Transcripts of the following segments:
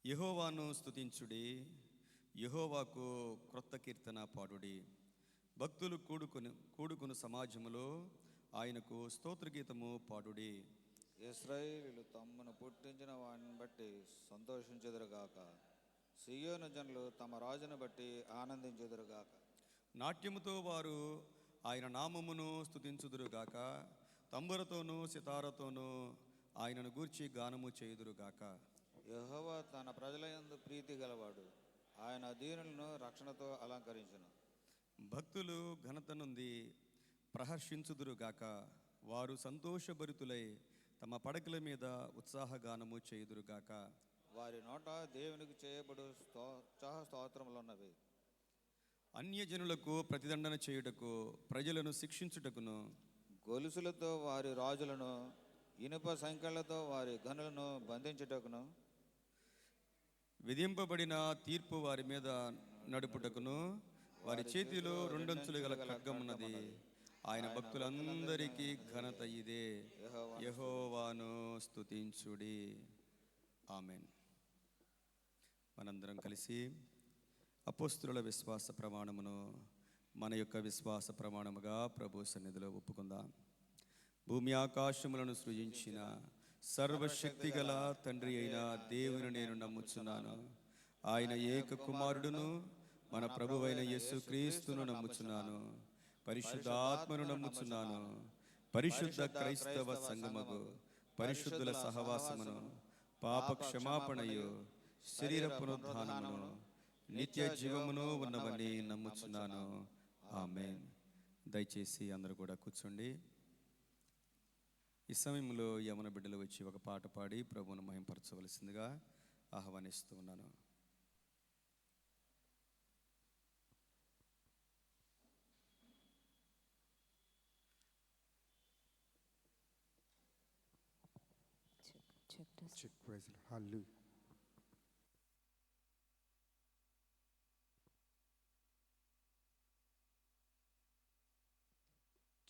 యెహోవాను స్తుతించుడి, యెహోవాకు క్రొత్త కీర్తన పాడుడి. భక్తులు కూడుకుని సమాజములో ఆయనకు స్తోత్రగీతము పాడుడి. ఇశ్రాయేలీయులు తమ్మును పుట్టించిన వాడిని బట్టి సంతోషించెదరుగాక. సియోను జనులు తమ రాజును బట్టి ఆనందించెదరుగాక. నాట్యముతో వారు ఆయన నామమును స్తుతించుదురుగాక. తంబురతోనూ సితారతోనూ ఆయనను గూర్చి గానము చేయుదురుగాక. యెహోవా తన ప్రజల యందు ప్రీతి గలవాడు, ఆయన దీనులను రక్షణతో అలంకరించును. భక్తులు ఘనత నుండి ప్రహర్షించుదురుగాక. వారు సంతోషభరితులై తమ పడకల మీద ఉత్సాహగానము చేయుదురుగాక. వారి నోట దేవునికి చేయబడు ఉత్సాహ స్తోత్రములున్నవి. అన్యజనులకు ప్రతిదండన చేయుటకు, ప్రజలను శిక్షించుటకును, గొలుసులతో వారి రాజులను, ఇనుప సంకెళ్లతో వారి గనులను బంధించుటకును, విధింపబడిన తీర్పు వారి మీద నడుపుటకును వారి చేతిలో రెండంచులు గల ఖడ్గమున్నది. ఆయన భక్తులందరికీ ఘనత ఇదే. యెహోవాను స్తుతించుడి. ఆమేన్. మనందరం కలిసి అపోస్తుల విశ్వాస ప్రమాణమును మన యొక్క విశ్వాస ప్రమాణముగా ప్రభు సన్నిధిలో ఒప్పుకుందాం. భూమి ఆకాశములను సృజించిన సర్వశక్తి గల తండ్రి అయిన దేవుని నేను నమ్ముచున్నాను. ఆయన ఏక కుమారుడును మన ప్రభువైన యేసుక్రీస్తును నమ్ముచున్నాను. పరిశుద్ధాత్మను నమ్ముచున్నాను. పరిశుద్ధ క్రైస్తవ సంఘముగు పరిశుద్ధుల సహవాసమును, పాప క్షమాపణయు, శరీర పునరుద్ధానమును, నిత్య జీవమును ఉన్నవని నమ్ముచున్నాను. ఆమేన్. దయచేసి అందరూ కూడా కూర్చోండి. ఈ సమయంలో యవన బిడ్డలు వచ్చి ఒక పాట పాడి ప్రభువును మహింపరచవలసిందిగా ఆహ్వానిస్తూ ఉన్నాను. Check, praise the Lord. Hallelujah.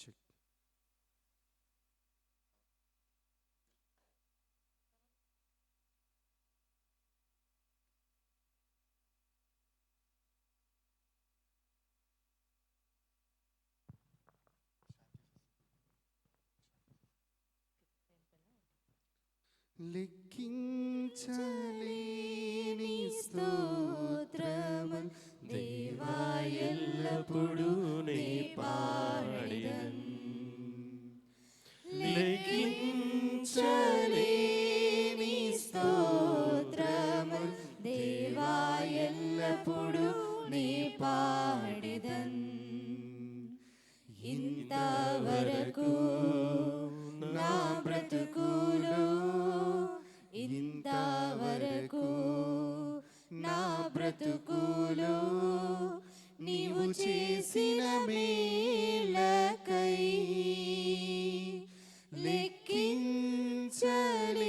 Check. లెక్కించలేని స్తోత్రములు దేవా ఎల్లప్పుడూ నీ పాడెదన్. లెక్కించలేని స్తోత్రములు దేవా ఎల్లప్పుడూ నీ పాడెదన్. ఇంతవరకు నా బ్రతుకులో, ఇంతవరకు నా బ్రతుకులో నీవు చేసిన మేలకై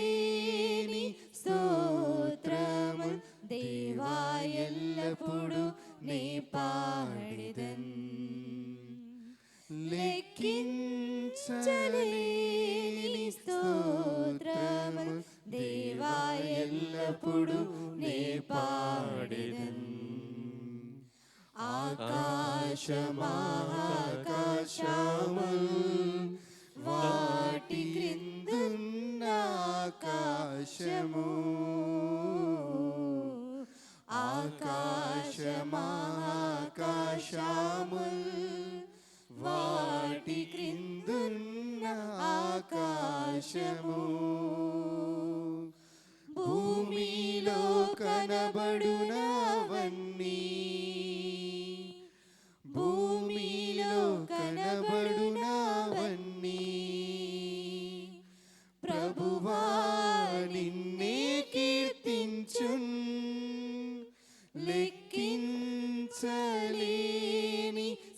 లెక్కించలేని స్తోత్రములు దేవా ఎల్లప్పుడూ నీ పాడెదన్. లెక్కించలేని స్తోత్రములు దేవా ఎల్లప్పుడూ నీ పాడెదన్. ఆకాశమాకాశములు వాటి క్రిందున్న ఆకాశము, ఆకాశమాకాశములు వాటి క్రిందున్న ఆకాశము, భూమిలో కనబడునవన్నీ, భూమిలో కనబడునవన్నీ ప్రభువా నిన్నే కీర్తించున్. లెక్కించలేని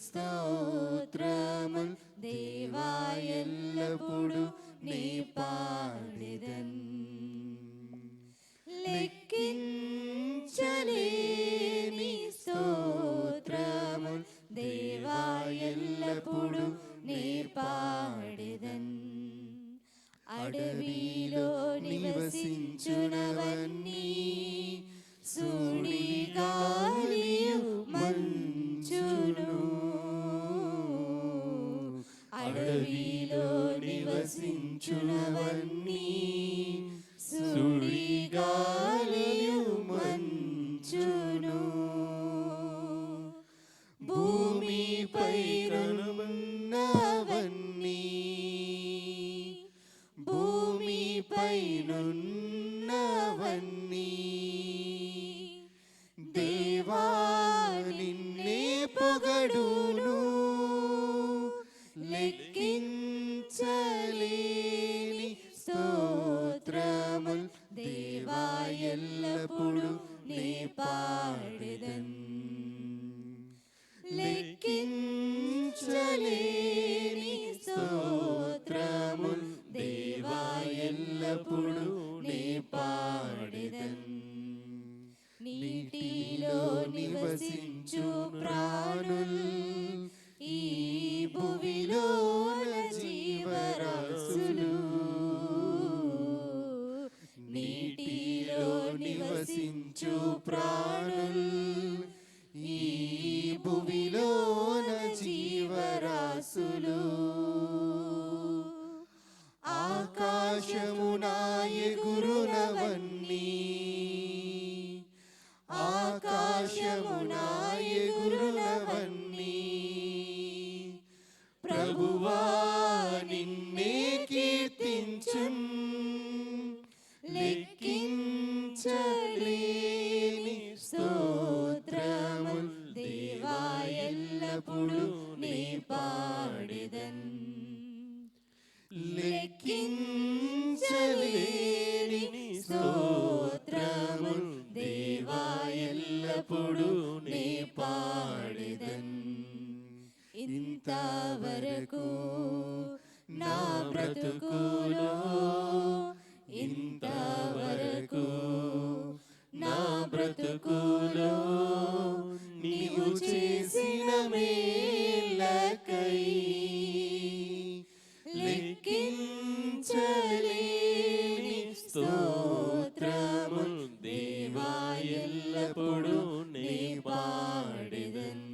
స్తోత్రములు దేవా ఎల్లప్పుడూ నీ పాడెదన్. లెక్కించలేని సుడిగాలియు మంచును అడవిలో నివసించునవన్నీ సుడిగాలియు మంచును భూమిపై నున్నవన్నీ నున్నవన్నీ దేవా నిన్నే పొగడును లెక్కించలేని స్తోత్రముల్ దేవా ఎల్లప్పుడు నే పాడెదన్ లెక్కించలేని స్తోత్రముల్ దేవా ఎల్లప్పుడు నే పాడెదన్ నీటిలో నివసించు ప్రాణుల్ ఈ భువిలోన జీవరాశులు నీటిలో నివసించు ప్రాణుల్ ఈ భువిలోన జీవరాశులు ఆకాశమున ఎగురునవన్నీ ఆకాశమున ఎగురునవన్నీ ప్రభువా నిన్నే కీర్తించున్ లెక్కించలేని స్తోత్రముల్ దేవా ఎల్లప్పుడు నే పాడెదన్ లెక్కించలేని స్తోత్రముల్ దేవా ఎల్లప్పుడు నే పాడెదన్ ఇంతవరకు నా బ్రతుకులో ఇంతవరకు నా బ్రతుకులో నీవు చేసిన మేలకై లెక్కించలేని స్తోత్రముల్ దేవా ఎల్లప్పుడు నే పాడెదన్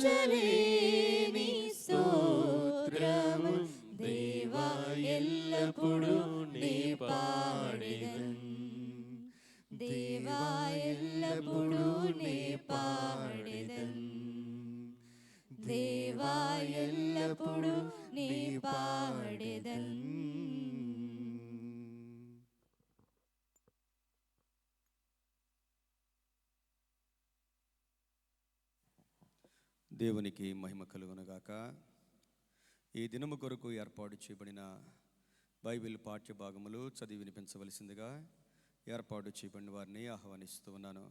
లెక్కించలేని స్తోత్రముల్ దేవా ఎల్లప్పుడు నే పాడెదన్ దేవా ఎల్లప్పుడు నే పాడెదన్ దేవా ఎల్లప్పుడు నే పాడెదన్ దేవునికి మహిమ కలుగునగాక. ఈ దినము కొరకు ఏర్పాటు చేయబడిన బైబిల్ పాఠ్య భాగములు చదివి వినిపించవలసిందిగా ఏర్పాటు చేయబడిన వారిని ఆహ్వానిస్తూ ఉన్నాను.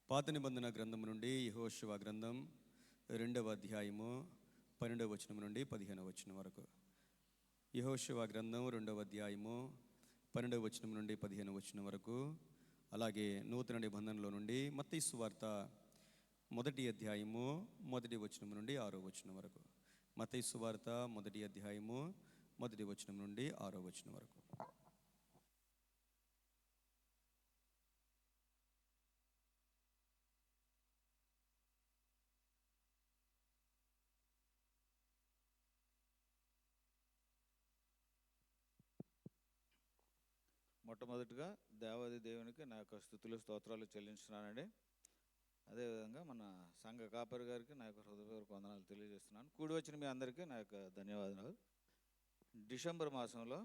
పాత నిబంధన గ్రంథం నుండి యెహోషువ గ్రంథం 2వ అధ్యాయము 12వ వచనం నుండి 15వ వచనం వరకు. యెహోషువ గ్రంథం 2వ అధ్యాయము 12వ వచనం నుండి 15వ వచనం వరకు. అలాగే నూతన నిబంధనలో నుండి మత్తయి సువార్త 1వ అధ్యాయము 1వ వచనం నుండి 6వ వచనం వరకు. మత్తయి సువార్త 1వ అధ్యాయము 1వ వచనం నుండి 6వ వచనం వరకు. మొట్టమొదటిగా దేవాది దేవునికి నా యొక్క స్తుతులు స్తోత్రాలు చెల్లించున్నానండి. అదేవిధంగా మన సంఘ కాపరి గారికి నా యొక్క హృదయపూర్వక వందనాలు తెలియజేస్తున్నాను. కూడి వచ్చిన మీ అందరికీ నా యొక్క ధన్యవాదాలు. డిసెంబర్ మాసంలో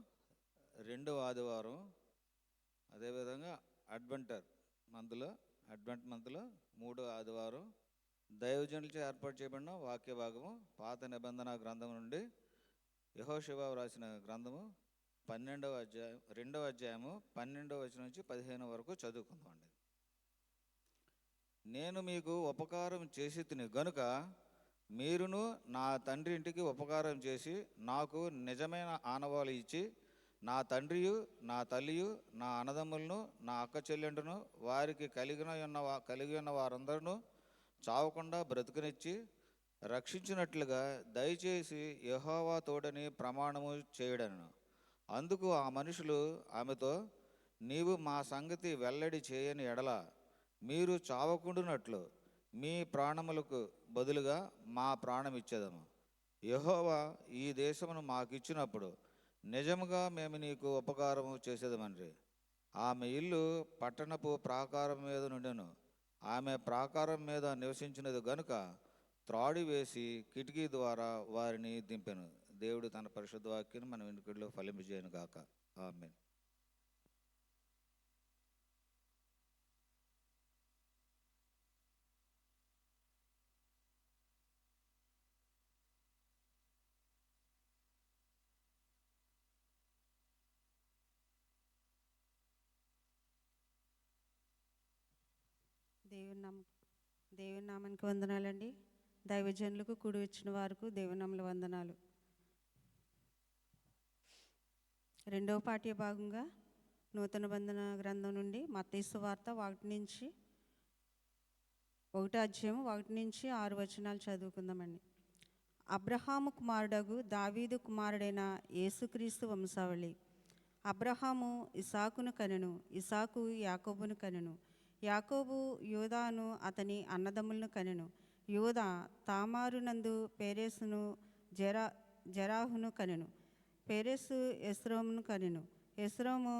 2వ ఆదివారం, అదేవిధంగా అడ్వెంట్ మంత్లో 3వ ఆదివారం దైవజనులచే ఏర్పాటు చేయబడిన వాక్య భాగము పాత నిబంధన గ్రంథం నుండి యెహోషువ రాసిన గ్రంథము 2వ అధ్యాయము 12వ వచనం నుంచి 15వ వరకు చదువుకుందామండి. నేను మీకు ఉపకారం చేసి తిని గనుక మీరును నా తండ్రి ఇంటికి ఉపకారం చేసి నాకు నిజమైన ఆనవాలు ఇచ్చి నా తండ్రియు నా తల్లియు నా అన్నదమ్ములను నా అక్క చెల్లెండును వారికి కలిగి ఉన్న వారందరూ చావకుండా బ్రతుకునిచ్చి రక్షించినట్లుగా దయచేసి యెహోవా తోడని ప్రమాణము చేయడను. అందుకు ఆ మనుషులు ఆమెతో, నీవు మా సంగతి వెల్లడి చేయని ఎడల మీరు చావకుండునట్లు మీ ప్రాణములకు బదులుగా మా ప్రాణం ఇచ్చేదము. యెహోవా ఈ దేశమును మాకిచ్చినప్పుడు నిజముగా మేము నీకు ఉపకారము చేసేదమని. ఆమె ఇల్లు పట్టణపు ప్రాకారం మీద నుండెను. ఆమె ప్రాకారం మీద నివసించినది గనుక త్రాడి వేసి కిటికీ ద్వారా వారిని దింపెను. దేవుడు తన పరిశుద్ధ వాక్యాన్ని మన వెనుకల్లో ఫలింపజేయను గాక. ఆమేన్. దేవుని నామానికి వందనాలండి. దైవజనులకు కూడి వచ్చిన వారికి దేవుని నామముల వందనాలు. రెండవ పాఠ్య భాగంగా నూతన బంధన గ్రంథం నుండి మత్తయి సువార్త 1-6 చదువుకుందామండి. అబ్రహాము కుమారుడగు దావీదు కుమారుడైన యేసుక్రీస్తు వంశావళి. అబ్రహాము ఇసాకును కనెను, ఇసాకు యాకోబును కనెను, యాకోబు యూదాను అతని అన్నదమ్ములను కనెను, యూదా తామారునందు పేరెసును జెరాహును కనెను, పేరెసు ఎస్రోమును కనెను, ఎస్రోము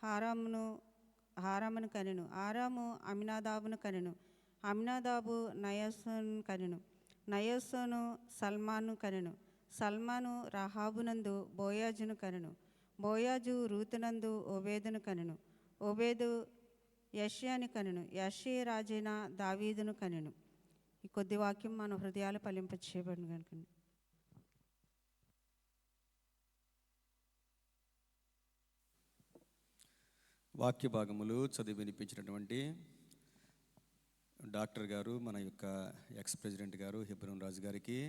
హారామును కనెను, ఆరాము అమినాదాబును కనెను, అమినాదాబు నయస్సును కనెను, నయస్సును సల్మాను కనెను, సల్మాను రహాబునందు బోయాజును కనెను, బోయాజు రూతునందు ఓబేదును కనెను, ఓబేదు యెషయాని కనెను, యెషయ రాజైన దావీదును కనెను. ఈ కొద్ది వాక్యం మన హృదయాలు ఫలింపచేయబడిన కనుక వాక్య భాగములు చదివి వినిపించినటువంటి డాక్టర్ గారు, మన యొక్క ఎక్స్ ప్రెసిడెంట్ గారు హెబ్రోన్ రాజు గారికి,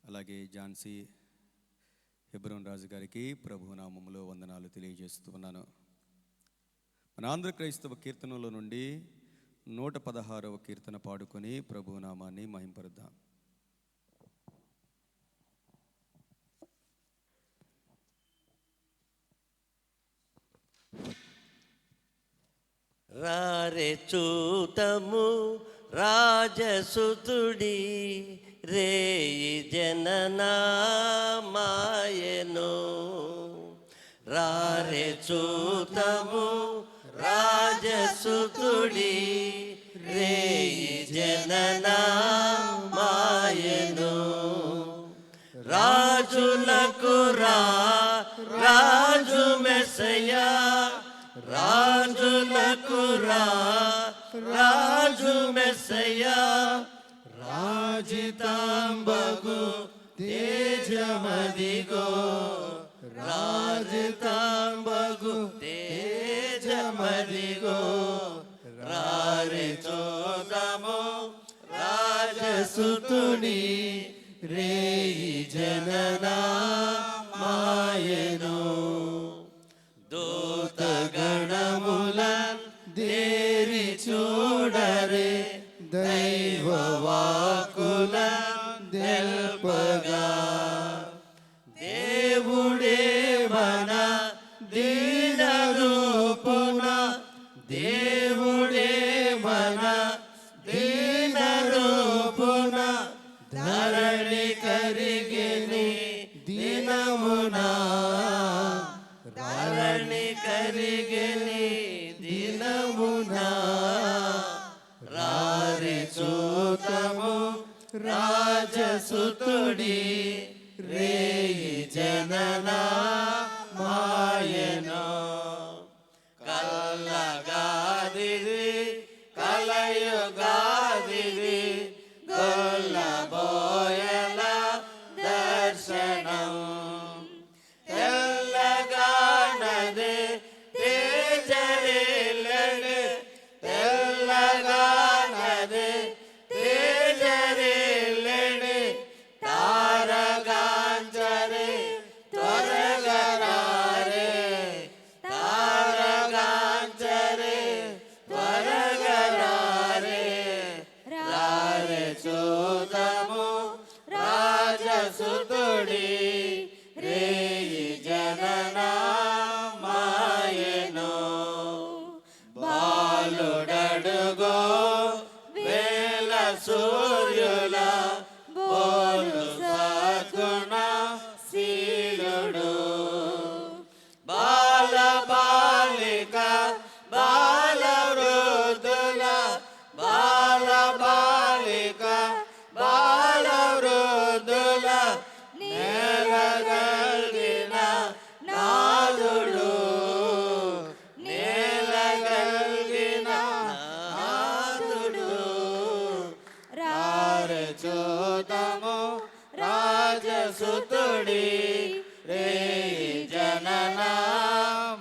అలాగే ఝాన్సీ హెబ్రోన్ రాజు గారికి ప్రభు నామములో వందనాలు తెలియజేస్తున్నాను. మన ఆంధ్ర క్రైస్తవ కీర్తనలో నుండి 116వ కీర్తన పాడుకొని ప్రభు నామాన్ని మహింపరుద్దాం. రారే చూతము రాజసుతుడి రేయి జననామాయను. రారే చూతము రాజసుతుడి రేయి జననామాయను. రాజులకు రాజు మెస్సయ్యా, రాజులకు రాజు మెస్సయ్యా, రాజితాంబగు తేజమదిగో, రాజితాంబగు తేజమదిగో. రారే చూద్దాము రాజసుతుని రేయి జననామాయను. దూతగణములన్ దేరి చూడరే, దైవవాకులన్ తెల్పగా. దేవుడే మన దీన రూపున, దేవుడే మన దీన రూపున ధరణి కరిగిని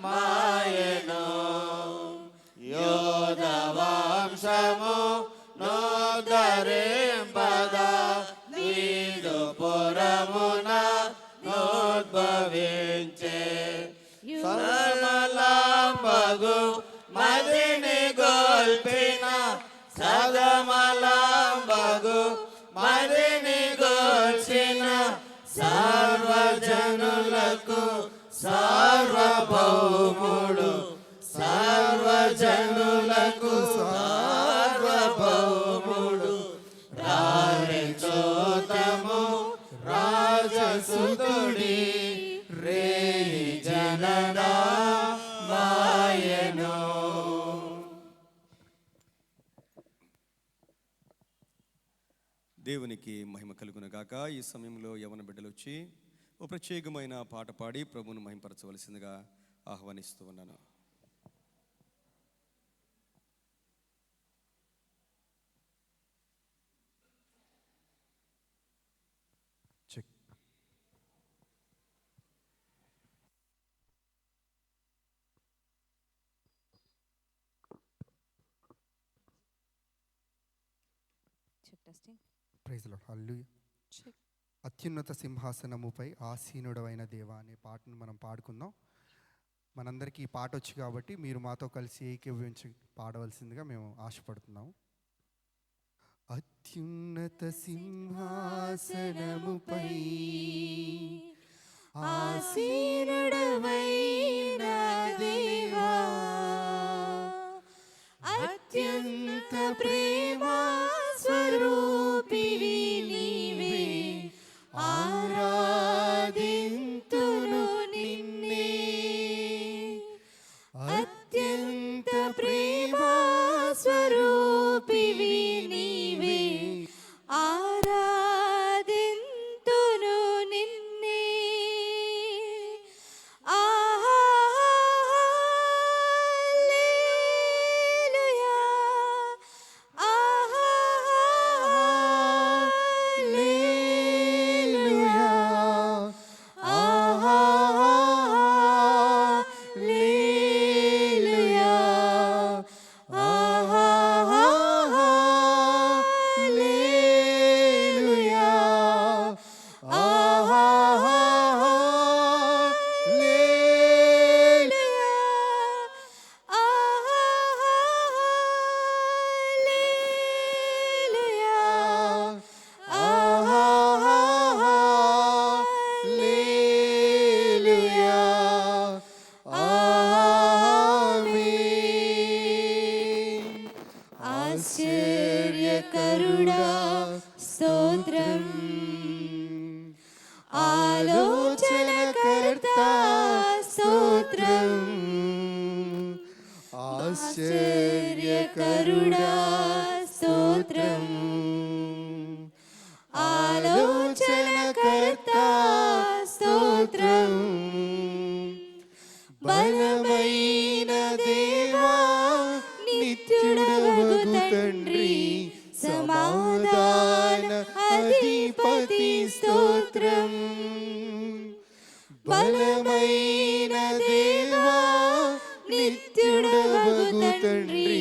మాయను యోధ వంశము నోదరింపద వీడు పురమున నోద్భవించే సర్వలాంబగు మదిని గోల్పిన సదమలాంబగు మదిని గోల్చిన సర్వజనులకు సార్వభౌముడు సర్వజనులకు సార్వభౌముడు రారెచోతము రాజసుతుడి రేయి జననా మాయను. దేవునికి మహిమ కలుగును గాక. ఈ సమయంలో యవన బిడ్డలు వచ్చి ఓ ప్రత్యేకమైన పాట పాడి ప్రభువును మహిమపరచవలసిందిగా ఆహ్వానిస్తూ ఉన్నాను. Praise Lord. హల్లెలూయా. అత్యున్నత సింహాసనముపై ఆసీనుడవైన దేవా అనే పాటను మనం పాడుకుందాం. మనందరికీ ఈ పాట వచ్చు కాబట్టి మీరు మాతో కలిసి ఏకీభవించి పాడవలసిందిగా మేము ఆశపడుతున్నాము. అత్యున్నత సింహాసనముపై ఆసీనుడవైన దేవా, అత్యంత ప్రేమ స్వరూపివి నీవే, ఆరాధింతును నిన్నే. అత్యంత ప్రేమ స్వరూపివి నీవే, ఆరాధింతును నిన్నే. ఆశ్చర్యకరుడా స్తోత్రం, ఆలోచనకర్త స్తోత్రం. ఆశ్చర్యకరుడా స్తోత్రం, ఆలోచనకర్త స్తోత్రం. బలమైన దేవా నిత్యుడవగు తండ్రి, సమాధాన అధిపతి స్తోత్రం. బలమైన దేవా నిత్యుడవగు తండ్రి,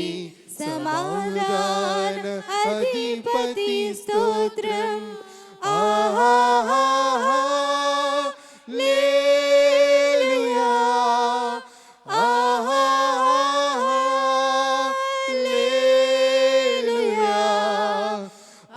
సమాధాన అధిపతి స్తోత్రం. హల్లెలూయా, హల్లెలూయా,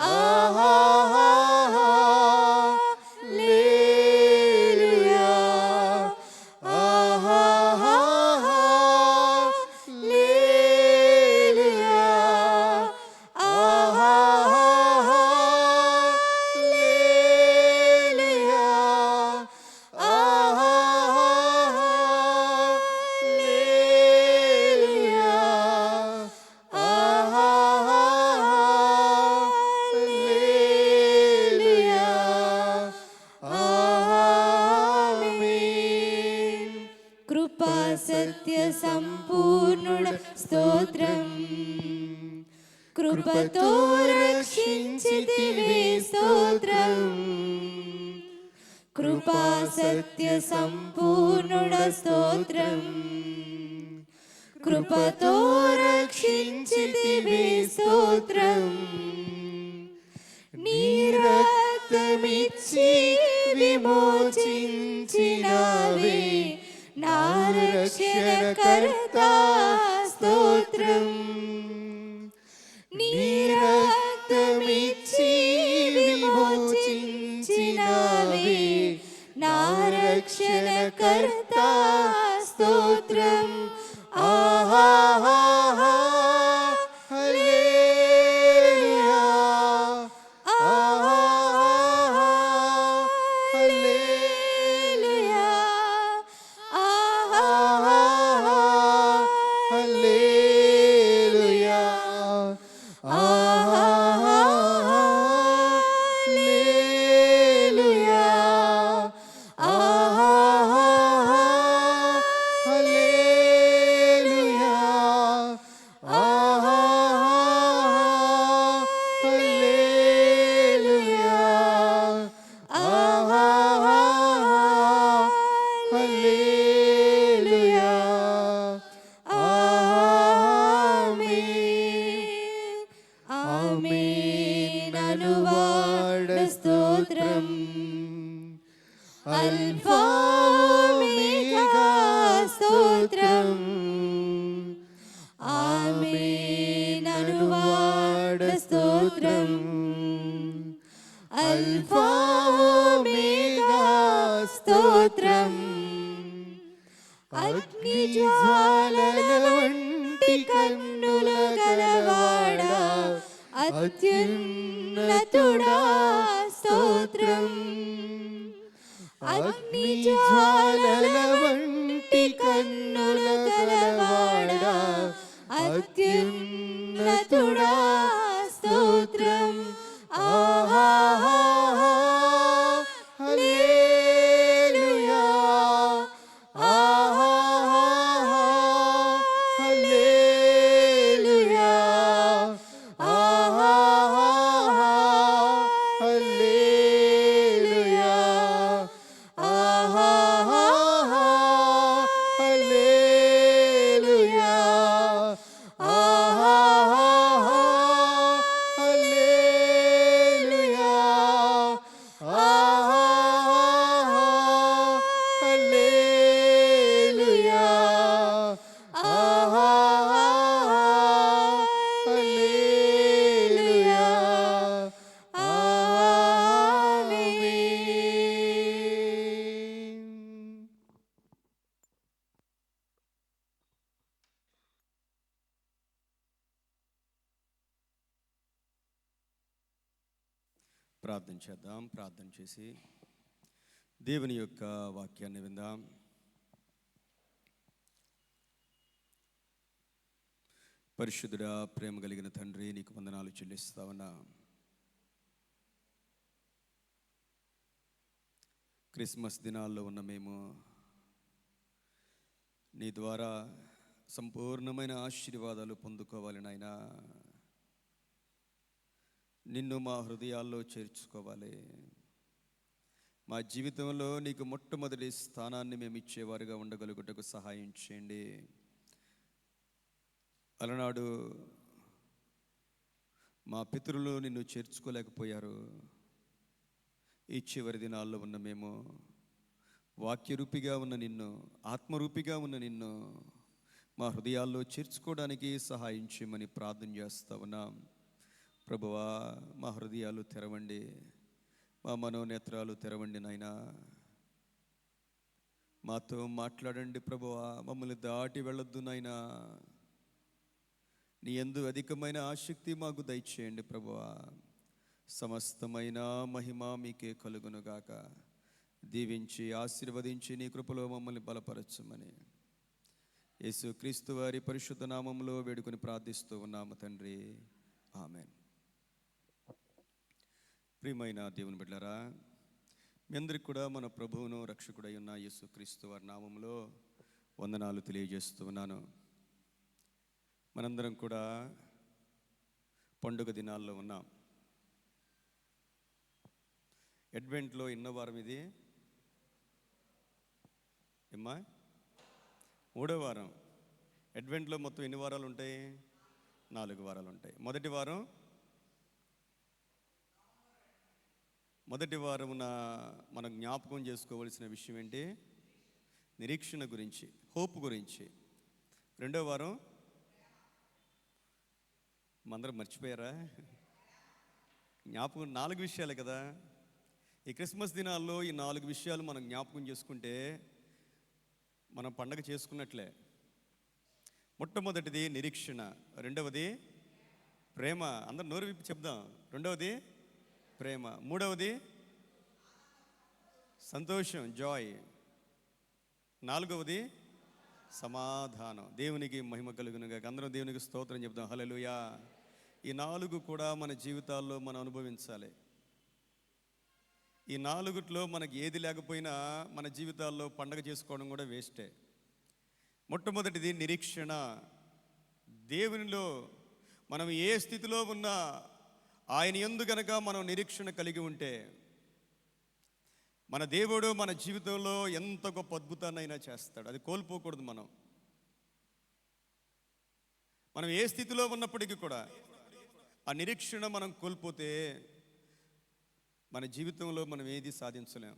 హల్లెలూయా, కృపా సత్య సంపూర్ణుడ స్తోత్రం. కృపతో రక్షించితివే స్తోత్రం. కృపా సత్య సంపూర్ణుడ స్తోత్రం. కృపతో రక్షించితివే స్తోత్రం. నీ రక్తమిచ్చి విమోచించినావే నా రక్షణకర్త స్తోత్రం. నీ రక్తమిచ్చి విమోచించినావే నా రక్షణకర్త స్తోత్రం. ఆహాహా హల్లెలూయా. ఆహాహా హల్లెలూయా. ఆహాహా హల్లెలూయా. ఆహాహా హల్లెలూయా. ఆహాహా హల్లెలూయా. స్తోత్రం. అల్ఫా ఓమేగా స్తోత్రం. ఆమేన్ అనువాడ స్తోత్రం. అల్ఫా ఓమేగా స్తోత్రం. అగ్ని జ్వాలల వంటి కన్నుల గలవాడా అత్యున్నతుడా స్తోత్రం. అగ్ని జ్వాలల వంటి కన్నుల గలవాడా అత్యున్నతుడా స్తోత్రం. ఆహాహా హల్లెలూయా. ఆహాహా హల్లెలూయా. ఆహాహా హల్లెలూయా. ఆహాహా హల్లెలూయా. ఆహాహా హల్లెలూయా. ఆహాహా హల్లెలూయా. ఆహాహా హల్లెలూయా. ఆమేన్. ప్రార్థన చేద్దాం. ప్రార్థన చేసి దేవుని యొక్క వాక్యాన్ని విందాం. పరిశుద్ధుడా, ప్రేమ కలిగిన తండ్రి, నీకు వందనాలు చెల్లిస్తా ఉన్నా. క్రిస్మస్ దినాల్లో ఉన్న మేము నీ ద్వారా సంపూర్ణమైన ఆశీర్వాదాలు పొందుకోవాలి నాయనా. నిన్ను మా హృదయాల్లో చేర్చుకోవాలి. మా జీవితంలో నీకు మొట్టమొదటి స్థానాన్ని మేము ఇచ్చేవారుగా ఉండగలుగుటకు సహాయం చేయండి. అలనాడు మా పితరులు నిన్ను చేర్చుకోలేకపోయారు. ఈ చివరి దినాల్లో ఉన్న మేము వాక్యరూపిగా ఉన్న నిన్ను, ఆత్మరూపిగా ఉన్న నిన్ను మా హృదయాల్లో చేర్చుకోవడానికి సహాయం చేయమని ప్రార్థన చేస్తా ఉన్నాం. ప్రభువా, మా హృదయాలు తెరవండి, మా మనోనేత్రాలు తెరవండి నాయనా. మాతో మాట్లాడండి ప్రభువా, మమ్మల్ని దాటి వెళ్ళొద్దు నాయనా. నీ యందు అధికమైన ఆసక్తి మాకు దయచేయండి ప్రభువా. సమస్తమైన మహిమ మీకే కలుగునుగాక. దీవించి ఆశీర్వదించి నీ కృపలో మమ్మల్ని బలపరచమని యేసుక్రీస్తు వారి పరిశుద్ధ నామములో వేడుకొని ప్రార్థిస్తూ ఉన్నాము తండ్రి. ఆమేన్. ప్రియమైన దేవుని బిడ్డలారా, మీ అందరికి కూడా మన ప్రభువును రక్షకుడై ఉన్న యేసుక్రీస్తు వారి నామములో వందనాలు తెలియజేస్తూ ఉన్నాను. మనందరం కూడా పండుగ దినాల్లో ఉన్నాం. అడ్వెంట్లో ఎన్నో వారం ఇది? ఏమ్మా? 3వ వారం. అడ్వెంట్లో మొత్తం ఎన్ని వారాలు ఉంటాయి? 4 వారాలు ఉంటాయి. మొదటి వారమున మనం జ్ఞాపకం చేసుకోవలసిన విషయం ఏంటి? నిరీక్షణ గురించి, హోప్ గురించి. 2వ వారం మందరం మర్చిపోయారా? జ్ఞాపకం 4 విషయాలే కదా. ఈ క్రిస్మస్ దినాల్లో ఈ 4 విషయాలు మనం జ్ఞాపకం చేసుకుంటే మనం పండగ చేసుకున్నట్లే. మొట్టమొదటిది నిరీక్షణ, రెండవది ప్రేమ. అందరు నోరు విప్పి చెప్దాం. రెండవది ప్రేమ, మూడవది సంతోషం, జాయ్, నాలుగవది సమాధానం. దేవునికి మహిమ కలుగునుగా. అందరం దేవునికి స్తోత్రం చెప్దాం. హల్లెలూయా. ఈ 4 కూడా మన జీవితాల్లో మనం అనుభవించాలి. ఈ 4లో మనకి ఏది లేకపోయినా మన జీవితాల్లో పండగ చేసుకోవడం కూడా వేస్టే. మొట్టమొదటిది నిరీక్షణ. దేవునిలో మనం ఏ స్థితిలో ఉన్నా ఆయన యందు గనక మనం నిరీక్షణ కలిగి ఉంటే మన దేవుడు మన జీవితంలో ఎంత గొప్ప అద్భుతాన్నైనా చేస్తాడు. అది కోల్పోకూడదు. మనం ఏ స్థితిలో ఉన్నప్పటికీ కూడా ఆ నిరీక్షణ మనం కోల్పోతే మన జీవితంలో మనం ఏది సాధించలేం.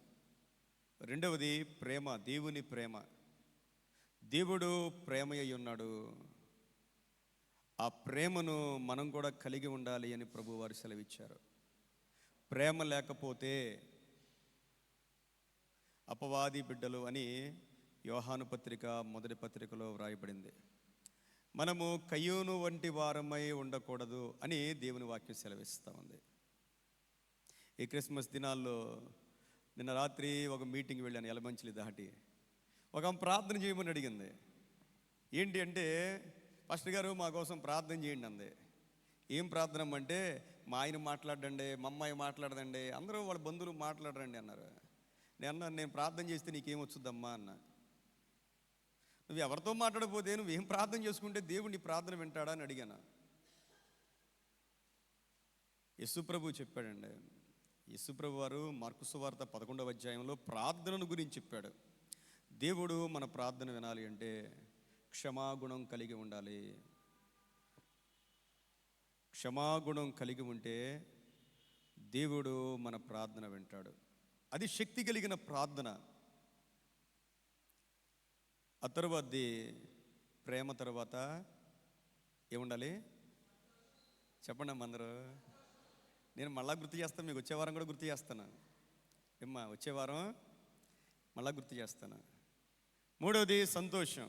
రెండవది ప్రేమ, దేవుని ప్రేమ. దేవుడు ప్రేమ అయి ఉన్నాడు. ఆ ప్రేమను మనం కూడా కలిగి ఉండాలి అని ప్రభు వారు సెలవిచ్చారు. ప్రేమ లేకపోతే అపవాది బిడ్డలు అని యోహాను పత్రిక మొదటి పత్రికలో వ్రాయబడింది. మనము కయ్యూను వంటి వారమై ఉండకూడదు అని దేవుని వాక్యం సెలవిస్తూ ఉంది. ఈ క్రిస్మస్ దినాల్లో నిన్న రాత్రి ఒక మీటింగ్కి వెళ్ళాను, ఎలమంచిలి దాటి. ఒక ప్రార్థన చేయమని అడిగింది. ఏంటి అంటే, పాస్టర్ గారు మా కోసం ప్రార్థన చేయండి అంది. ఏం ప్రార్థన అంటే, మా ఆయన మాట్లాడండి, మా అమ్మాయి మాట్లాడదండి, అందరూ వాళ్ళ బంధువులు మాట్లాడరండి అన్నారు. నేను ప్రార్థన చేస్తే నీకేం వచ్చుద్దమ్మా అన్న. నువ్వు ఎవరితో మాట్లాడకపోతే నువ్వేం ప్రార్థన చేసుకుంటే దేవుడు నీ ప్రార్థన వింటాడా అని అడిగాను. యేసుప్రభు చెప్పాడండి. యేసుప్రభు వారు మార్కు సువార్త 11వ అధ్యాయంలో ప్రార్థనను గురించి చెప్పాడు. దేవుడు మన ప్రార్థన వినాలి అంటే క్షమాగుణం కలిగి ఉండాలి. క్షమాగుణం కలిగి ఉంటే దేవుడు మన ప్రార్థన వింటాడు. అది శక్తి కలిగిన ప్రార్థన. ఆ తర్వాతది ప్రేమ. తర్వాత ఏముండాలి చెప్పండి అమ్మ అందరూ. నేను మళ్ళా గుర్తు చేస్తాను, మీకు వచ్చే వారం కూడా గుర్తు చేస్తాను. ఏమ్మా, వచ్చే వారం మళ్ళా గుర్తు చేస్తాను. మూడవది సంతోషం.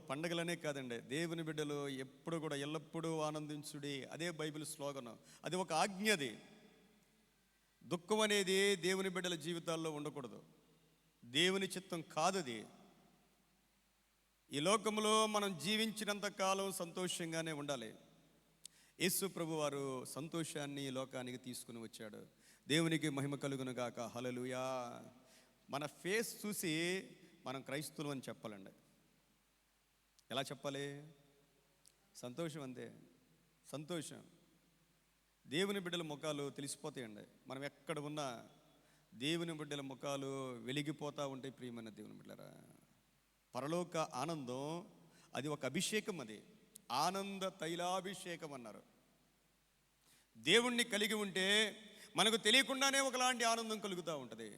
పండగలనే కాదండి, దేవుని బిడ్డలు ఎప్పుడు కూడా ఎల్లప్పుడూ ఆనందించుడి. అదే బైబిల్ స్లోగనం. అది ఒక ఆజ్ఞ. అది దుఃఖం అనేది దేవుని బిడ్డల జీవితాల్లో ఉండకూడదు. దేవుని చిత్తం కాదది. ఈ లోకంలో మనం జీవించినంత కాలం సంతోషంగానే ఉండాలి. యేసు ప్రభు వారు సంతోషాన్ని ఈ లోకానికి తీసుకుని వచ్చాడు. దేవునికి మహిమ కలుగును గాక. హల్లెలూయా. మన ఫేస్ చూసి మనం క్రైస్తవులు అని చెప్పాలండి. ఎలా చెప్పాలి? సంతోషం అంతే. సంతోషం. దేవుని బిడ్డల ముఖాలు తెలిసిపోతాయండి. మనం ఎక్కడ ఉన్నా దేవుని బిడ్డల ముఖాలు వెలిగిపోతూ ఉంటాయి. ప్రియమైన దేవుని బిడ్డలారా, పరలోక ఆనందం అది ఒక అభిషేకం. అది ఆనంద తైలాభిషేకం అన్నారు. దేవుణ్ణి కలిగి ఉంటే మనకు తెలియకుండానే ఒకలాంటి ఆనందం కలుగుతూ ఉంటుంది.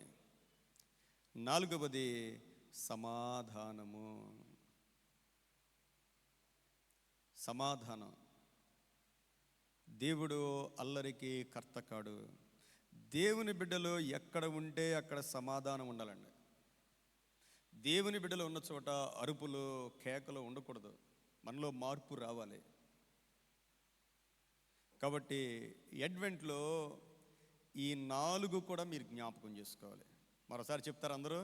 నాలుగవది సమాధానము. సమాధానం. దేవుడు అల్లరికి కర్త కాడు. దేవుని బిడ్డలు ఎక్కడ ఉంటే అక్కడ సమాధానం ఉండాలండి. దేవుని బిడ్డలు ఉన్న చోట అరుపులు కేకలు ఉండకూడదు. మనలో మార్పు రావాలి. కాబట్టి అడ్వెంట్లో ఈ 4 కూడా మీరు జ్ఞాపకం చేసుకోవాలి. మరోసారి చెప్తారు అందరూ?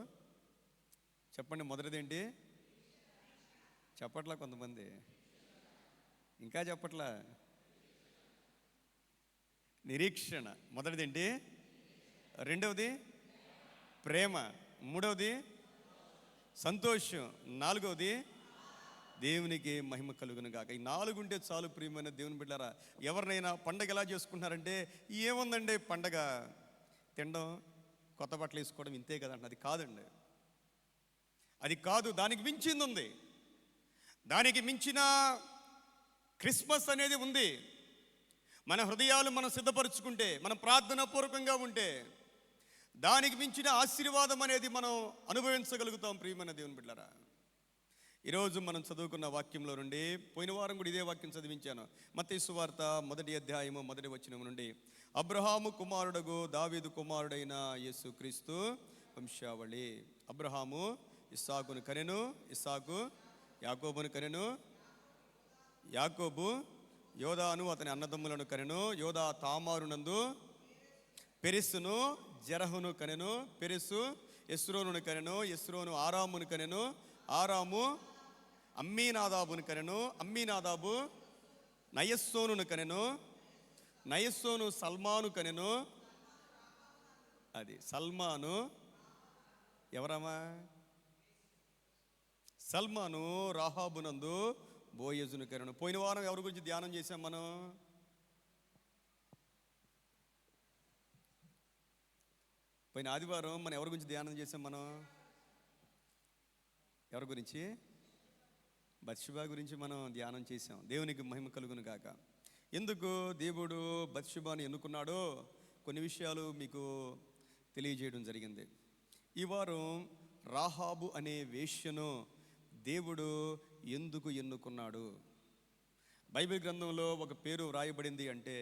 చెప్పండి. మొదటిదేంటి? చెప్పట్లా కొంతమంది, ఇంకా చెప్పట్లా. నిరీక్షణ మొదటిదేంటి? రెండవది ప్రేమ, మూడవది సంతోషం, నాలుగవది దేవునికి మహిమ కలుగును గాక. ఈ 4 ఉంటే చాలు ప్రియమైన దేవుని బిడ్డలారా. ఎవరినైనా పండగ ఎలా చేసుకుంటున్నారంటే, ఏముందండి పండగ, తినడం, కొత్త బట్టలు వేసుకోవడం ఇంతే కదండి. అది కాదండి, అది కాదు. దానికి మించింది ఉంది. దానికి మించిన క్రిస్మస్ అనేది ఉంది. మన హృదయాలు మనం సిద్ధపరుచుకుంటే, మనం ప్రార్థనాపూర్వకంగా ఉంటే, దానికి మించిన ఆశీర్వాదం అనేది మనం అనుభవించగలుగుతాం. ప్రియమైన దేవుని బిడ్డలారా, ఈరోజు మనం చదువుకున్న వాక్యంలో నుండి, పోయిన వారం కూడా ఇదే వాక్యం చదివించాను. మత్తయి సువార్త 1వ అధ్యాయము 1వ వచనం నుండి, అబ్రహాము కుమారుడగు దావీదు కుమారుడైన యేసుక్రీస్తు వంశావళి. అబ్రహాము ఇస్సాకును కనెను, ఇస్సాకు యాకోబును కనెను, యాకోబు యోదాను అతని అన్నదమ్ములను కనెను, యోదా తామారునందు పెరెస్సును జెరహును కనెను, పెరెస్సు ఎస్రోనును కనెను, ఎస్రోను ఆరామును కనెను, ఆరాము అమ్మీనాదాబును కనెను, అమ్మీనాదాబు నయస్సోనును కనెను, నయస్సోను సల్మాను కనెను. అది సల్మాను ఎవరమ్మా? సల్మాను రాహాబునందు బోయజును కనెను. పోయిన వారం ఎవరి గురించి ధ్యానం చేశాం మనం? పోయిన ఆదివారం మనం ఎవరి గురించి ధ్యానం చేసాం మనం? ఎవరి గురించి? బత్షెబా గురించి మనం ధ్యానం చేసాం. దేవునికి మహిమ కలుగును గాక. ఎందుకు దేవుడు బత్షెబాను ఎన్నుకున్నాడో కొన్ని విషయాలు మీకు తెలియజేయడం జరిగింది. ఈ వారం రాహాబు అనే వేశ్యను దేవుడు ఎందుకు ఎన్నుకున్నాడు? బైబిల్ గ్రంథంలో ఒక పేరు వ్రాయబడింది అంటే,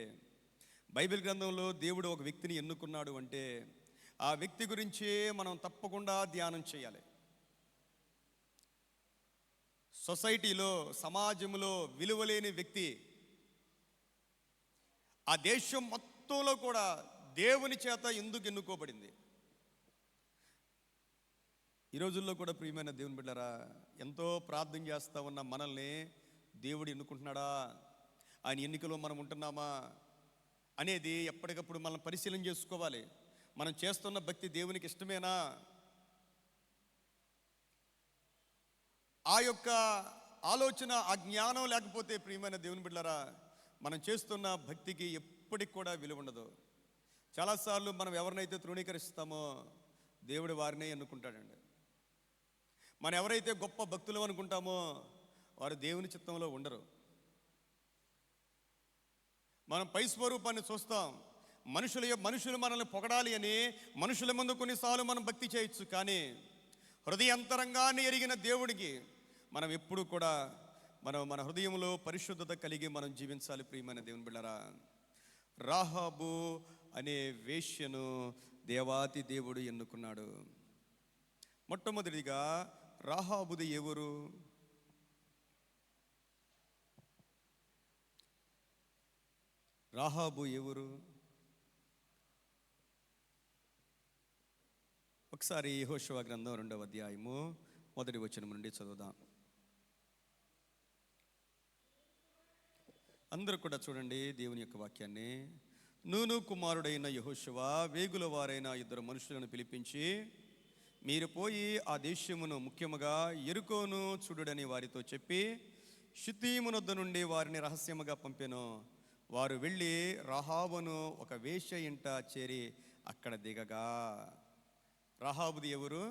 బైబిల్ గ్రంథంలో దేవుడు ఒక వ్యక్తిని ఎన్నుకున్నాడు అంటే, ఆ వ్యక్తి గురించి మనం తప్పకుండా ధ్యానం చేయాలి. సొసైటీలో, సమాజంలో విలువలేని వ్యక్తి ఆ దేశం మొత్తంలో కూడా దేవుని చేత ఎందుకు ఎన్నుకోబడింది? ఈ రోజుల్లో కూడా ప్రియమైన దేవుని బిడ్డలారా, ఎంతో ప్రార్థన చేస్తూ ఉన్న మనల్ని దేవుడు ఎన్నుకుంటున్నాడా, ఆయన ఎన్నికలో మనం ఉంటున్నామా అనేది ఎప్పటికప్పుడు మనం పరిశీలన చేసుకోవాలి. మనం చేస్తున్న భక్తి దేవునికి ఇష్టమేనా? ఆ యొక్క ఆలోచన, ఆ జ్ఞానం లేకపోతే ప్రియమైన దేవుని బిడ్డలారా, మనం చేస్తున్న భక్తికి ఎప్పటికి కూడా విలువ ఉండదు. చాలాసార్లు మనం ఎవరినైతే తృణీకరిస్తామో దేవుడు వారినే ఎన్నుకుంటాడండి. మనం ఎవరైతే గొప్ప భక్తులు అనుకుంటామో వారు దేవుని చిత్తంలో ఉండరు. మనం పై స్వరూపాన్ని చూస్తాం. మనుషులు మనల్ని పొగడాలి అని మనుషుల ముందు కొన్నిసార్లు మనం భక్తి చేయొచ్చు, కానీ హృదయాంతరంగాన్ని ఎరిగిన దేవుడికి మనం ఎప్పుడు కూడా మన హృదయంలో పరిశుద్ధత కలిగి మనం జీవించాలి. ప్రియమైన దేవుని బిడ్డలారా, రాహాబు అనే వేశ్యను దేవాతి దేవుడు ఎన్నుకున్నాడు. మొట్టమొదటిగా రాహాబుది ఎవరు? రాహాబు ఎవరు? ఒకసారి యెహోషువ గ్రంథం 2వ అధ్యాయము 1వ వచనం నుండి చదువుదాం. అందరూ కూడా చూడండి దేవుని యొక్క వాక్యాన్ని. నూను కుమారుడైన యెహోషువ వేగుల వారైన 2 మనుషులను పిలిపించి, మీరు పోయి ఆ దేశమును, ముఖ్యముగా యెరికోను చూడుడని వారితో చెప్పి, షిత్తీమునొద్ద నుండి వారిని రహస్యముగా పంపెను. వారు వెళ్ళి రాహాబును ఒక వేశ్య ఇంట చేరి అక్కడ దిగగా. రాహాబుది ఎవరు?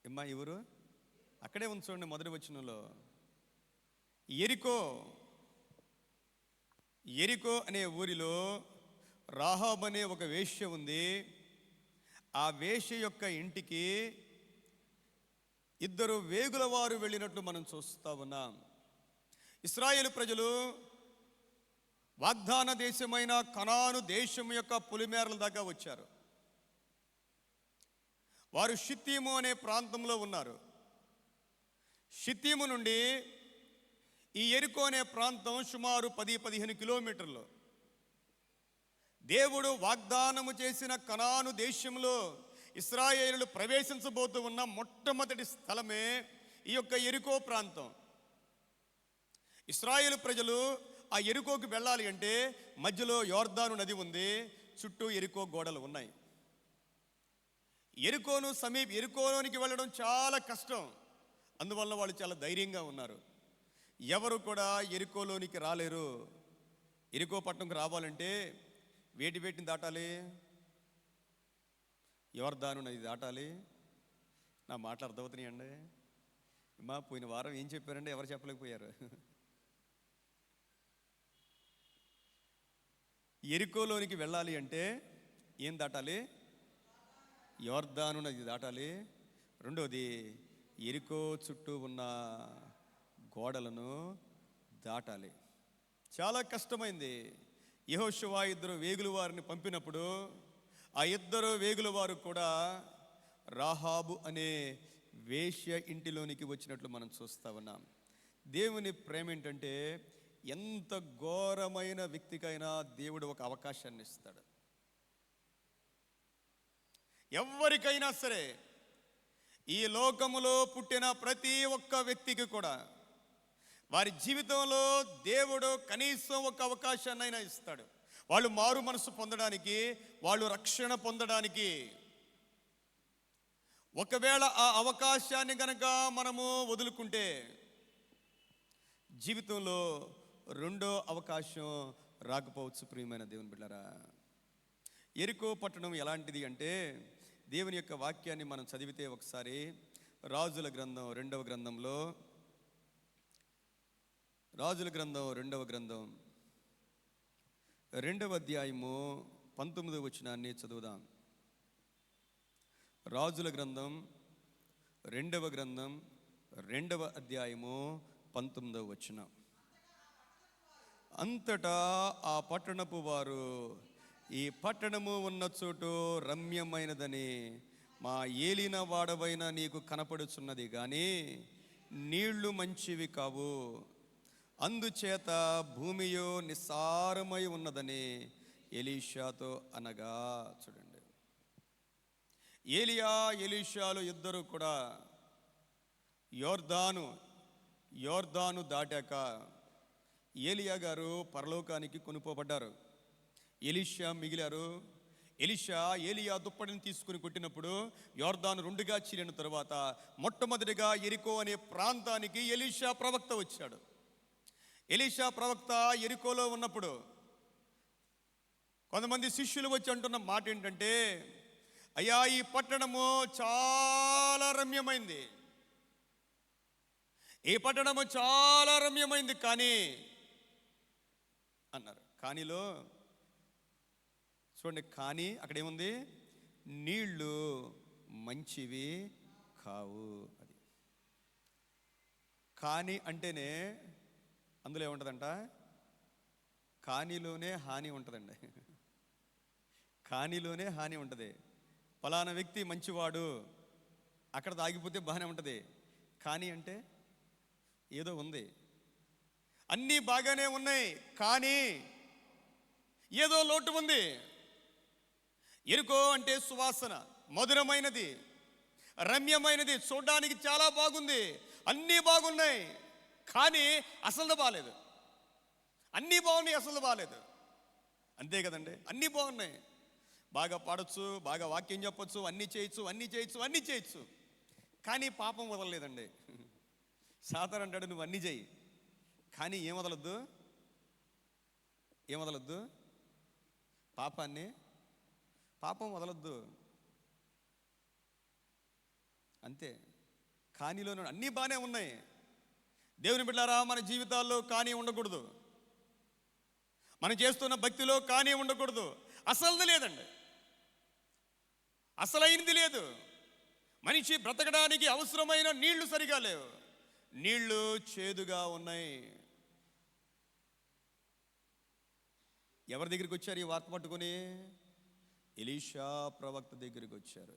ఎమ్మా ఎవరు? అక్కడే ఉంది చూడండి 1వ వచనంలో. యెరికో అనే ఊరిలో రాహాబు అనే ఒక వేశ్య ఉంది. ఆ వేశ్య యొక్క ఇంటికి 2 వేగుల వారు వెళ్ళినట్లు మనం చూస్తూ ఉన్నాం. ఇశ్రాయేలు ప్రజలు వాగ్దాన దేశమైన కనాను దేశం యొక్క పొలిమేరల దాకా వచ్చారు. వారు షిత్తీము అనే ప్రాంతంలో ఉన్నారు. షిత్తీము నుండి ఈ యెరికో అనే ప్రాంతం సుమారు 10-15 కిలోమీటర్లు. దేవుడు వాగ్దానము చేసిన కనాను దేశంలో ఇశ్రాయేలులు ప్రవేశించబోతూ ఉన్న మొట్టమొదటి స్థలమే ఈ యొక్క యెరికో ప్రాంతం. ఇశ్రాయేలు ప్రజలు ఆ యెరికోకి వెళ్ళాలి అంటే మధ్యలో యోర్దాను నది ఉంది, చుట్టూ యెరికో గోడలు ఉన్నాయి. యెరికోలోనికి వెళ్ళడం చాలా కష్టం. అందువల్ల వాళ్ళు చాలా ధైర్యంగా ఉన్నారు. ఎవరు కూడా యెరికోలోనికి రాలేరు. యెరికో పట్టణంకి రావాలంటే వేటిని దాటాలి? యోర్దాను నది దాటాలి. నా మాటలు అర్థమవుతున్నాయండి? మా పోయిన వారం ఏం చెప్పారండి? ఎవరు చెప్పలేకపోయారు. ఎరికోలోనికి వెళ్ళాలి అంటే ఏం దాటాలి? యోర్దాను నది దాటాలి. రెండోది, ఎరికో చుట్టూ ఉన్న గోడలను దాటాలి. చాలా కష్టమైంది. యెహోషువ 2 వేగుల వారిని పంపినప్పుడు ఆ 2 వేగుల వారు కూడా రాహాబు అనే వేశ్య ఇంటిలోనికి వచ్చినట్లు మనం చూస్తా ఉన్నాం. దేవుని ప్రేమ ఏంటంటే ఎంత ఘోరమైన వ్యక్తికైనా దేవుడు ఒక అవకాశాన్ని ఇస్తాడు. ఎవరికైనా సరే, ఈ లోకములో పుట్టిన ప్రతి ఒక్క వ్యక్తికి కూడా వారి జీవితంలో దేవుడు కనీసం ఒక అవకాశాన్నైనా ఇస్తాడు. వాళ్ళు మారు మనసు పొందడానికి, వాళ్ళు రక్షణ పొందడానికి. ఒకవేళ ఆ అవకాశాన్ని గనక మనము వదులుకుంటే జీవితంలో రెండో అవకాశం రాకపోవచ్చు. ప్రియమైన దేవుని బిడ్డలారా, ఎరికో పట్టణం ఎలాంటిది అంటే, దేవుని యొక్క వాక్యాన్ని మనం చదివితే ఒకసారి రాజుల గ్రంథం 2వ గ్రంథంలో, రాజుల గ్రంథం 2వ గ్రంథం 2వ అధ్యాయము 19వ వచనాన్ని చదువుదాం. రాజుల గ్రంథం 2వ గ్రంథం 2వ అధ్యాయము 19వ వచనం. అంతటా ఆ పట్టణపు వారు, ఈ పట్టణము ఉన్న చోటు రమ్యమైనదని మా ఏలిన వాడవైన నీకు కనపడుచున్నది, కానీ నీళ్లు మంచివి కావు, అందుచేత భూమియో నిస్సారమై ఉన్నదని ఎలీషాతో అనగా. చూడండి, ఏలియా ఎలీషాలు ఇద్దరు కూడా యోర్దాను దాటాక ఏలియా గారు పరలోకానికి కొనుపోబడ్డారు. ఎలీషా మిగిలారు. ఎలీషా ఏలియా దుప్పటిని తీసుకుని కొట్టినప్పుడు యోర్దాను 2గా చీలిన తరువాత మొట్టమొదటిగా ఎరికో అనే ప్రాంతానికి ఎలీషా ప్రవక్త వచ్చాడు. ఎలీషా ప్రవక్త ఎరికోలో ఉన్నప్పుడు కొంతమంది శిష్యులు వచ్చి అంటున్న మాట ఏంటంటే, అయ్యా, ఈ పట్టణము చాలా రమ్యమైంది, ఈ పట్టణము చాలా రమ్యమైంది, కానీ అన్నారు. కానీలో చూడండి, కానీ అక్కడ ఏముంది? నీళ్లు మంచివి కావు. అది కానీ అంటేనే అందులో ఏముంటుందంట? కానీలోనే హాని ఉంటుందండి. కానీలోనే హాని ఉంటుంది. ఫలానా వ్యక్తి మంచివాడు, అక్కడ తాగిపోతే బాగానే ఉంటుంది. కానీ అంటే ఏదో ఉంది. అన్నీ బాగానే ఉన్నాయి, కానీ ఏదో లోటు ఉంది. ఎరుకో అంటే సువాసన, మధురమైనది, రమ్యమైనది, చూడడానికి చాలా బాగుంది, అన్నీ బాగున్నాయి, కానీ అసలు బాగాలేదు. అన్నీ బాగున్నాయి, అసలు బాగాలేదు. అంతే కదండి, అన్నీ బాగున్నాయి, బాగా పాడొచ్చు, బాగా వాక్యం చెప్పొచ్చు, అన్నీ చేయొచ్చు, కానీ పాపం వదలలేదండి. సాతాను అంటాడు, నువ్వు అన్నీ చేయి, కానీ ఏం వదలొద్దు? పాపం వదలొద్దు. అంతే. కానీలో అన్నీ బాగానే ఉన్నాయి. దేవుని బిడ్డలారా, మన జీవితాల్లో కానీ ఉండకూడదు. మనం చేస్తున్న భక్తిలో కానీ ఉండకూడదు. అసలుది లేదండి, అసలైనది లేదు. మనిషి బ్రతకడానికి అవసరమైన నీళ్లు సరిగా లేవు, నీళ్లు చేదుగా ఉన్నాయి. ఎవరి దగ్గరికి వచ్చారు ఈ వార్త పట్టుకొని? ఎలీషా ప్రవక్త దగ్గరికి వచ్చారు.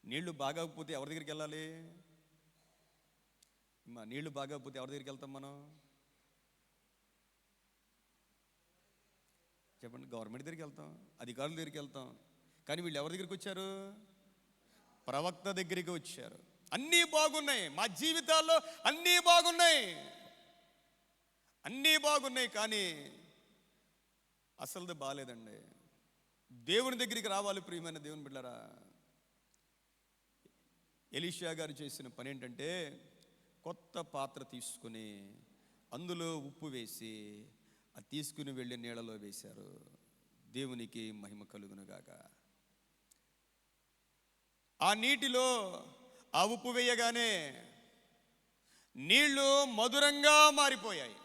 నీళ్లు బాగోకపోతే ఎవరి దగ్గరికి వెళ్ళాలి? నీళ్లు బాగోకపోతే ఎవరి దగ్గరికి వెళ్తాం మనం? చెప్పండి. గవర్నమెంట్ దగ్గరికి వెళ్తాం, అధికారుల దగ్గరికి వెళ్తాం, కానీ వీళ్ళు ఎవరి దగ్గరికి వచ్చారు? ప్రవక్త దగ్గరికి వచ్చారు. అన్నీ బాగున్నాయి, మా జీవితాల్లో అన్నీ బాగున్నాయి, కానీ అసలుది బాగాలేదండి. దేవుని దగ్గరికి రావాలి ప్రియమైన దేవుని బిడ్డలారా. ఎలీషా గారు చేసిన పని ఏంటంటే, కొత్త పాత్ర తీసుకుని అందులో ఉప్పు వేసి అది తీసుకుని వెళ్ళి నీళ్ళలో వేశారు. దేవునికి మహిమ కలుగునుగాక. ఆ నీటిలో ఆ ఉప్పు వేయగానే నీళ్లు మధురంగా మారిపోయాయి.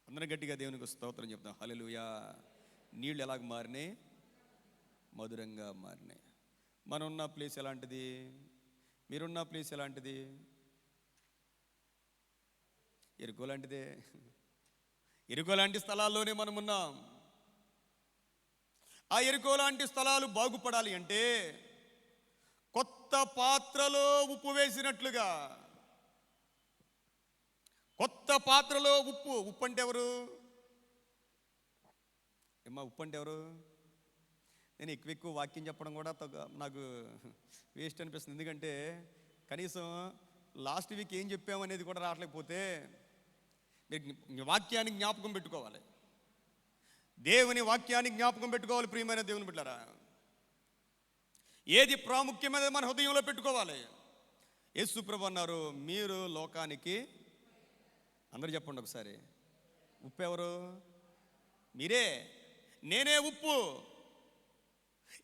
అందరం గట్టిగా దేవునికి స్తోత్రం చెప్తాం. హల్లెలూయా. నీళ్ళు ఎలాగ మారినాయి? మధురంగా మారినాయి. మనం ఉన్న ప్లేస్ ఎలాంటిది? మీరున్న ప్లేస్ ఎలాంటిది? ఎరుకో లాంటిదే. ఎరుకో లాంటి స్థలాల్లోనే మనం ఉన్నాం. ఆ ఎరుకో లాంటి స్థలాలు బాగుపడాలి అంటే కొత్త పాత్రలో ఉప్పు వేసినట్లుగా. కొత్త పాత్రలో ఉప్పు. ఉప్పు అంటే ఎవరు? ఏమ్మా, ఉప్పు అంటే ఎవరు? నేను ఎక్కువ వాక్యం చెప్పడం కూడా నాకు వేస్ట్ అనిపిస్తుంది. ఎందుకంటే కనీసం లాస్ట్ వీక్ ఏం చెప్పామనేది కూడా రావట్లేకపోతే మీరు వాక్యాన్ని జ్ఞాపకం పెట్టుకోవాలి. దేవుని వాక్యాన్ని జ్ఞాపకం పెట్టుకోవాలి. ప్రియమైన దేవుని బిడ్డలారా, ఏది ప్రాముఖ్యమైనది మన హృదయంలో పెట్టుకోవాలి. యేసు ప్రభువు అన్నారు, మీరు లోకానికి, అందరూ చెప్పండి ఒకసారి, ఉప్పు ఎవరు? మీరే. నేనే ఉప్పు.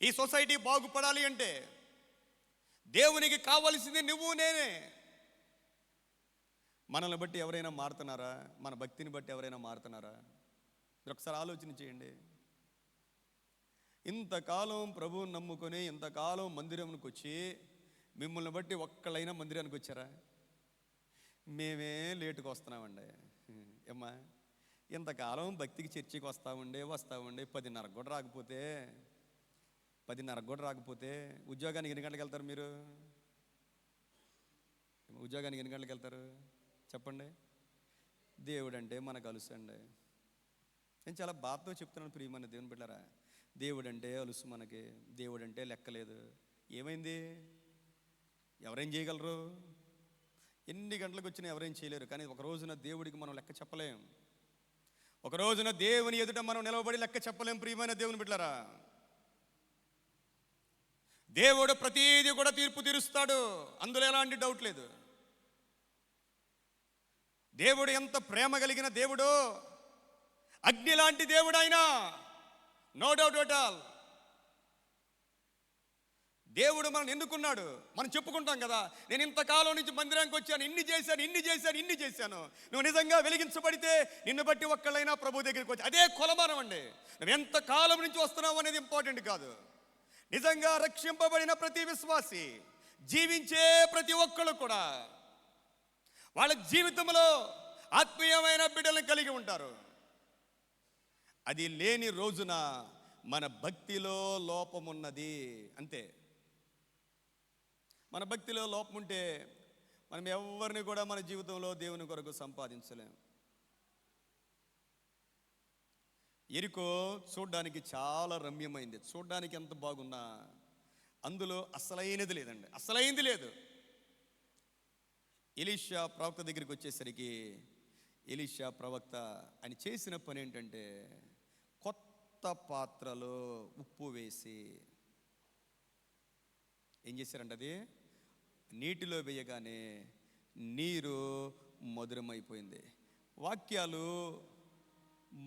ఈ సొసైటీ బాగుపడాలి అంటే దేవునికి కావలసింది నువ్వు నేనే. మనల్ని బట్టి ఎవరైనా మారుతున్నారా? మన భక్తిని బట్టి ఎవరైనా మారుతున్నారా? మీరు ఒకసారి ఆలోచన చేయండి. ఇంతకాలం ప్రభువుని నమ్ముకొని ఇంతకాలం మందిరానికి వచ్చి మిమ్మల్ని బట్టి ఒక్కళ్ళైనా మందిరానికి వచ్చారా? మేమే లేటుగా వస్తున్నామండి. ఏమ్మా, ఇంతకాలం భక్తికి చర్చికి వస్తామండి 10:30 కూడా రాకపోతే, 10:30 కూడా రాకపోతే ఉద్యోగానికి ఎన్ని గంటలకు వెళ్తారు మీరు? ఉద్యోగానికి ఎన్ని గంటలకు వెళ్తారు చెప్పండి? దేవుడు అంటే మనకు అలుసండి. నేను చాలా బాధతో చెప్తున్నాను ప్రియమైన దేవుని బిడ్డలారా. దేవుడు అంటే అలుసు మనకి. దేవుడు అంటే లెక్కలేదు. ఏమైంది? ఎవరేం చేయగలరు? ఎన్ని గంటలకు వచ్చినా ఎవరేం చేయలేరు. కానీ ఒక రోజున దేవుడికి మనం లెక్క చెప్పలేం. ఒక రోజున దేవుని ఎదుట మనం నిలవబడి లెక్క చెప్పలేం. ప్రియమైన దేవుని బిడ్డలారా, దేవుడు ప్రతీది కూడా తీర్పు తీరుస్తాడు. అందులో ఎలాంటి డౌట్ లేదు. దేవుడు ఎంత ప్రేమ కలిగిన దేవుడు, అగ్ని లాంటి దేవుడు ఆయన, నో డౌట్ అట్ ఆల్. దేవుడు మనం ఎన్నుకున్నాడు. మనం చెప్పుకుంటాం కదా, నేను ఇంతకాలం నుంచి మందిరానికి వచ్చాను, ఇన్ని చేశాను. నువ్వు నిజంగా వెలిగించబడితే నిన్ను బట్టి ఒక్కళ్ళైనా ప్రభు దగ్గరికి వచ్చి, అదే కొలమానం అండి. నువ్వు ఎంతకాలం నుంచి వస్తున్నావు అనేది ఇంపార్టెంట్ కాదు. నిజంగా రక్షింపబడిన ప్రతి విశ్వాసి, జీవించే ప్రతి ఒక్కళ్ళు కూడా వాళ్ళ జీవితంలో ఆత్మీయమైన బిడ్డలను కలిగి ఉంటారు. అది లేని రోజున మన భక్తిలో లోపమున్నది అంతే. మన భక్తిలో లోపం ఉంటే మనం ఎవరిని కూడా మన జీవితంలో దేవుని కొరకు సంపాదించలేం. ఎరికో చూడ్డానికి చాలా రమ్యమైంది. చూడ్డానికి ఎంత బాగున్నా అందులో అసలైనది లేదండి, అసలైంది లేదు. ఎలీషా ప్రవక్త దగ్గరికి వచ్చేసరికి ఎలీషా ప్రవక్త ఆయన చేసిన పని ఏంటంటే కొత్త పాత్రలో ఉప్పు వేసి ఏం చేశారంటే అది నీటిలో వేయగానే నీరు మధురమైపోయింది. వాక్యాలు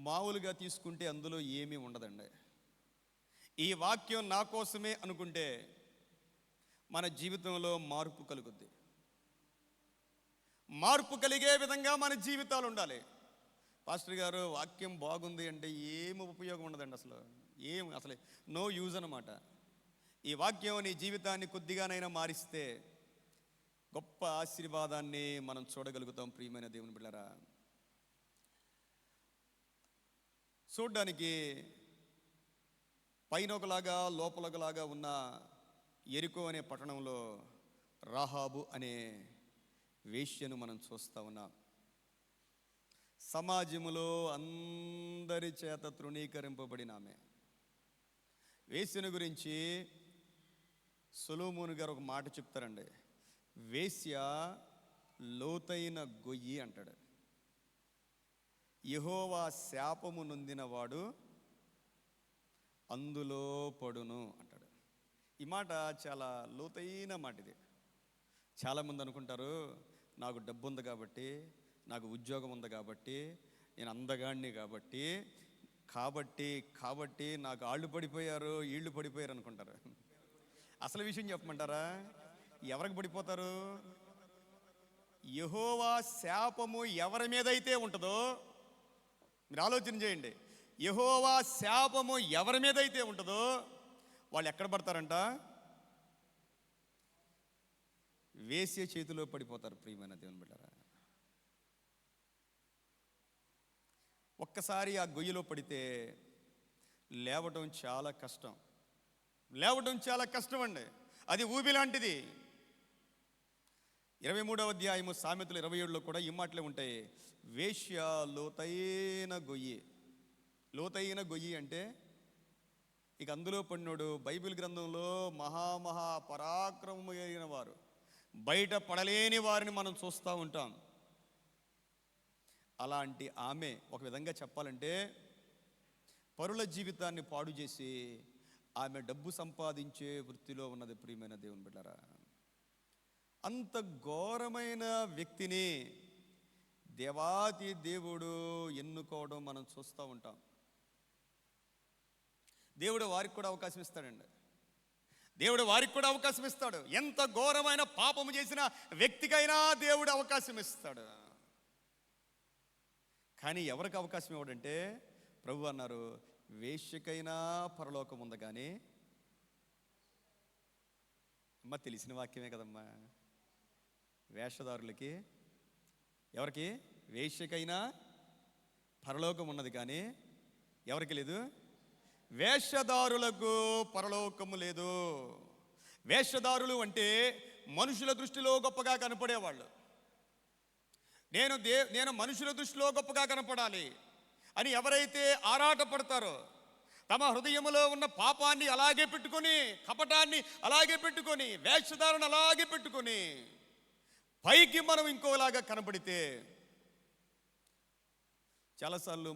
మామూలుగా తీసుకుంటే అందులో ఏమీ ఉండదండి. ఈ వాక్యం నా కోసమే అనుకుంటే మన జీవితంలో మార్పు కలుగుద్ది. మార్పు కలిగే విధంగా మన జీవితాలు ఉండాలి. పాస్టర్ గారు వాక్యం బాగుంది అంటే ఏమి ఉపయోగం ఉండదండి. అసలు నో యూజ్ అన్నమాట. ఈ వాక్యం నీ జీవితాన్ని కొద్దిగానైనా మారిస్తే గొప్ప ఆశీర్వాదాన్ని మనం చూడగలుగుతాం. ప్రియమైన దేవుని బిడ్డలారా, చూడ్డానికి పైన ఒకలాగా లోపల ఒకలాగా ఉన్న ఎరికో అనే పట్టణంలో రాహాబు అనే వేశ్యను మనం చూస్తూ ఉన్నాం. సమాజంలో అందరి చేత తృణీకరింపబడిన ఆమె వేశ్యను గురించి సొలొమోను గారు ఒక మాట చెప్తారండి. వేశ్య లోతైన గొయ్యి అంటాడు. యెహోవా శాపము నొందినవాడు అందులో పడును అంటాడు. ఈ మాట చాలా లోతైన మాట. ఇది చాలామంది అనుకుంటారు, నాకు డబ్బు ఉంది కాబట్టి, నాకు ఉద్యోగం ఉంది కాబట్టి, నేను అందగాడిని కాబట్టి కాబట్టి నాకు ఆళ్ళు పడిపోయారు వీళ్ళు పడిపోయారు అనుకుంటారు. అసలు విషయం చెప్పమంటారా? ఎవరికి పడిపోతారు? యెహోవా శాపము ఎవరి మీద అయితే ఉంటుందో, మీరు ఆలోచన చేయండి, యెహోవా శాపము ఎవరి మీద అయితే ఉంటుందో వాళ్ళు ఎక్కడ పడతారంట? వేశ్య చేతిలో పడిపోతారు. ప్రియమైన దేవుని బిడ్డలారా, ఒక్కసారి ఆ గొయ్యిలో పడితే లేవటం చాలా కష్టం. లేవటం చాలా కష్టం అండి. అది ఊబి లాంటిది. 23వ అధ్యాయము సామెతలు 27లో కూడా ఈ మాటలే ఉంటాయి. వేశ్య లోతైన గొయ్యి. లోతైన గొయ్యి అంటే ఇక అందులో పడినోడు బైబిల్ గ్రంథంలో మహామహా పరాక్రమము అయిన వారు, బయట పడలేని వారిని మనం చూస్తూ ఉంటాం. అలాంటి ఆమె ఒక విధంగా చెప్పాలంటే పరుల జీవితాన్ని పాడు చేసి ఆమె డబ్బు సంపాదించే వృత్తిలో ఉన్నది. ప్రియమైన దేవుని బిడ్డలారా, అంత ఘోరమైన వ్యక్తిని దేవాతి దేవుడు ఎన్నుకోవడం మనం చూస్తూ ఉంటాం. దేవుడు వారికి కూడా అవకాశం ఇస్తాడండి. దేవుడు వారికి కూడా అవకాశం ఇస్తాడు. ఎంత ఘోరమైన పాపము చేసిన వ్యక్తికైనా దేవుడు అవకాశం ఇస్తాడు. కానీ ఎవరికి అవకాశం ఇవ్వడంటే ప్రభు అన్నారు, వేశ్యకైనా పరలోకం ఉంది. కానీ అమ్మ తెలిసిన వాక్యమే కదమ్మా. వేషధారులకి, ఎవరికి? వేశ్యకైనా పరలోకం ఉన్నది, కానీ ఎవరికి లేదు? వేషధారులకు పరలోకము లేదు. వేషధారులు అంటే మనుషుల దృష్టిలో గొప్పగా కనపడేవాళ్ళు. నేను మనుషుల దృష్టిలో గొప్పగా కనపడాలి అని ఎవరైతే ఆరాటపడతారో, తమ హృదయంలో ఉన్న పాపాన్ని అలాగే పెట్టుకొని, కపటాన్ని అలాగే పెట్టుకొని, వేషధారణ అలాగే పెట్టుకొని పైకి మనం ఇంకోలాగా కనపడితే, చాలాసార్లు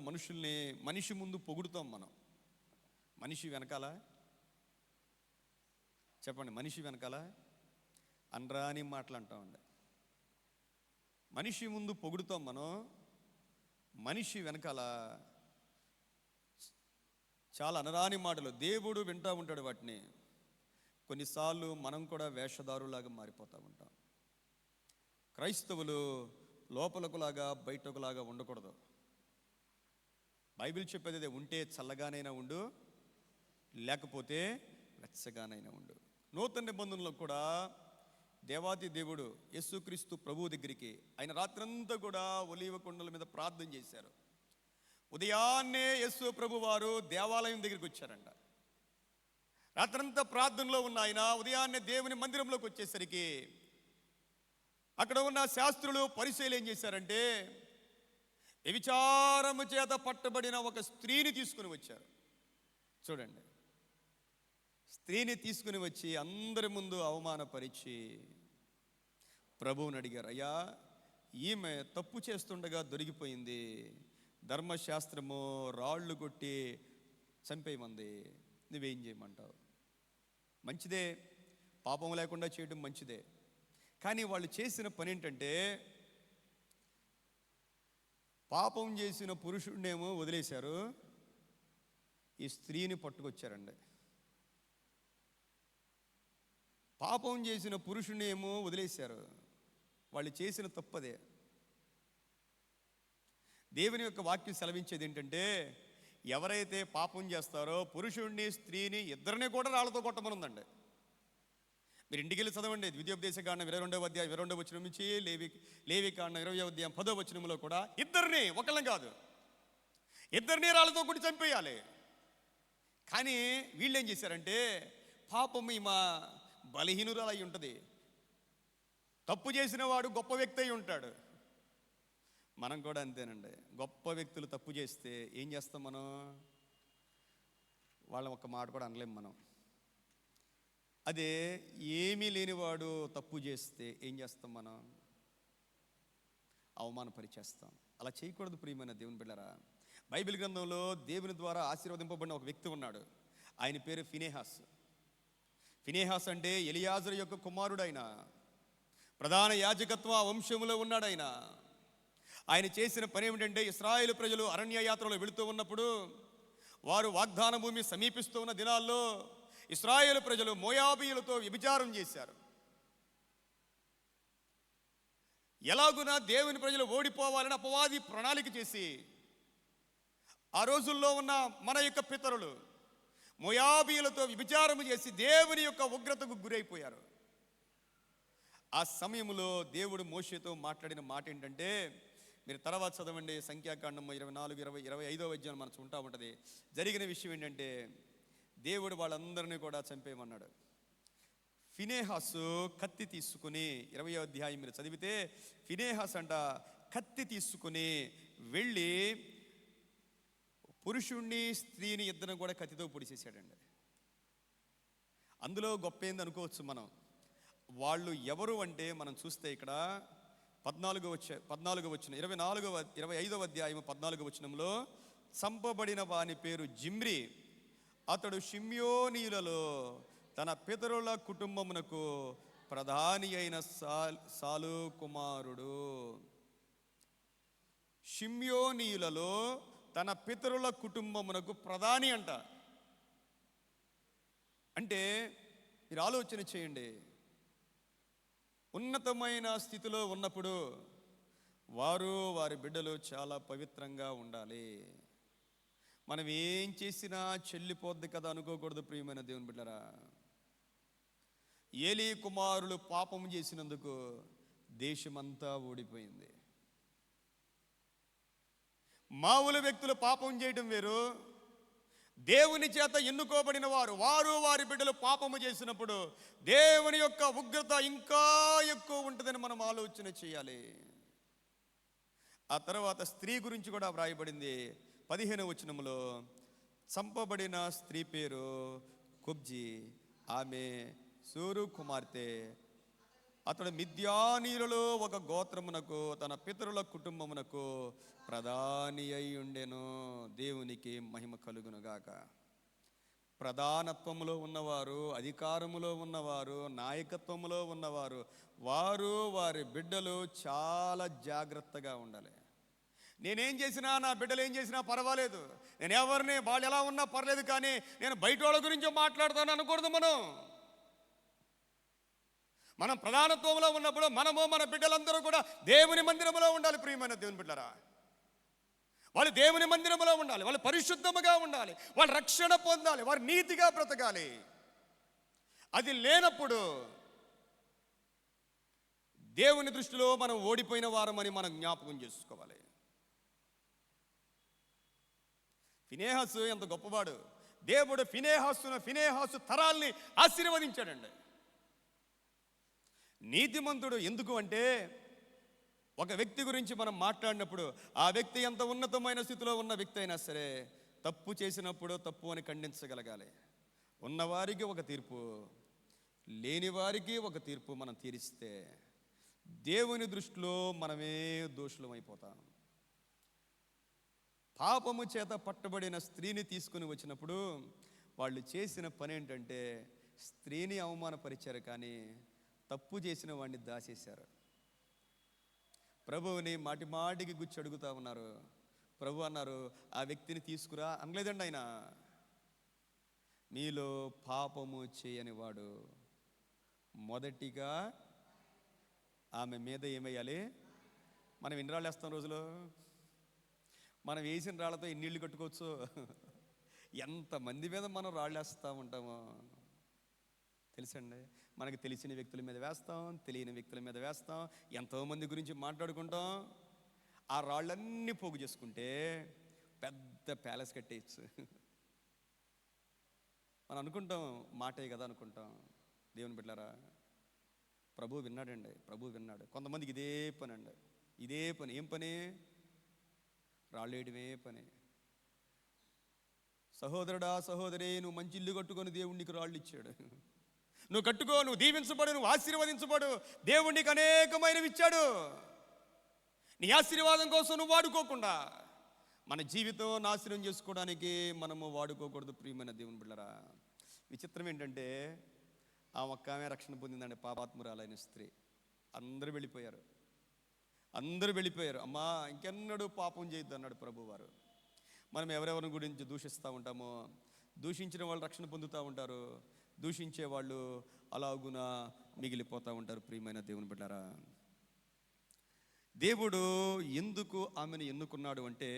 మనిషి ముందు పొగుడుతాం మనం. మనిషి వెనకాల చెప్పండి, మనిషి వెనకాల అనరాని మాటలు అంటామండి. మనిషి ముందు పొగుడుతాం మనం, మనిషి వెనకాల చాలా అనరాని మాటలు. దేవుడు వింటూ ఉంటాడు వాటిని. కొన్నిసార్లు మనం కూడా వేషధారులాగా మారిపోతూ ఉంటాం. క్రైస్తవులు లోపలకులాగా బయటకులాగా ఉండకూడదు. బైబిల్ చెప్పేది అదే, ఉంటే చల్లగానైనా ఉండు, లేకపోతే వెచ్చగానైనా ఉండు. నూతన నిబంధనలో కూడా దేవాది దేవుడు యేసుక్రీస్తు ప్రభు దగ్గరికి ఆయన రాత్రంతా కూడా ఒలీవ కొండల మీద ప్రార్థన చేశారు. ఉదయాన్నే యేసు ప్రభు వారు దేవాలయం దగ్గరికి వచ్చారంట. రాత్రంతా ప్రార్థనలో ఉన్న ఆయన ఉదయాన్నే దేవుని మందిరంలోకి వచ్చేసరికి అక్కడ ఉన్న శాస్త్రులు పరిశీలన ఏం చేశారంటే, వ్యభిచారము చేత పట్టబడిన ఒక స్త్రీని తీసుకుని వచ్చారు. చూడండి, స్త్రీని తీసుకుని వచ్చి అందరి ముందు అవమానపరిచి ప్రభువుని అడిగారు, అయ్యా ఈమె తప్పు చేస్తుండగా దొరికిపోయింది, ధర్మశాస్త్రము రాళ్ళు కొట్టి చంపేయమంది, నువ్వేం చేయమంటావు? మంచిదే, పాపం లేకుండా చేయడం మంచిదే. కానీ వాళ్ళు చేసిన పని ఏంటంటే, పాపం చేసిన పురుషుడినేమో వదిలేశారు, ఈ స్త్రీని పట్టుకొచ్చారండి. పాపం చేసిన పురుషుని ఏమో వదిలేశారు. వాళ్ళు చేసిన తప్పదే. దేవుని యొక్క వాక్యం సెలవించేది ఏంటంటే, ఎవరైతే పాపం చేస్తారో పురుషుడిని స్త్రీని ఇద్దరిని కూడా రాళ్లతో కొట్టమనుందండి. మీరు ఇంటికి వెళ్ళి చదవండి. ద్వితీయోపదేశకాండం 22వ అధ్యాయం 22వ వచనం నుంచి లేవికాండం 20వ అధ్యాయం 10వ వచనంలో కూడా ఇద్దరిని, ఒకళ్ళని కాదు, ఇద్దరిని రాళ్లతో కొట్టి చంపేయాలి. కానీ వీళ్ళు ఏం చేశారంటే, పాపం ఈమె బలహీనురాలు అయి ఉంటుంది, తప్పు చేసిన వాడు గొప్ప వ్యక్తి అయి ఉంటాడు. మనం కూడా అంతేనండి. గొప్ప వ్యక్తులు తప్పు చేస్తే ఏం చేస్తాం మనం? వాళ్ళని ఒక్క మాట కూడా అనలేం మనం. అదే ఏమీ లేనివాడు తప్పు చేస్తే ఏం చేస్తాం మనం? అవమానపరిచేస్తాం. అలా చేయకూడదు ప్రియమైన దేవుని బిడ్డలారా. బైబిల్ గ్రంథంలో దేవుని ద్వారా ఆశీర్వదింపబడిన ఒక వ్యక్తి ఉన్నాడు. ఆయన పేరు ఫినెహాస్. ఫినెహాస్ అంటే ఎలియాజరు యొక్క కుమారుడైన ప్రధాన యాజకత్వ వంశములో ఉన్నాడు ఆయన. ఆయన చేసిన పని ఏమిటంటే, ఇశ్రాయేలు ప్రజలు అరణ్య యాత్రలో వెళుతూ ఉన్నప్పుడు, వారు వాగ్దాన భూమి సమీపిస్తూ ఉన్న దినాల్లో ఇశ్రాయేలు ప్రజలు మోయాబీయులతో వ్యభిచారం చేశారు. ఎలాగునా దేవుని ప్రజలు ఓడిపోవాలని అపవాది ప్రణాళిక చేసి ఆ రోజుల్లో ఉన్న మన యొక్క పితరులు మోయాబీయులతో వ్యభిచారం చేసి దేవుని యొక్క ఉగ్రతకు గురైపోయారు. ఆ సమయంలో దేవుడు మోషేతో మాట్లాడిన మాట ఏంటంటే, మీరు తర్వాత చదవండి, సంఖ్యాకాండం 24-25 అధ్యాయం మనం ఉంటా ఉంటుంది. జరిగిన విషయం ఏంటంటే, దేవుడు వాళ్ళందరినీ కూడా చంపేయమన్నాడు. ఫినేహాసు కత్తి తీసుకుని 20వ అధ్యాయం మీరు చదివితే, ఫినేహాస్ అంట కత్తి తీసుకుని వెళ్ళి పురుషుణ్ణి స్త్రీని ఇద్దరిని కూడా కత్తితో పొడిచేశాడండి. అందులో గొప్ప ఏంది అనుకోవచ్చు మనం. వాళ్ళు ఎవరు అంటే మనం చూస్తే ఇక్కడ 14వ వచనం 25వ అధ్యాయం 14వ వచనంలో, చంపబడిన వాని పేరు జిమ్రి, అతడు షిమ్యోనీయులలో తన పితరుల కుటుంబమునకు ప్రధాని అయిన సాలు కుమారుడు. షిమ్యోనీయులలో తన పితరుల కుటుంబమునకు ప్రధాని అంట. అంటే మీరు ఆలోచన చేయండి, ఉన్నతమైన స్థితిలో ఉన్నప్పుడు వారు వారి బిడ్డలు చాలా పవిత్రంగా ఉండాలి. మనం ఏం చేసినా చెల్లిపోద్ది కదా అనుకోకూడదు ప్రియమైన దేవుని బిడ్డరా. ఏలీ కుమారులు పాపం చేసినందుకు దేశమంతా ఓడిపోయింది. మామూలు వ్యక్తులు పాపం చేయడం వేరు, దేవుని చేత ఎన్నుకోబడిన వారు వారి బిడ్డలు పాపము చేసినప్పుడు దేవుని యొక్క ఉగ్రత ఇంకా ఎక్కువ ఉంటుందని మనం ఆలోచన చేయాలి. ఆ తర్వాత స్త్రీ గురించి కూడా వ్రాయబడింది 15వ వచనంలో, చంపబడిన స్త్రీ పేరు కుబ్జి, ఆమె సూరు కుమార్తె. అతడు మిద్యానీయులలో ఒక గోత్రమునకు తన పితరుల కుటుంబమునకు ప్రధాని అయి ఉండెను. దేవునికి మహిమ కలుగునుగాక. ప్రధానత్వములో ఉన్నవారు, అధికారములో ఉన్నవారు, నాయకత్వములో ఉన్నవారు వారి బిడ్డలు చాలా జాగ్రత్తగా ఉండాలి. నేనేం చేసినా, నా బిడ్డలు ఏం చేసినా పర్వాలేదు, నేను ఎవరిని వాళ్ళు ఎలా ఉన్నా పర్లేదు, కానీ నేను బయట వాళ్ళ గురించి మాట్లాడతాను అనకూడదు. మనం ప్రధానత్వంలో ఉన్నప్పుడు మనము మన బిడ్డలందరూ కూడా దేవుని మందిరములో ఉండాలి. ప్రియమైన దేవుని బిడ్డలారా, వాళ్ళు దేవుని మందిరములో ఉండాలి, వాళ్ళు పరిశుద్ధముగా ఉండాలి, వాళ్ళు రక్షణ పొందాలి, వారు నీతిగా బ్రతకాలి. అది లేనప్పుడు దేవుని దృష్టిలో మనం ఓడిపోయిన వారమని మనం జ్ఞాపకం చేసుకోవాలి. ఫినేహాసు ఎంత గొప్పవాడు. దేవుడు ఫినేహాసు తరాల్ని ఆశీర్వదించాడండి. నీతిమంతుడు ఎందుకు అంటే, ఒక వ్యక్తి గురించి మనం మాట్లాడినప్పుడు ఆ వ్యక్తి ఎంత ఉన్నతమైన స్థితిలో ఉన్న వ్యక్తి అయినా సరే తప్పు చేసినప్పుడు తప్పు అని ఖండించగలగాలి. ఉన్నవారికి ఒక తీర్పు, లేని వారికి ఒక తీర్పు మనం తీరిస్తే దేవుని దృష్టిలో మనమే దోషులం అయిపోతాం. పాపము చేత పట్టబడిన స్త్రీని తీసుకుని వచ్చినప్పుడు వాళ్ళు చేసిన పని ఏంటంటే, స్త్రీని అవమానపరిచారు, కానీ తప్పు చేసిన వాడిని దాచేశారు. ప్రభువుని మాటి మాటికి గుచ్చి అడుగుతా ఉన్నారు. ప్రభు అన్నారు, ఆ వ్యక్తిని తీసుకురా అనలేదండి ఆయన. మీలో పాపము చేయని వాడు మొదటిగా ఆమె మీద ఏమేయాలి? మనం ఎన్ని రాళ్ళు వేస్తాం రోజులో? మనం వేసిన రాళ్ళతో ఎన్ని ఇళ్ళు కట్టుకోవచ్చు? ఎంతమంది మీద మనం రాళ్ళు వేస్తూ ఉంటామో తెలుసండి. మనకు తెలిసిన వ్యక్తుల మీద వేస్తాం, తెలియని వ్యక్తుల మీద వేస్తాం, ఎంతోమంది గురించి మాట్లాడుకుంటాం. ఆ రాళ్ళన్నీ పోగు చేసుకుంటే పెద్ద ప్యాలెస్ కట్టేయచ్చు. మనం అనుకుంటాం మాటే కదా అనుకుంటాం. దేవుని బిడ్డలారా, ప్రభు విన్నాడండి, ప్రభు విన్నాడు. కొంతమందికి ఇదే పని అండి, ఇదే పని. ఏం పని? రాళ్ళు వేయడమే పని. సహోదరుడా, సహోదరి, నువ్వు మంచి ఇల్లు కట్టుకొని దేవుడు నీకు రాళ్ళు ఇచ్చాడు. నువ్వు కట్టుకో, నువ్వు దీవించబడు, నువ్వు ఆశీర్వదించబడు. దేవుడు నీకు అనేకమైనవి ఇచ్చాడు. నీ ఆశీర్వాదం కోసం నువ్వు వాడుకోకుండా మన జీవితం నాశనం చేసుకోవడానికి మనము వాడుకోకూడదు. ప్రియమైన దేవుని బిడ్డలారా, విచిత్రం ఏంటంటే, ఆ ఒక్క ఆమె రక్షణ పొందిందండి, పాపాత్మురాలైన స్త్రీ. అందరూ వెళ్ళిపోయారు. అమ్మా ఇంకెన్నడూ పాపం చేయొద్దు అన్నాడు ప్రభువారు. మనం ఎవరెవరి గురించి దూషిస్తూ ఉంటామో, దూషించిన వాళ్ళు రక్షణ పొందుతూ ఉంటారు. దూషించే వాళ్ళు అలాగున మిగిలిపోతూ ఉంటారు. ప్రియమైన దేవుని బిడ్డారా, దేవుడు ఎందుకు ఆమెను ఎన్నుకున్నాడు అంటే,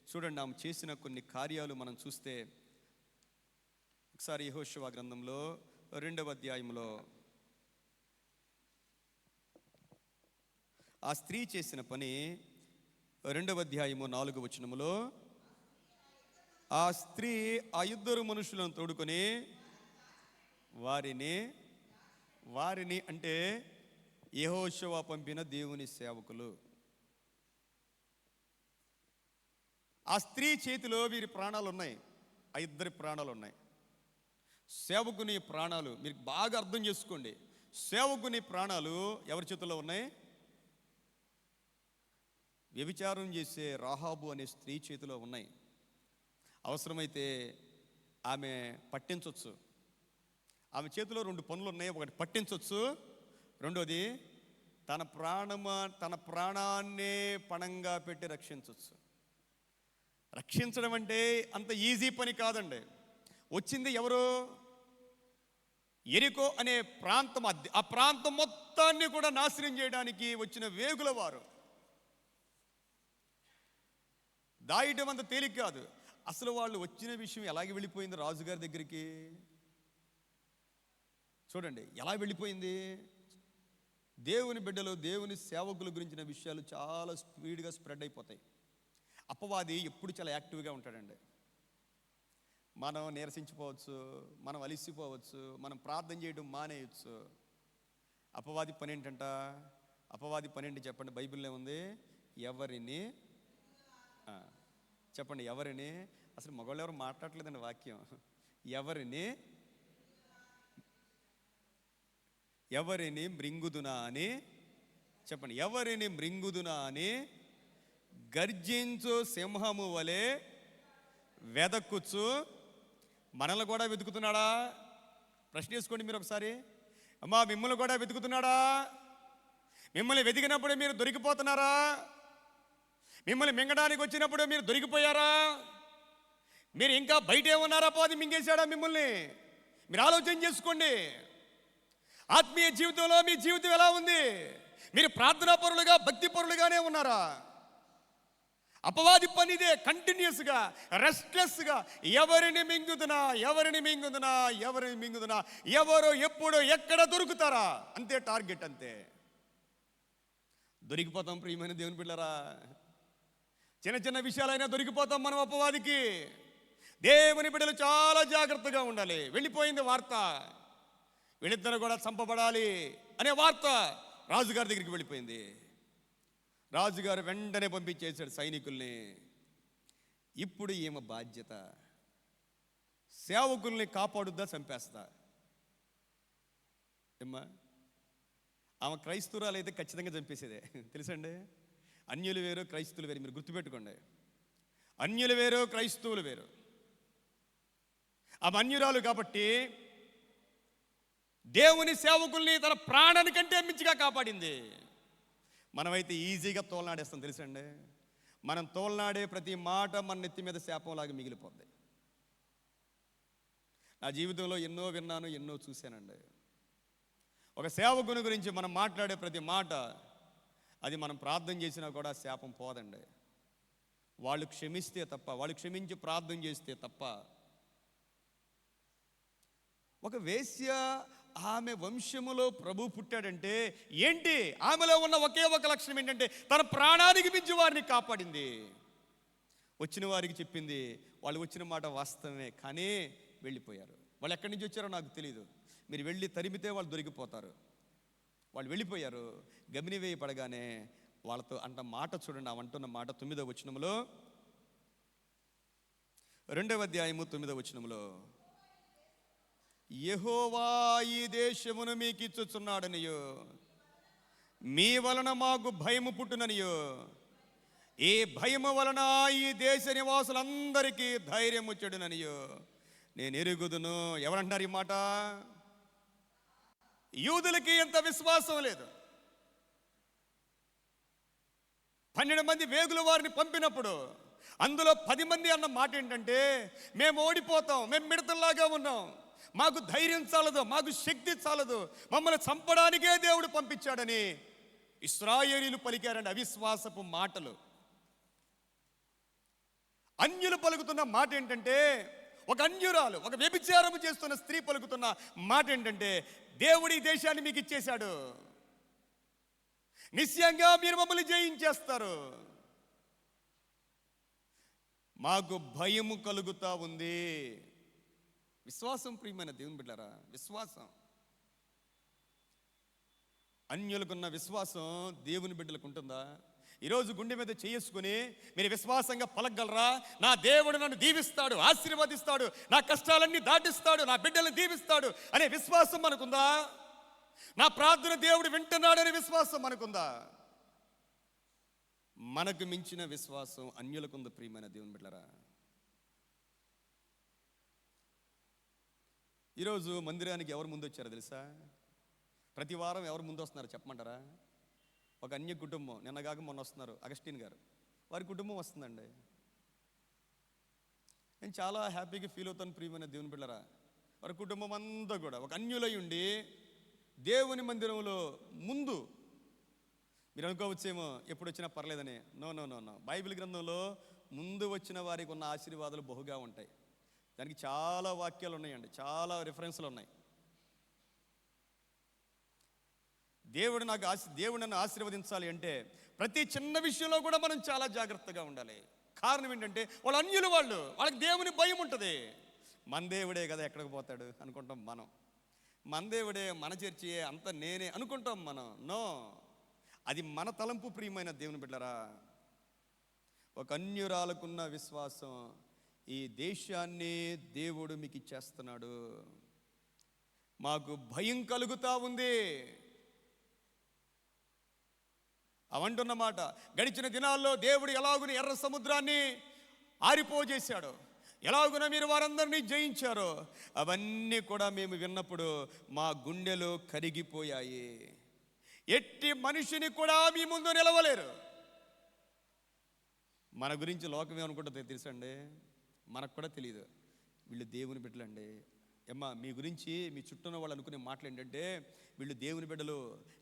చూడండి, ఆమె చేసిన కొన్ని కార్యాలు మనం చూస్తే ఒకసారి యెహోషువ గ్రంథంలో 2వ అధ్యాయంలో ఆ స్త్రీ చేసిన పని 2వ అధ్యాయము 4వ వచనములో, ఆ స్త్రీ ఆ ఇద్దరు మనుషులను తోడుకొని వారిని అంటే యెహోషువ పంపిన దేవుని సేవకులు, ఆ స్త్రీ చేతిలో వీరి ప్రాణాలు ఉన్నాయి, ఆ ఇద్దరి ప్రాణాలు ఉన్నాయి. సేవకుని ప్రాణాలు మీరు బాగా అర్థం చేసుకోండి. సేవకుని ప్రాణాలు ఎవరి చేతిలో ఉన్నాయి? వ్యభిచారం చేసే రాహాబు అనే స్త్రీ చేతిలో ఉన్నాయి. అవసరమైతే ఆమె పట్టించవచ్చు. ఆమె చేతిలో 2 పనులు ఉన్నాయి. ఒకటి పట్టించవచ్చు, రెండోది తన ప్రాణాన్నే పణంగా పెట్టి రక్షించవచ్చు. రక్షించడం అంటే అంత ఈజీ పని కాదండి. వచ్చింది ఎవరు? ఎరికో అనే ప్రాంతం. ఆ ప్రాంతం మొత్తాన్ని కూడా నాశనం చేయడానికి వచ్చిన వేగుల వారు. దాయటం అంత తేలిక కాదు. అసలు వాళ్ళు వచ్చిన విషయం ఎలాగ వెళ్ళిపోయింది రాజుగారి దగ్గరికి? చూడండి ఎలా వెళ్ళిపోయింది. దేవుని బిడ్డలు, దేవుని సేవకుల గురించిన విషయాలు చాలా స్పీడ్గా స్ప్రెడ్ అయిపోతాయి. అపవాది ఎప్పుడు చాలా యాక్టివ్గా ఉంటాడండి. మనం నీరసించిపోవచ్చు, మనం అలిసిపోవచ్చు, మనం ప్రార్థన చేయడం మానేయచ్చు. అపవాది పని ఏంటంట? అపవాది పని ఏంటి చెప్పండి? బైబిల్లో ఉంది. ఎవరిని చెప్పండి, ఎవరిని? అసలు మగవాళ్ళు ఎవరు మాట్లాడలేదండి వాక్యం. ఎవరిని మృంగుదునా అని చెప్పండి. ఎవరిని మృంగుదునా అని గర్జించు సింహము వలె వెదక్కుచ్చు. మనల్ని కూడా వెతుకుతున్నాడా? ప్రశ్న వేసుకోండి మీరు ఒకసారి. అమ్మా, మిమ్మల్ని కూడా వెతుకుతున్నాడా? మిమ్మల్ని వెతికినప్పుడు మీరు దొరికిపోతున్నారా? మిమ్మల్ని మింగడానికి వచ్చినప్పుడు మీరు దొరికిపోయారా? మీరు ఇంకా బయటే ఉన్నారా? పోది మింగేశాడా మిమ్మల్ని? మీరు ఆలోచన చేసుకోండి. ఆత్మీయ జీవితంలో మీ జీవితం ఎలా ఉంది? మీరు ప్రార్థనా పరులుగా, భక్తి పరులుగానే ఉన్నారా? అపవాది పని ఇదే, కంటిన్యూస్గా, రెస్ట్లెస్గా. ఎవరిని మింగుదునా, ఎవరు ఎప్పుడు ఎక్కడ దొరుకుతారా, అంతే టార్గెట్, అంతే. దొరికిపోతాం ప్రియమైన దేవుని బిడ్డలారా. చిన్న చిన్న విషయాలైనా దొరికిపోతాం మనం అపవాదికి. దేవుని బిడ్డలు చాలా జాగ్రత్తగా ఉండాలి. వెళ్ళిపోయింది వార్త, వీళ్ళిద్దరు కూడా చంపబడాలి అనే వార్త రాజుగారి దగ్గరికి వెళ్ళిపోయింది. రాజుగారు వెంటనే పంపించేశాడు సైనికుల్ని. ఇప్పుడు ఈమె బాధ్యత, సేవకుల్ని కాపాడుద్దా చంపేస్తా? ఏమ్మా, ఆమె క్రైస్తవురాలు అయితే ఖచ్చితంగా చంపేసేదే, తెలుసండి. అన్యులు వేరు, క్రైస్తవులు వేరు, మీరు గుర్తుపెట్టుకోండి. అన్యులు వేరు, క్రైస్తవులు వేరు. ఆమె అన్యురాలు కాబట్టి దేవుని సేవకుల్ని తన ప్రాణానికంటే మించిగా కాపాడింది. మనమైతే ఈజీగా తోలనాడేస్తాం, తెలుసండి. మనం తోలనాడే ప్రతి మాట మన నెత్తి మీద శాపంలాగా మిగిలిపోద్ది. నా జీవితంలో ఎన్నో విన్నాను, ఎన్నో చూశానండి. ఒక సేవకుని గురించి మనం మాట్లాడే ప్రతి మాట, అది మనం ప్రార్థన చేసినా కూడా శాపం పోదండి. వాళ్ళు క్షమిస్తే తప్ప, వాళ్ళు క్షమించి ప్రార్థన చేస్తే తప్ప. ఒక వేశ్య ఆమె వంశములో ప్రభు పుట్టాడంటే ఏంటి? ఆమెలో ఉన్న ఒకే ఒక లక్షణం ఏంటంటే తన ప్రాణానికి మించి వారిని కాపాడింది. వచ్చిన వారికి చెప్పింది. వాళ్ళు వచ్చిన మాట వాస్తవమే, కానీ వెళ్ళిపోయారు. వాళ్ళు ఎక్కడి నుంచి వచ్చారో నాకు తెలియదు. మీరు వెళ్ళి తరిమితే వాళ్ళు దొరికిపోతారు. వాళ్ళు వెళ్ళిపోయారు. గమిని వేయపడగానే వాళ్ళతో అంట మాట చూడండి. అవంటున్న మాట 9వ వచనంలో, 2వ అధ్యాయము 9వ వచనంలో, యెహోవా ఈ దేశమును మీకు ఇచ్చుచున్నాడనియో, మీ వలన మాకు భయము పుట్టుననియో, ఈ భయము వలన ఈ దేశ నివాసులందరికీ ధైర్యము చెడుననియో నేను ఎరుగుదును. ఎవరంటున్నారు ఈ మాట? యూదులకి ఎంత విశ్వాసం లేదు. 12 మంది వేగుల వారిని పంపినప్పుడు అందులో 10 మంది అన్న మాట ఏంటంటే, మేము ఓడిపోతాం, మేము మిడతల్లాగా ఉన్నాం, మాకు ధైర్యం చాలదు, మాకు శక్తి చాలదు, మమ్మల్ని చంపడానికే దేవుడు పంపించాడని ఇశ్రాయేలీలు పలికారండి అవిశ్వాసపు మాటలు. అన్యులు పలుకుతున్న మాట ఏంటంటే, ఒక అన్యురాలు, ఒక వ్యభిచారము చేస్తున్న స్త్రీ పలుకుతున్న మాట ఏంటంటే, దేవుడి ఈ దేశాన్ని మీకు ఇచ్చేశాడు, నిశ్చయంగా మీరు మమ్మల్ని జయించేస్తారు. మాకు భయము కలుగుతా ఉంది. విశ్వాసం ప్రియమైన దేవుని బిడ్డలారా, విశ్వాసం. అన్యులకున్న విశ్వాసం దేవుని బిడ్డలకు ఉంటుందా? ఈరోజు గుండె మీద చేసుకుని మీరు విశ్వాసంగా పలకగలరా? నా దేవుడు నన్ను దీవిస్తాడు, ఆశీర్వదిస్తాడు, నా కష్టాలన్నీ దాటిస్తాడు, నా బిడ్డలను దీవిస్తాడు అనే విశ్వాసం మనకుందా? నా ప్రార్థన దేవుడు వింటున్నాడు అనే విశ్వాసం మనకుందా? మనకు మించిన విశ్వాసం అన్యులకుంది ప్రియమైన దేవుని బిడ్డలారా. ఈరోజు మందిరానికి ఎవరు ముందు వచ్చారో తెలుసా? ప్రతి వారం ఎవరు ముందు వస్తున్నారు చెప్పమంటారా? ఒక అన్య కుటుంబం, నిన్నగాక మొన్న వస్తున్నారు, అగస్టిన్ గారు, వారి కుటుంబం వస్తుందండి. నేను చాలా హ్యాపీగా ఫీల్ అవుతాను ప్రియమైన దేవుని బిడ్డలారా. వారి కుటుంబం అంతా కూడా ఒక అన్యులై ఉండి దేవుని మందిరంలో ముందు. మీరు అనుకోవచ్చేమో ఎప్పుడు వచ్చినా పర్లేదని. No no no no Bible గ్రంథంలో ముందు వచ్చిన వారికి ఉన్న ఆశీర్వాదాలు బహుగా ఉంటాయి. దానికి చాలా వాక్యాలు ఉన్నాయండి, చాలా రిఫరెన్స్లు ఉన్నాయి. దేవుడు నన్ను ఆశీర్వదించాలి అంటే ప్రతి చిన్న విషయంలో కూడా మనం చాలా జాగ్రత్తగా ఉండాలి. కారణం ఏంటంటే వాళ్ళు అన్యులు, వాళ్ళకి దేవుని భయం ఉంటుంది. మన దేవుడే కదా ఎక్కడికి పోతాడు అనుకుంటాం మనం. మన దేవుడే, మన చర్చి అంత నేనే అనుకుంటాం మనం. నో, అది మన తలంపు ప్రియమైన దేవుని బిడ్డలారా. ఒక అన్యురాలకున్న విశ్వాసం ఈ దేశాన్ని దేవుడు మీకు ఇచ్చేస్తున్నాడు. మాకు భయం కలుగుతా ఉంది అవంటున్న మాట. గడిచిన దినాల్లో దేవుడు ఎలాగున ఎర్ర సముద్రాన్ని ఆరిపోజేశాడు, ఎలాగున మీరు వారందరినీ జయించారో అవన్నీ కూడా మేము విన్నప్పుడు మా గుండెలు కరిగిపోయాయి. ఎట్టి మనిషిని కూడా మీ ముందు నిలవలేరు. మన గురించి లోకం ఏమనుకుంటుందో తెలుసండి, మనకు కూడా తెలియదు. వీళ్ళు దేవుని బిడ్డలండి. ఏమ్మా, మీ గురించి మీ చుట్టూ ఉన్న వాళ్ళు అనుకునే మాటలు ఏంటంటే, వీళ్ళు దేవుని బిడ్డలు,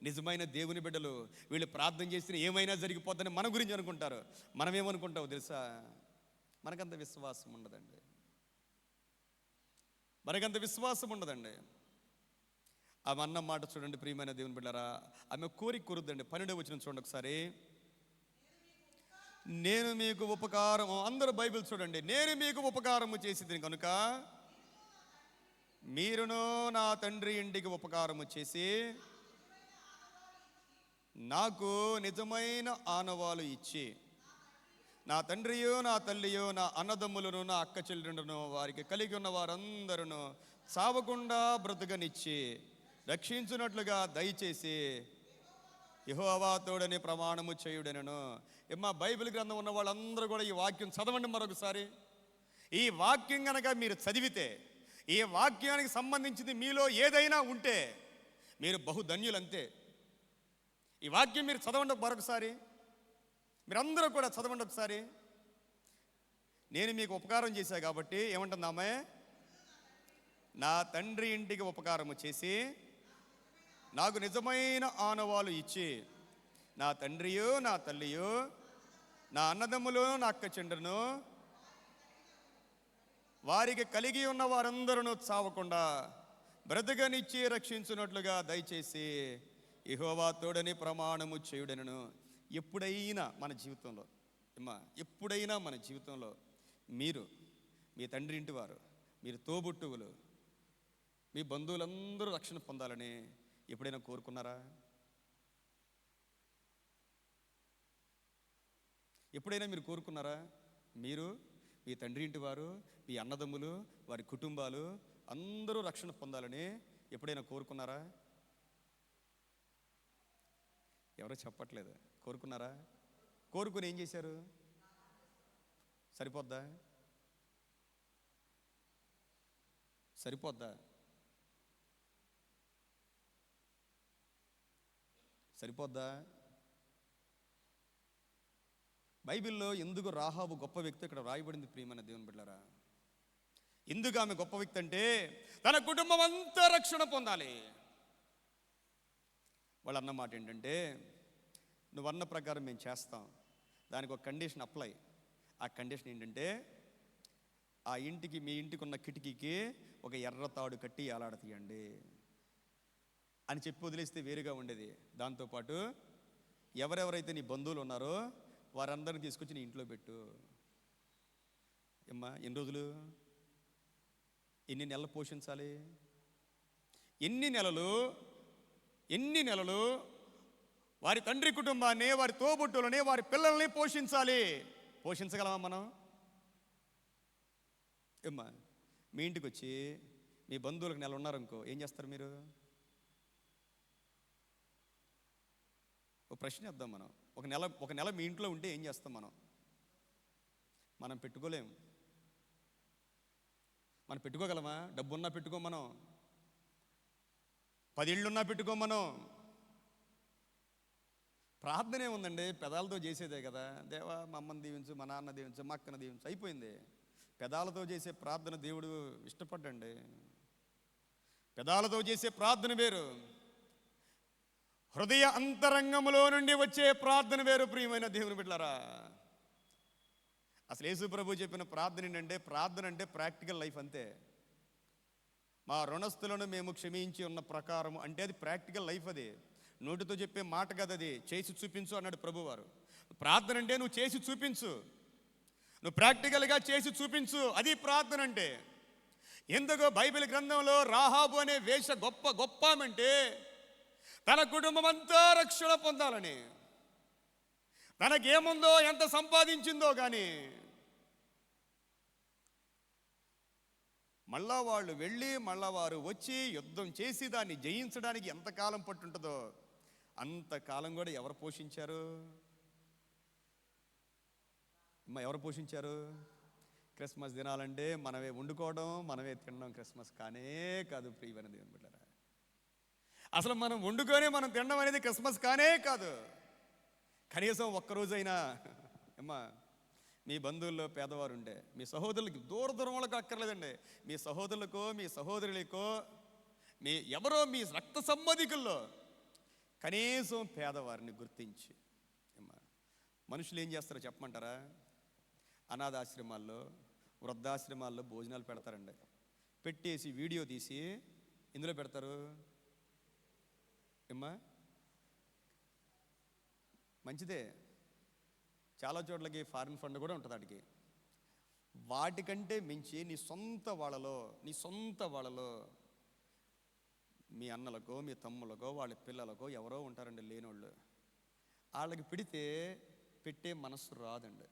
నిజమైన దేవుని బిడ్డలు, వీళ్ళు ప్రార్థన చేసిన ఏమైనా జరిగిపోద్దని మన గురించి అనుకుంటారు. మనం ఏమనుకుంటావు తెలుసా? మనకంత విశ్వాసం ఉండదండి, మనకంత విశ్వాసం ఉండదండి. ఆమె అన్న మాట చూడండి ప్రియమైన దేవుని బిడ్డలారా. ఆమె కోరిక కోరుద్దండి. 12వ వచనం చూడండి ఒకసారి. నేను మీకు ఉపకారం, అందరూ బైబిల్ చూడండి. నేను మీకు ఉపకారము చేసింది కనుక మీరును నా తండ్రి ఇంటికి ఉపకారము చేసి నాకు నిజమైన ఆనవాలు ఇచ్చి, నా తండ్రియో నా తల్లియో నా అన్నదమ్ములను నా అక్క చెల్లెండును వారికి కలిగి ఉన్న వారందరూ చావకుండా బ్రతుకనిచ్చి రక్షించున్నట్లుగా దయచేసి యెహోవా తోడని ప్రమాణము చేయుడనను. ఏమ్మా, బైబిల్ గ్రంథం ఉన్న వాళ్ళందరూ కూడా ఈ వాక్యం చదవండి మరొకసారి. ఈ వాక్యం కనుక మీరు చదివితే, ఈ వాక్యానికి సంబంధించింది మీలో ఏదైనా ఉంటే మీరు బహుధన్యులంతే. ఈ వాక్యం మీరు చదవండి మరొకసారి, మీరందరూ కూడా చదవండి ఒకసారి. నేను మీకు ఉపకారం చేశా కాబట్టి ఏమంటుందామే? నా తండ్రి ఇంటికి ఉపకారము చేసి నాకు నిజమైన ఆనవాలు ఇచ్చి, నా తండ్రియో నా తల్లియో నా అన్నదమ్ములు నా అక్క చెండును వారికి కలిగి ఉన్న వారందరూ చావకుండా బ్రతకనిచ్చి రక్షించున్నట్లుగా దయచేసి యెహోవా తోడని ప్రమాణము చేయుడనను. ఎప్పుడైనా మన జీవితంలో, ఎప్పుడైనా మన జీవితంలో మీరు, మీ తండ్రి ఇంటి వారు, మీరు తోబుట్టువులు, మీ బంధువులందరూ రక్షణ పొందాలని ఎప్పుడైనా కోరుకున్నారా? ఎప్పుడైనా మీరు కోరుకున్నారా? మీరు, మీ తండ్రి ఇంటి వారు, మీ అన్నదమ్ములు, వారి కుటుంబాలు అందరూ రక్షణ పొందాలని ఎప్పుడైనా కోరుకున్నారా? ఎవరో చెప్పట్లేదు. కోరుకున్నారా? కోరుకుని ఏం చేశారు? సరిపోద్దా? సరిపోద్దా? సరిపోద్దా? బైబిల్లో ఎందుకు రాహాబు గొప్ప వ్యక్తి ఇక్కడ రాయబడింది ప్రియమైన దేవుని బిడ్డలారా. ఎందుకు ఆమె గొప్ప వ్యక్తి అంటే తన కుటుంబం అంతా రక్షణ పొందాలి. వాళ్ళు అన్న మాట ఏంటంటే, నువ్వు అన్న ప్రకారం మేము చేస్తాం, దానికి ఒక కండిషన్ అప్లై. ఆ కండిషన్ ఏంటంటే, ఆ ఇంటికి, మీ ఇంటికి ఉన్న కిటికీకి ఒక ఎర్ర తాడు కట్టి ఏలాడతీయండి అని చెప్పి వదిలేస్తే వేరుగా ఉండేది. దాంతోపాటు ఎవరెవరైతే నీ బంధువులు ఉన్నారో వారందరిని తీసుకొచ్చి నీ ఇంట్లో పెట్టు. ఏమ్మా, ఎన్ని రోజులు, ఎన్ని నెలలు పోషించాలి? ఎన్ని నెలలు వారి తండ్రి కుటుంబాన్ని, వారి తోబుట్టులని, వారి పిల్లల్ని పోషించాలి. పోషించగలమా మనం? ఏమ్మా, మీ ఇంటికి వచ్చి మీ బంధువులకు నెల ఉన్నారనుకో, ఏం చేస్తారు మీరు? ఒక ప్రశ్న వేద్దాం. మనం ఒక నెల మీ ఇంట్లో ఉంటే ఏం చేస్తాం? మనం పెట్టుకోలేము. మనం పెట్టుకోగలమా? డబ్బున్నా పెట్టుకోం, మనం 10 ఇళ్ళున్నా పెట్టుకోం. మనం ప్రార్థనే ఉందండి, పెదాలతో చేసేదే కదా. దేవా మా అమ్మని దీవించు, మా నాన్న దీవించు, మా అక్కను దీవించు, అయిపోయింది. పెదాలతో చేసే ప్రార్థన దేవుడు ఇష్టపడ్డండి. పెదాలతో చేసే ప్రార్థన వేరు, హృదయ అంతరంగములో నుండి వచ్చే ప్రార్థన వేరు. ప్రియమైన దేవుని బిడ్డలారా, అసలు యేసు ప్రభు చెప్పిన ప్రార్థన ఏంటంటే, ప్రార్థన అంటే ప్రాక్టికల్ లైఫ్ అంతే. మా రుణస్థులను మేము క్షమించి ఉన్న ప్రకారం అంటే అది ప్రాక్టికల్ లైఫ్. అది నోటితో చెప్పే మాట కదా, అది చేసి చూపించు అన్నాడు ప్రభువారు. ప్రార్థన అంటే నువ్వు చేసి చూపించు, నువ్వు ప్రాక్టికల్గా చేసి చూపించు, అది ప్రార్థన అంటే. ఎందుకో బైబిల్ గ్రంథంలో రాహాబు అనే వేష గొప్పమంటే తన కుటుంబం అంతా రక్షణ పొందాలని, తనకేముందో, ఎంత సంపాదించిందో కానీ మళ్ళా వాళ్ళు వెళ్ళి మళ్ళా వారు వచ్చి యుద్ధం చేసి దాన్ని జయించడానికి ఎంతకాలం పట్టుంటుందో అంతకాలం కూడా ఎవరు పోషించారు? ఎవరు పోషించారు? క్రిస్మస్ దినాలంటే మనమే వండుకోవడం, మనమే తినడం క్రిస్మస్ కానే కాదు. ప్రియమైన దేవుని బిడ్డలారా, అసలు మనం వండుకొని మనం తినడం అనేది క్రిస్మస్ కానే కాదు. కనీసం ఒక్కరోజైనా మీ బంధువుల్లో పేదవారు ఉండే, మీ సహోదరులకి, దూరంలోకి అక్కర్లేదండి, మీ సహోదరులకో మీ సహోదరులకో మీ ఎవరో మీ రక్త సంబంధికుల్లో కనీసం పేదవారిని గుర్తించి, మనుషులు ఏం చేస్తారో చెప్పమంటారా? అనాథాశ్రమాల్లో, వృద్ధాశ్రమాల్లో భోజనాలు పెడతారండి. పెట్టేసి వీడియో తీసి ఇందులో పెడతారు. మంచిదే, చాలా చోట్లకి ఫారిన్ ఫండ్ కూడా ఉంటుంది వాటికి. వాటికంటే మించి నీ సొంత వాళ్ళలో మీ అన్నలకో మీ తమ్ములకో వాళ్ళ పిల్లలకో ఎవరో ఉంటారండి లేనోళ్ళు, వాళ్ళకి పెట్టే మనస్సు రాదండి.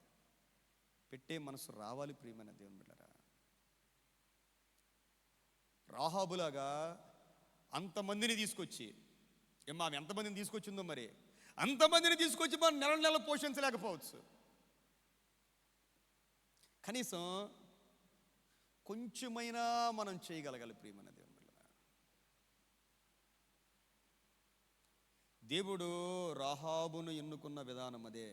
పెట్టే మనస్సు రావాలి ప్రియమైన దేవుని బిడ్డలారా. రాహాబులాగా అంతమందిని తీసుకొచ్చి, ఆమె ఎంతమందిని తీసుకొచ్చిందో మరి, అంతమందిని తీసుకొచ్చి మనం నెల పోషించలేకపోవచ్చు. కనీసం కొంచెమైనా మనం చేయగలగాలి ప్రియమైన దేవుని బిడ్డలారా. దేవుడు రాహాబును ఎన్నుకున్న విధానం అదే.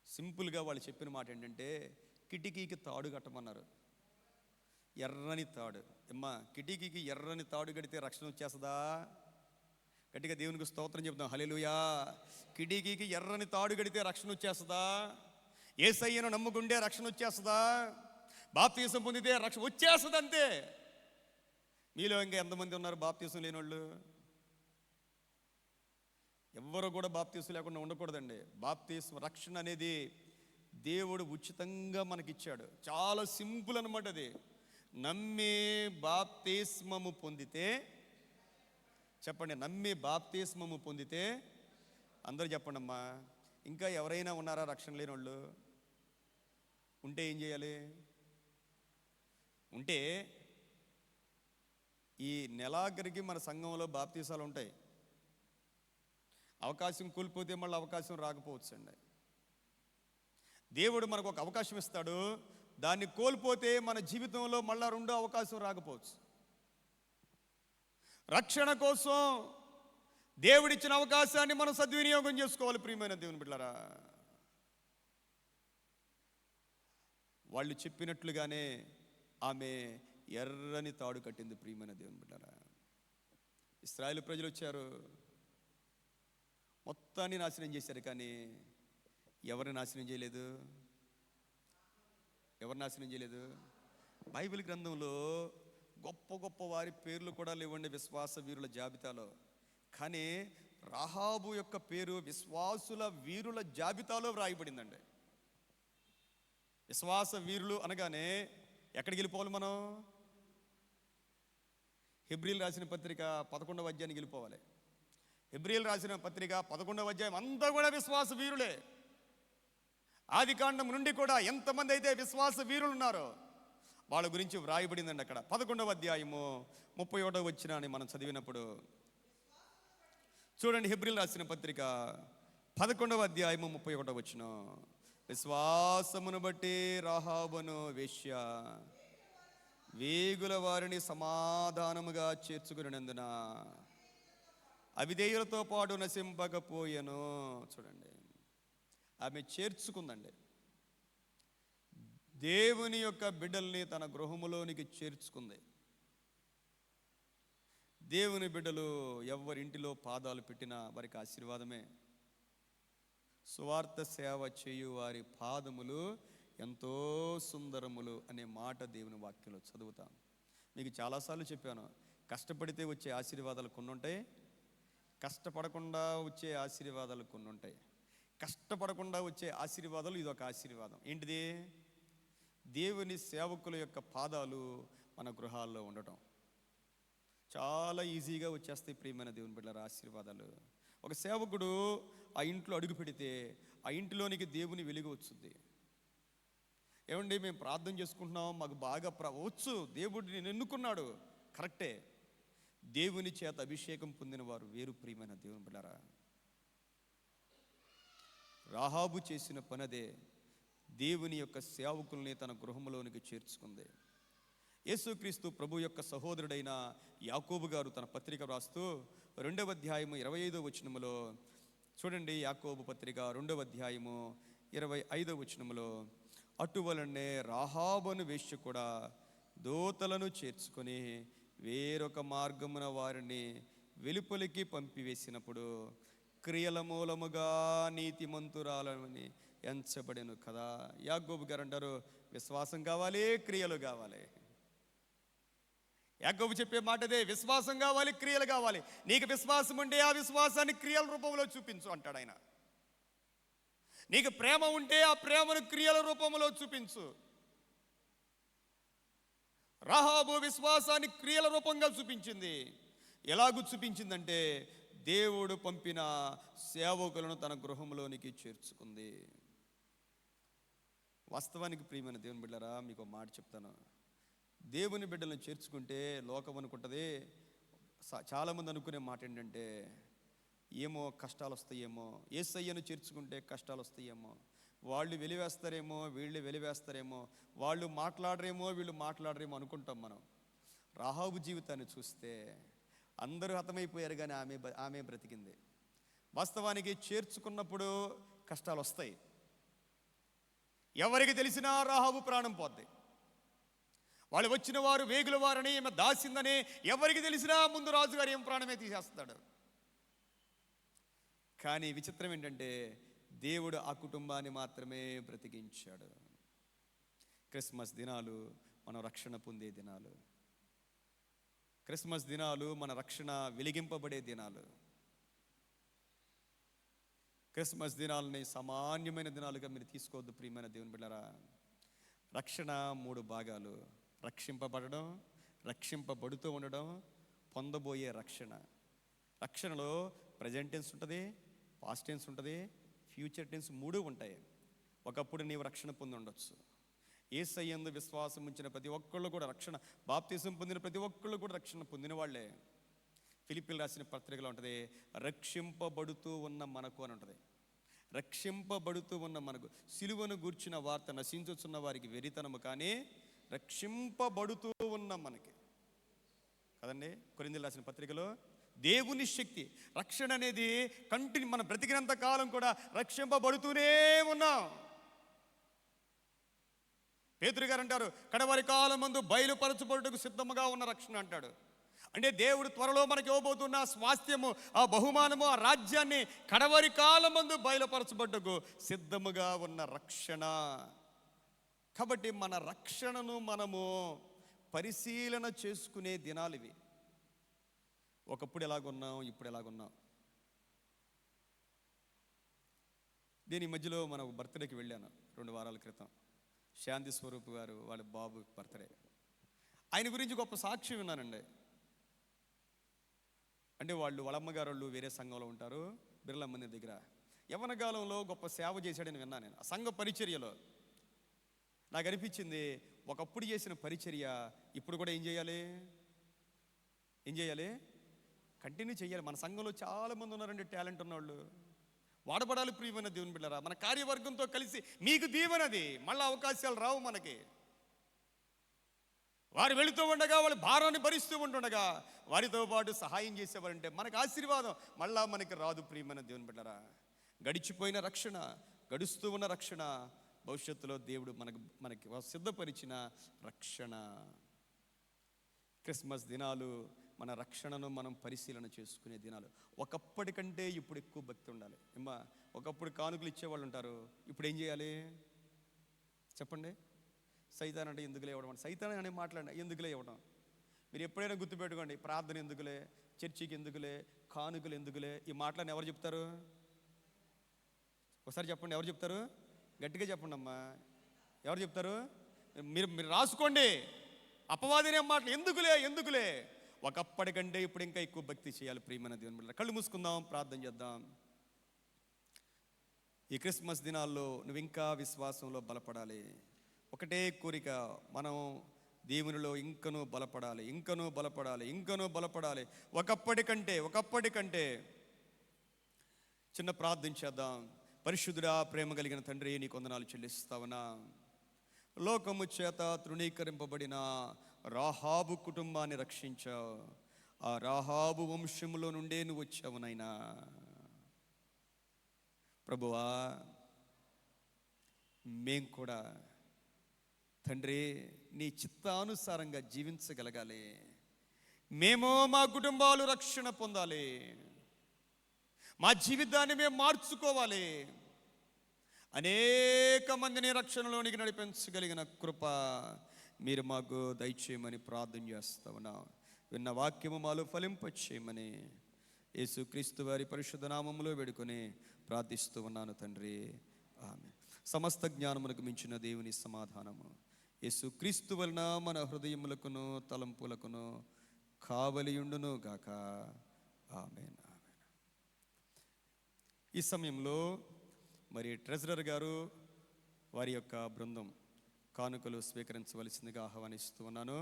సింపుల్గా వాళ్ళు చెప్పిన మాట ఏంటంటే, కిటికీకి తాడు కట్టమన్నారు. ఎర్రని తాడు. కిటికీకి ఎర్రని తాడు కడితే రక్షణ వచ్చేస్తుందా? గట్టిగా దేవునికి స్తోత్రం చెప్తాం, హల్లెలూయా. కిటికీకి ఎర్రని తాడు కడితే రక్షణ వచ్చేస్తుందా? యేసయ్యను నమ్ముకుంటే రక్షణ వచ్చేస్తుందా? బాప్తీసం పొందితే రక్షణ వచ్చేస్తుంది అంతే. మీలో ఇంకా ఎంతమంది ఉన్నారు బాప్తీసం లేనివాళ్ళు? ఎవ్వరు కూడా బాప్తీసం లేకుండా ఉండకూడదండి. బాప్తీసం రక్షణ అనేది దేవుడు ఉచితంగా మనకిచ్చాడు. చాలా సింపుల్ అనమాట. అది నమ్మి బాప్తిస్మము పొందితే, చెప్పండి, నమ్మి బాప్తిస్మము పొందితే, అందరూ చెప్పండి అమ్మా. ఇంకా ఎవరైనా ఉన్నారా రక్షణ లేని వాళ్ళు? ఉంటే ఏం చేయాలి? ఉంటే ఈ నెలాఖరికి మన సంఘంలో బాప్తీసాలు ఉంటాయి. అవకాశం కోల్పోతే మళ్ళీ అవకాశం రాకపోవచ్చు అండి. దేవుడు మనకు ఒక అవకాశం ఇస్తాడు, దాన్ని కోల్పోతే మన జీవితంలో మళ్ళా రెండో అవకాశం రాకపోవచ్చు. రక్షణ కోసం దేవుడిచ్చిన అవకాశాన్ని మనం సద్వినియోగం చేసుకోవాలి ప్రియమైన దేవుని బిడ్డలారా. వాళ్ళు చెప్పినట్లుగానే ఆమె ఎర్రని తాడు కట్టింది. ప్రియమైన దేవుని బిడ్డలారా, ఇశ్రాయేలు ప్రజలు వచ్చారు, మొత్తాన్ని నాశనం చేశారు. కానీ ఎవరిని నాశనం చేయలేదు? ఎవరు నాశనం చేయలేదు? బైబిల్ గ్రంథంలో గొప్ప గొప్ప వారి పేర్లు కూడా లేవండి విశ్వాస వీరుల జాబితాలో. కానీ రాహాబు యొక్క పేరు విశ్వాసుల వీరుల జాబితాలో వ్రాయబడిందండి. విశ్వాస వీరులు అనగానే ఎక్కడికి వెళ్ళిపోవాలి మనం? హెబ్రీలు రాసిన పత్రిక 11వ అధ్యాయానికి వెళ్ళిపోవాలి. హెబ్రీలు రాసిన పత్రిక 11వ అధ్యాయం అంతా కూడా విశ్వాస వీరులే. ఆదికాండం నుండి కూడా ఎంతమంది అయితే విశ్వాస వీరులు ఉన్నారో వాళ్ళ గురించి వ్రాయబడిందండి. అక్కడ 11వ అధ్యాయము 31వ వచనాన్ని మనం చదివినప్పుడు చూడండి. హెబ్రీలు రాసిన పత్రిక 11వ అధ్యాయము 31వ వచనం, విశ్వాసమును బట్టి రాహాబును వేశ్య వేగుల వారిని సమాధానముగా చేర్చుకునేందున అవిధేయులతో పాటు నశింపకపోయెను. చూడండి, ఆమె చేర్చుకుందండి. దేవుని యొక్క బిడ్డల్ని తన గృహములోనికి చేర్చుకుంది. దేవుని బిడ్డలు ఎవరింటిలో పాదాలు పెట్టినా వారికి ఆశీర్వాదమే. సువార్త సేవ చేయు వారి పాదములు ఎంతో సుందరములు అనే మాట దేవుని వాక్యంలో చదువుతాం. మీకు చాలాసార్లు చెప్పాను, కష్టపడితే వచ్చే ఆశీర్వాదాలు కొన్ని ఉంటాయి, కష్టపడకుండా వచ్చే ఆశీర్వాదాలు కొన్ని ఉంటాయి. కష్టపడకుండా వచ్చే ఆశీర్వాదాలు ఇదొక ఆశీర్వాదం. ఏంటిది? దేవుని సేవకుల యొక్క పాదాలు మన గృహాల్లో ఉండటం. చాలా ఈజీగా వచ్చేస్తాయి ప్రియమైన దేవుని బిడ్డల ఆశీర్వాదాలు. ఒక సేవకుడు ఆ ఇంట్లో అడుగు పెడితే ఆ ఇంటిలోనికి దేవుని వెలుగు వచ్చింది. ఏమండి, మేము ప్రార్థన చేసుకుంటున్నాం, మాకు బాగా వచ్చు, దేవుడు నేను ఎన్నుకున్నాడు, కరెక్టే. దేవుని చేత అభిషేకం పొందిన వారు వేరు ప్రియమైన దేవుని బిడ్డలారా. రాహాబు చేసిన పనదే, దేవుని యొక్క సేవకుల్ని తన గృహంలోనికి చేర్చుకుంది. యేసుక్రీస్తు ప్రభు యొక్క సహోదరుడైన యాకోబు గారు తన పత్రిక రాస్తూ 2వ అధ్యాయము 25వ వచనములో చూడండి. యాకోబు పత్రిక 2వ అధ్యాయము 25వ వచనములో, అటువలనే రాహాబును వేశ్య కూడా దూతలను చేర్చుకొని వేరొక మార్గమున వారిని వెలుపలికి పంపివేసినప్పుడు క్రియల మూలముగా నీతిమంతురాలని ఎంచబడెను కదా. యాకోబు గారు అంటారు, విశ్వాసం కావాలి, క్రియలు కావాలి. యాకోబు చెప్పే మాట అదే, విశ్వాసం కావాలి, క్రియలు కావాలి. నీకు విశ్వాసం ఉంటే ఆ విశ్వాసాన్ని క్రియల రూపంలో చూపించు అంటాడు ఆయన. నీకు ప్రేమ ఉంటే ఆ ప్రేమను క్రియల రూపంలో చూపించు. రాహాబు విశ్వాసాన్ని క్రియల రూపంగా చూపించింది. ఎలాగూ చూపించిందంటే దేవుడు పంపిన సేవకులను తన గృహంలోనికి చేర్చుకుంది. వాస్తవానికి ప్రియమైన దేవుని బిడ్డలారా, మీకు ఒక మాట చెప్తాను. దేవుని బిడ్డలను చేర్చుకుంటే లోకం అనుకుంటుంది, చాలామంది అనుకునే మాట ఏంటంటే ఏమో కష్టాలు వస్తాయేమో, యేసయ్యను చేర్చుకుంటే కష్టాలు వస్తాయేమో, వాళ్ళు వెలివేస్తారేమో, వీళ్ళు వెలివేస్తారేమో, వాళ్ళు మాట్లాడరేమో, వీళ్ళు మాట్లాడరేమో అనుకుంటాం మనం. రాహాబు జీవితాన్ని చూస్తే అందరూ హతమైపోయారు, కానీ ఆమె బ్రతికింది. వాస్తవానికి చేర్చుకున్నప్పుడు కష్టాలు వస్తాయి. ఎవరికి తెలిసినా రాహాబు ప్రాణం పోద్ది. వాళ్ళు వచ్చిన వారు వేగుల వారని, ఈమె దాసిందని ఎవరికి తెలిసినా ముందు రాజుగారు ఏం ప్రాణమే తీసేస్తాడు. కానీ విచిత్రం ఏంటంటే దేవుడు ఆ కుటుంబాన్ని మాత్రమే బ్రతికించాడు. క్రిస్మస్ దినాలు మనం రక్షణ పొందే దినాలు. క్రిస్మస్ దినాలు మన రక్షణ వెలిగింపబడే దినాలు. క్రిస్మస్ దినాలని సామాన్యమైన దినాలుగా మీరు తీసుకోవద్దు ప్రియమైన దేవుని బిడ్డలారా. రక్షణ 3 భాగాలు: రక్షింపబడడం, రక్షింపబడుతూ ఉండడం, పొందబోయే రక్షణ. రక్షణలో ప్రజెంట్ టెన్స్ ఉంటుంది, పాస్ట్ టెన్స్ ఉంటుంది, ఫ్యూచర్ టెన్స్ 3 ఉంటాయి. ఒకప్పుడు నీవు రక్షణ పొంది ఉండొచ్చు. యేసయ్యందు విశ్వాసం ఉంచిన ప్రతి ఒక్కళ్ళు కూడా రక్షణ, బాప్తిసం పొందిన ప్రతి ఒక్కళ్ళు కూడా రక్షణ పొందిన వాళ్ళే. ఫిలిప్పీలు రాసిన పత్రికలో ఉంటుంది, రక్షింపబడుతూ ఉన్న మనకు అని ఉంటుంది. రక్షింపబడుతూ ఉన్న మనకు. సిలువను గూర్చిన వార్త నశించుచున్న వారికి వెరితనము, కానీ రక్షింపబడుతూ ఉన్న మనకి కదండి. కొరింథీయులకు రాసిన పత్రికలో దేవుని శక్తి, రక్షణ అనేది మన బ్రతికినంత కాలం కూడా రక్షింపబడుతూనే ఉన్నాం. పేతురు గారు అంటారు, కడవరి కాలం మందు బయలుపరచబడుటకు సిద్ధముగా ఉన్న రక్షణ అంటాడు. అంటే దేవుడు త్వరలో మనకి ఇవ్వబోతున్న స్వాస్థ్యము, ఆ బహుమానము, ఆ రాజ్యాన్ని కడవరి కాలం మందు బయలుపరచబడుటకు సిద్ధముగా ఉన్న రక్షణ. కాబట్టి మన రక్షణను మనము పరిశీలన చేసుకునే దినాలు ఇవి. ఒకప్పుడు ఎలాగున్నాం, ఇప్పుడు ఎలాగున్నాం. దీని మధ్యలో మన బర్త్డేకి వెళ్ళాను 2 వారాల క్రితం. శాంతి స్వరూప్ గారు వాళ్ళ బాబు బర్త్డే. ఆయన గురించి గొప్ప సాక్షి విన్నానండి. అంటే వాళ్ళ అమ్మగారు వాళ్ళు వేరే సంఘంలో ఉంటారు, బిర్లా మందిర్ దగ్గర. యవ్వన కాలంలో గొప్ప సేవ చేశాడని విన్నాను నేను. ఆ సంఘ పరిచర్యలో నాకు అనిపించింది, ఒకప్పుడు చేసిన పరిచర్య ఇప్పుడు కూడా ఏం చేయాలి కంటిన్యూ చేయాలి. మన సంఘంలో చాలామంది ఉన్నారండి టాలెంట్ ఉన్నవాళ్ళు. వాడబడాలి ప్రియమైన దేవుని బిడ్డలారా. మన కార్యవర్గంతో కలిసి మీకు దీవెనది, మళ్ళీ అవకాశాలు రావు మనకి. వారు వెళుతూ ఉండగా, వాళ్ళ భారాన్ని భరిస్తూ ఉంటుండగా వారితో పాటు సహాయం చేసేవారంటే మనకు ఆశీర్వాదం మళ్ళా మనకి రాదు ప్రియమైన దేవుని బిడ్డలారా. గడిచిపోయిన రక్షణ, గడుస్తూ ఉన్న రక్షణ, భవిష్యత్తులో దేవుడు మనకి సిద్ధపరిచిన రక్షణ. క్రిస్మస్ దినాలు మన రక్షణను మనం పరిశీలన చేసుకునే దినాలు. ఒకప్పటికంటే ఇప్పుడు ఎక్కువ భక్తి ఉండాలి. ఏమ్మా, ఒకప్పుడు కానుకలు ఇచ్చేవాళ్ళు ఉంటారు, ఇప్పుడు ఏం చేయాలి చెప్పండి? సైతాన్ అంటే ఎందుకులే ఇవ్వడం, సైతాన్ అనే మాట్లాడండి, ఎందుకులే ఇవ్వడం. మీరు ఎప్పుడైనా గుర్తుపెట్టుకోండి, ప్రార్థన ఎందుకులే, చర్చికి ఎందుకులే, కానుకలు ఎందుకులే, ఈ మాటలను ఎవరు చెప్తారు? ఒకసారి చెప్పండి, ఎవరు చెప్తారు? గట్టిగా చెప్పండి అమ్మా, ఎవరు చెప్తారు? మీరు రాసుకోండి. అపవాదినే మాటలు, ఎందుకులే. ఒకప్పటికంటే ఇప్పుడు ఇంకా ఎక్కువ భక్తి చేయాలి ప్రియమైన దేవుని బిడ్డలారా. కళ్ళు మూసుకుందాం, ప్రార్థన చేద్దాం. ఈ క్రిస్మస్ దినాల్లో నువ్వు ఇంకా విశ్వాసంలో బలపడాలి. ఒకటే కోరిక, మనం దేవునిలో ఇంకనూ బలపడాలి. ఒకప్పటికంటే చిన్న ప్రార్థన చేద్దాం. పరిశుద్ధుడా, ప్రేమ కలిగిన తండ్రి, నీ వందనాలు చెల్లిస్తావనా. లోకము చేత తృణీకరింపబడిన రాహాబు కుటుంబాన్ని రక్షించావు. ఆ రాహాబు వంశములో నుండే నువ్వు వచ్చావు నైనా. ప్రభువా, మేం కూడా తండ్రి నీ చిత్తానుసారంగా జీవించగలగాలి. మేము మా కుటుంబాలు రక్షణ పొందాలి. మా జీవితాన్ని మేము మార్చుకోవాలి. అనేక మందిని రక్షణలోనికి నడిపించగలిగిన కృప మీరు మాకు దయచేయమని ప్రార్థన చేస్తా ఉన్నాం. విన్న వాక్యము మాలో ఫలింపచేయమని యేసుక్రీస్తు వారి పరిశుద్ధ నామములో వేడుకొని ప్రార్థిస్తూ ఉన్నాను తండ్రి, ఆమేన్. సమస్త జ్ఞానములకు మించిన దేవుని సమాధానము యేసుక్రీస్తు వలన మన హృదయములకును తలంపులకును కావలియుండును గాక. ఆమేన్. ఈ సమయంలో మరి ట్రెజరర్ గారు, వారి యొక్క బృందం కానుకలు స్వీకరించవలసిందిగా ఆహ్వానిస్తూ ఉన్నాను.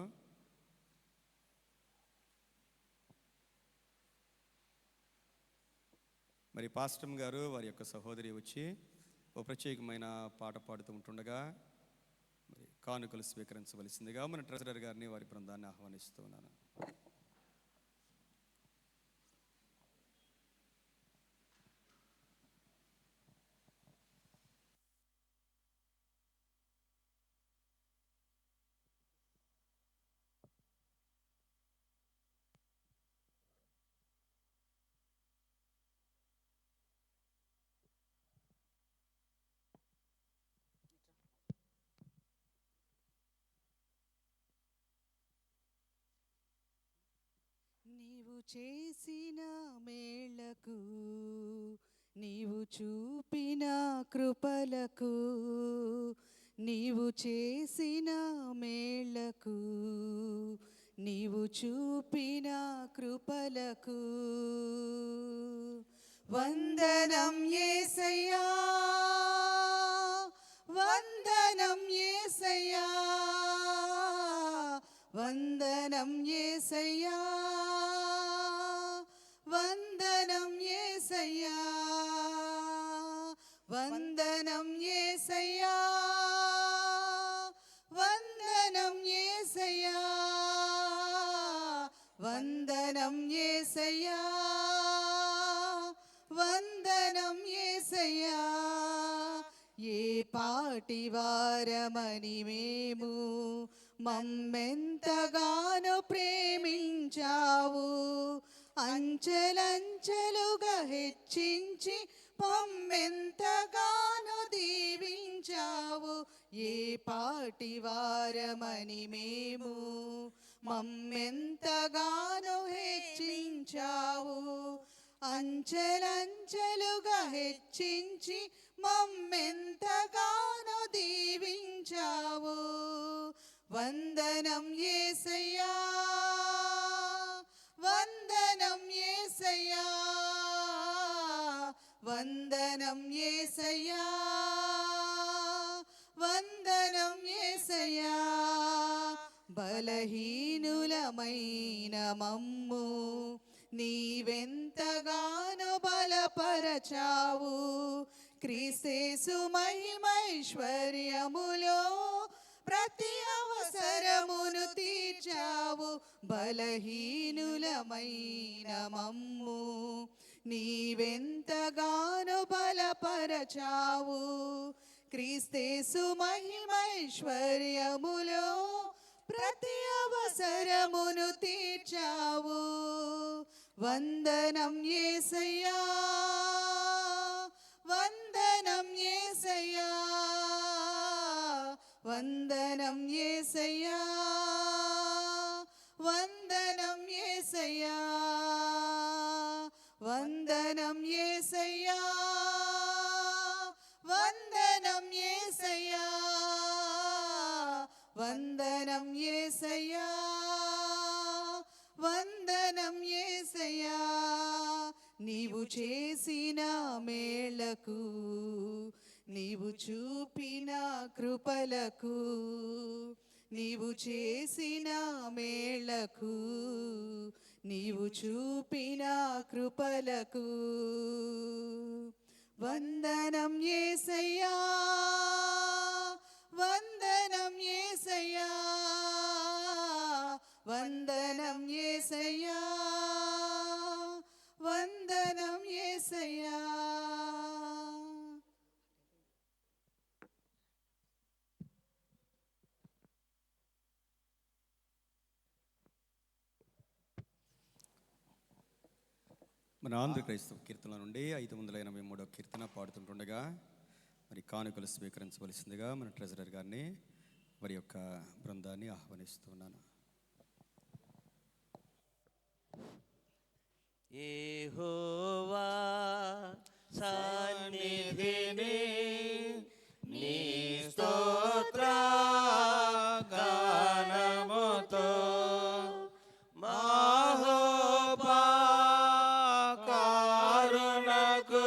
మరి పాస్టమ్ గారు, వారి యొక్క సహోదరి వచ్చి ఓ ప్రత్యేకమైన పాట పాడుతూ ఉంటుండగా మరి కానుకలు స్వీకరించవలసిందిగా మన ట్రెజరర్ గారిని, వారి బృందాన్ని ఆహ్వానిస్తూ ఉన్నాను. నీవు చేసిన మేళ్లకు, నీవు చూపిన కృపలకు, నీవు చేసిన మేళ్లకు, నీవు చూపిన కృపలకు వందనం యేసయ్యా, వందనం యేసయ్యా, వందనం యేసయ్యా, వందనం యేసయ్యా, వందనం యేసయ్యా, వందనం యేసయ్యా, వందనం యేసయ్యా, వందనం యేసయ్యా. ఏ పాటి వారమని మేము మమ్మెంతగానో ప్రేమించావు. అంచెలంచెలుగా హెచ్చించి మమ్మెంతగానో దీవించావు. ఏ పాటి వారమని మేము మమ్మెంతగానో హెచ్చించావు. అంచెలంచెలుగా హెచ్చించి మమ్మెంతగానో దీవించావు. వందనం యేసయ్యా, వందనం యేసయ్యా, వందనం యేసయ్యా, వందనం యేసయ్యా. బలహీనులమైన మమ్ము నీవెంతగానో బలపరచావు. క్రీస్తేసు మహిమైశ్వర్యములో ప్రతి అవసరమును తీర్చావు. బలహీనులమైన మమ్ము నీవెంతగానో బలపరచావు. క్రీస్తేసు మహిమైశ్వర్యములో ప్రతి అవసరమును తీర్చావు. వందనం యేసయ్యా, వందనం యేసయ్యా, వందనం యేసయ్యా, వందనం యేసయ్యా, వందనం యేసయ్యా, వందనం యేసయ్యా, వందనం యేసయ్యా, వందనం యేసయ్యా. నీవు చేసిన మేళ్లకు, నీవు చూపిన కృపలకు, నీవు చేసిన మేళ్లకు, నీవు చూపిన కృపలకు వందనం యేసయ్యా, వందనం యేసయ్యా, వందనం యేసయ్యా, వందనం యేసయ్యా. మన ఆంధ్ర క్రైస్తవ కీర్తన నుండి 583వ కీర్తన పాడుతుంటుండగా మరి కానుకలు స్వీకరించవలసిందిగా మన ట్రెజరర్ గారిని వారి యొక్క బృందాన్ని ఆహ్వానిస్తున్నాను. యెహోవా సన్నిధిని నీ స్తోత్ర గానముతో మహోపకారునకు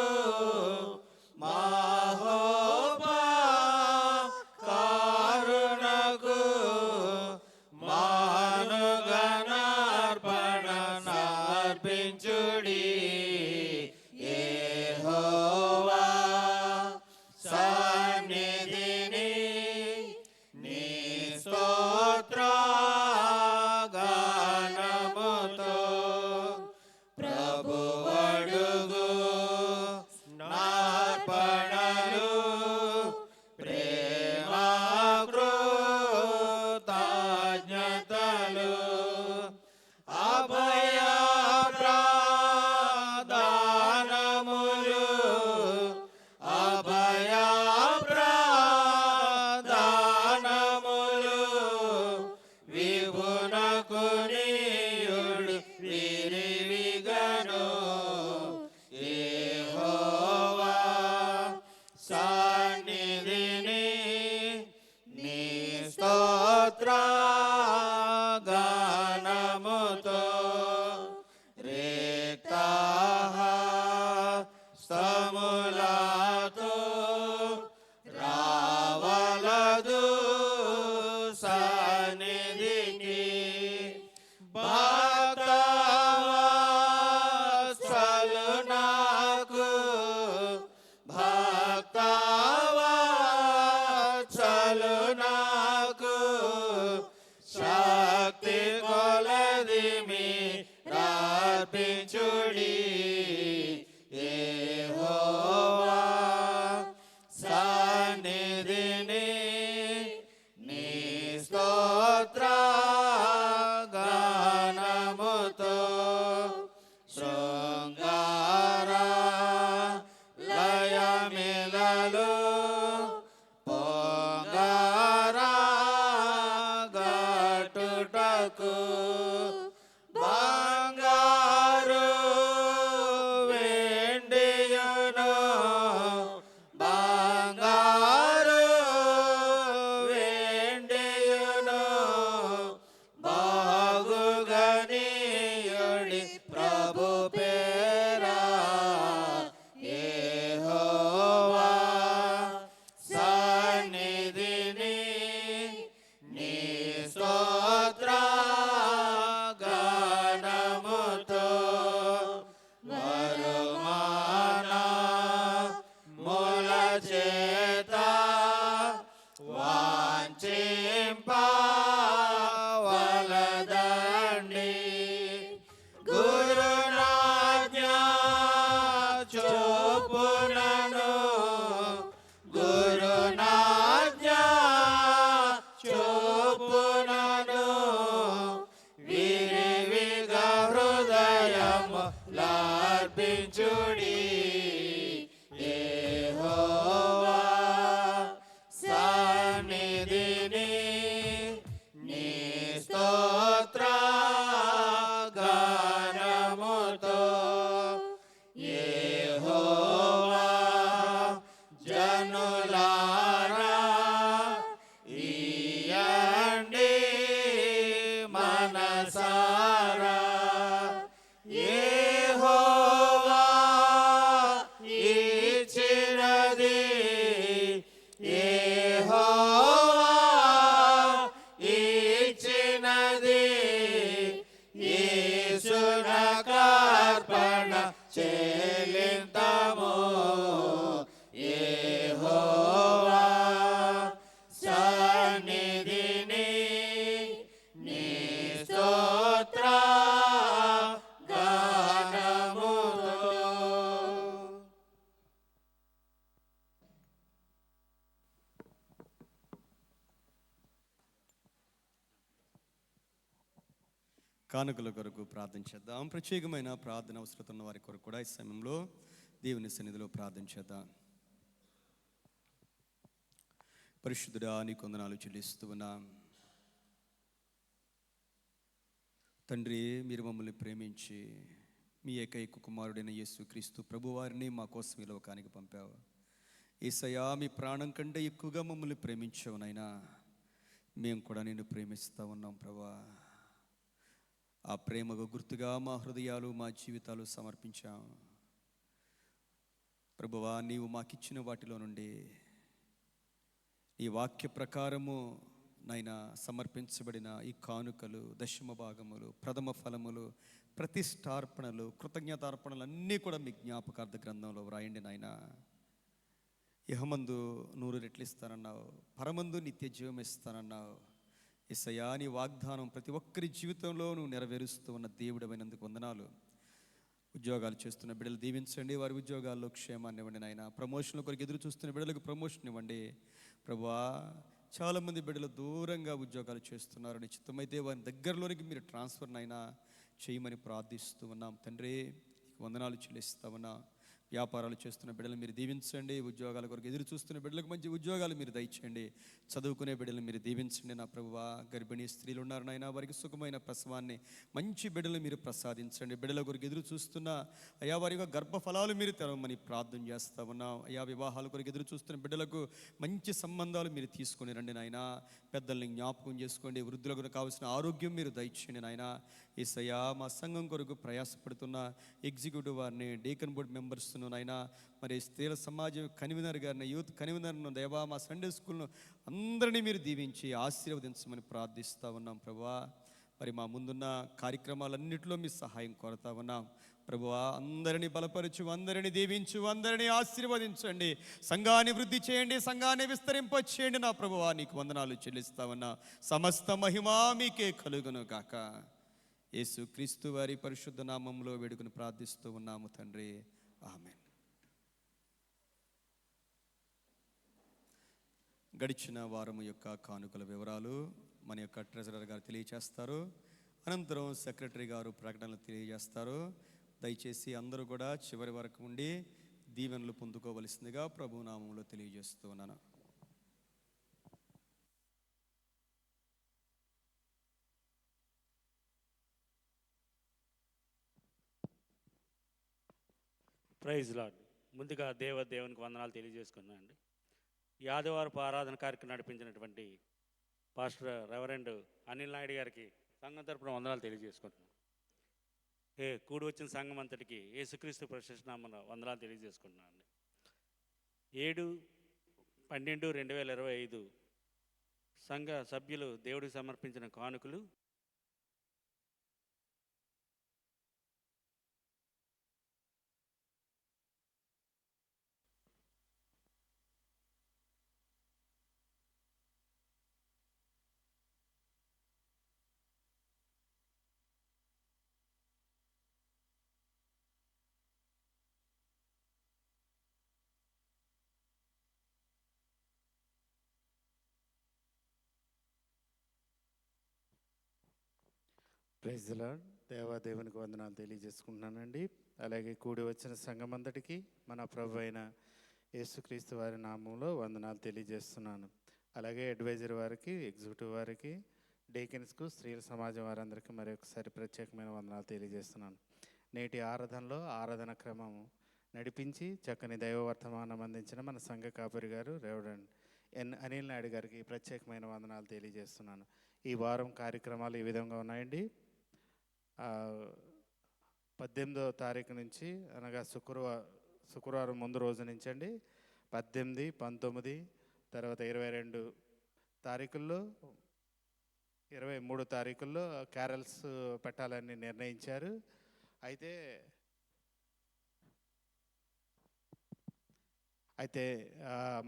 మహోపకారునకు మానుగణార్పణ నార్పించుడి. యెహోవా సన్నిధిని నీ స్తోత్ర గానముతో ప్రభువడుగు నా కూడి యెహోవా సన్నిధిని నీ స్తోత్ర గానముతో యెహోవా జనులారా ఇయ్యండి మనసారా యెహోవా ఇచ్చినది యెహోవా ఇచ్చినది యేసునకర్పణ చెల్లింతము యెహోవా సన్నిధిని నీ స్తోత్ర గానముతో. కానుకల కొరకు ప్రార్థన చేద్దాం. ప్రత్యేకమైన ప్రార్థన అవసరం ఉన్న వారి కొరకు కూడా ఈ సమయంలో దేవుని సన్నిధిలో ప్రార్థన చేద్దాం. పరిశుద్ధుడా నీకు వందనాలు చెల్లిస్తూ ఉన్నాం తండ్రి. మీరు మమ్మల్ని ప్రేమించి మీ ఏకైక కుమారుడైన యేసుక్రీస్తు ప్రభువారిని మా కోసం ఈ లోకానికి పంపావు. యేసయ్యా, మీ ప్రాణం కంటే ఎక్కువగా మమ్మల్ని ప్రేమించావునైనా మేము కూడా నిన్ను ప్రేమిస్తూ ఉన్నాం ప్రభా. ఆ ప్రేమకు గుర్తుగా మా హృదయాలు మా జీవితాలు సమర్పించాం ప్రభువా. నీవు మాకిచ్చిన వాటిలో నుండి ఈ వాక్య ప్రకారము నైనా సమర్పించబడిన ఈ కానుకలు, దశమ భాగములు, ప్రథమ ఫలములు, ప్రతిష్టార్పణలు, కృతజ్ఞతార్పణలు అన్నీ కూడా మీ జ్ఞాపకార్థ గ్రంథంలో వ్రాయండి నాయనా. ఇహమందు 100 రెట్లు ఇస్తానన్నావు, పరమందు నిత్య జీవం ఇస్తానన్నావు. యేసయ్యా, నీ వాగ్దానం ప్రతి ఒక్కరి జీవితంలో నువ్వు నెరవేరుస్తూ ఉన్న దేవుడమైనందుకు వందనాలు. ఉద్యోగాలు చేస్తున్న బిడ్డలు దీవించండి, వారి ఉద్యోగాల్లో క్షేమాన్ని ఇవ్వండి నాయన. ప్రమోషన్ల కొరకు ఎదురు చూస్తున్న బిడ్డలకు ప్రమోషన్ ఇవ్వండి ప్రభువా. చాలామంది బిడ్డలు దూరంగా ఉద్యోగాలు చేస్తున్నారు, నీ చిత్తమైతే వారి దగ్గరలోనికి మీరు ట్రాన్స్ఫర్ అయినా చేయమని ప్రార్థిస్తూ ఉన్నాం తండ్రి. వందనాలు చెల్లిస్తా ఉన్నా. వ్యాపారాలు చేస్తున్న బిడ్డలు మీరు దీవించండి, ఉద్యోగాల కొరకు ఎదురు చూస్తున్న బిడ్డలకు మంచి ఉద్యోగాలు మీరు దయచేయండి, చదువుకునే బిడ్డలు మీరు దీవించండి నా ప్రభువా. గర్భిణీ స్త్రీలు ఉన్నారు నాయన, వారికి సుఖమైన ప్రసవాన్ని మంచి బిడ్డలు మీరు ప్రసాదించండి. బిడ్డల కొరకు ఎదురు చూస్తున్న అయా వారి గర్భఫలాలు మీరు తెరవమని ప్రార్థన చేస్తా ఉన్నాం అయా. వివాహాల కొరకు ఎదురు చూస్తున్న బిడ్డలకు మంచి సంబంధాలు మీరు తీసుకొని రండి నాయన. పెద్దల్ని జ్ఞాపకం చేసుకోండి, వృద్ధులకు కావాల్సిన ఆరోగ్యం మీరు దయచేయండి నాయన. యేసయ్యా, మా సంఘం కొరకు ప్రయాసపడుతున్న ఎగ్జిక్యూటివ్ వారిని, డీకన్ బోర్డ్ మెంబర్స్ నాయన, మరి స్త్రీల సమాజం కన్వీనర్ గారిని, యూత్ కన్వీనర్ను, దేవా మా సండే స్కూల్ను అందరినీ మీరు దీవించి ఆశీర్వదించమని ప్రార్థిస్తూ ఉన్నాం ప్రభువా. మరి మా ముందున్న కార్యక్రమాలన్నింటిలో మీ సహాయం కోరుతా ఉన్నాం ప్రభువా. అందరినీ బలపరచు, అందరినీ దీవించు, అందరినీ ఆశీర్వదించండి, సంఘాన్ని వృద్ధి చేయండి, సంఘాన్ని విస్తరింపచేయండి నా ప్రభువా. నీకు వందనాలు చెల్లిస్తా ఉన్నా. సమస్త మహిమా మీకే కలుగును గాక. యేసు క్రీస్తు వారి పరిశుద్ధ నామంలో వేడుకుని ప్రార్థిస్తూ ఉన్నాము తండ్రి, ఆమేన్. గడిచిన వారము యొక్క కానుకల వివరాలు మన యొక్క ట్రెజరర్ గారు తెలియజేస్తారు. అనంతరం సెక్రటరీ గారు ప్రకటనలు తెలియజేస్తారు. దయచేసి అందరూ కూడా చివరి వరకు ఉండి దీవెనలు పొందుకోవలసిందిగా ప్రభు నామంలో తెలియజేస్తూ ఉన్నాను. Praise Lord. ముందుగా దేవునికి వందనాలు తెలియజేసుకున్నాను అండి. ఈ ఆదివారపు ఆరాధన కార్యక్రమం నడిపించినటువంటి పాస్టర్ రెవరెండ్ అనిల్ నాయుడు గారికి సంఘం తరపున వందనాలు తెలియజేసుకుంటున్నాను. కూడి వచ్చిన సంఘం అంతటికి యేసుక్రీస్తు ప్రశస్తనామమున వందనాలు తెలియజేసుకుంటున్నాను అండి. 7/12/2025 సంఘ సభ్యులు దేవుడికి సమర్పించిన కానుకలు ప్రైజ్ ది లార్డ్. దేవునికి వందనాలు తెలియజేసుకుంటున్నానండి. అలాగే కూడి వచ్చిన సంఘమంతటికి మన ప్రభు అయిన యేసుక్రీస్తు వారి నామంలో వందనాలు తెలియజేస్తున్నాను. అలాగే అడ్వైజర్ వారికి, ఎగ్జిక్యూటివ్ వారికి, డేకెన్స్కు, స్త్రీల సమాజం వారందరికీ మరొకసారి ప్రత్యేకమైన వందనాలు తెలియజేస్తున్నాను. నేటి ఆరాధనలో ఆరాధన క్రమం నడిపించి చక్కని దైవ వర్తమానం అందించిన మన సంఘ కాపరి గారు రెవరెండ్ ఎన్ అనిల్ నాయుడు గారికి ప్రత్యేకమైన వందనాలు తెలియజేస్తున్నాను. ఈ వారం కార్యక్రమాలు ఈ విధంగా ఉన్నాయండి. 18వ తారీఖు నుంచి అనగా శుక్రవారం ముందు రోజు నుంచి అండి 18, 19, తర్వాత 22 తారీఖుల్లో, 23 తారీఖుల్లో క్యారల్స్ పెట్టాలని నిర్ణయించారు. అయితే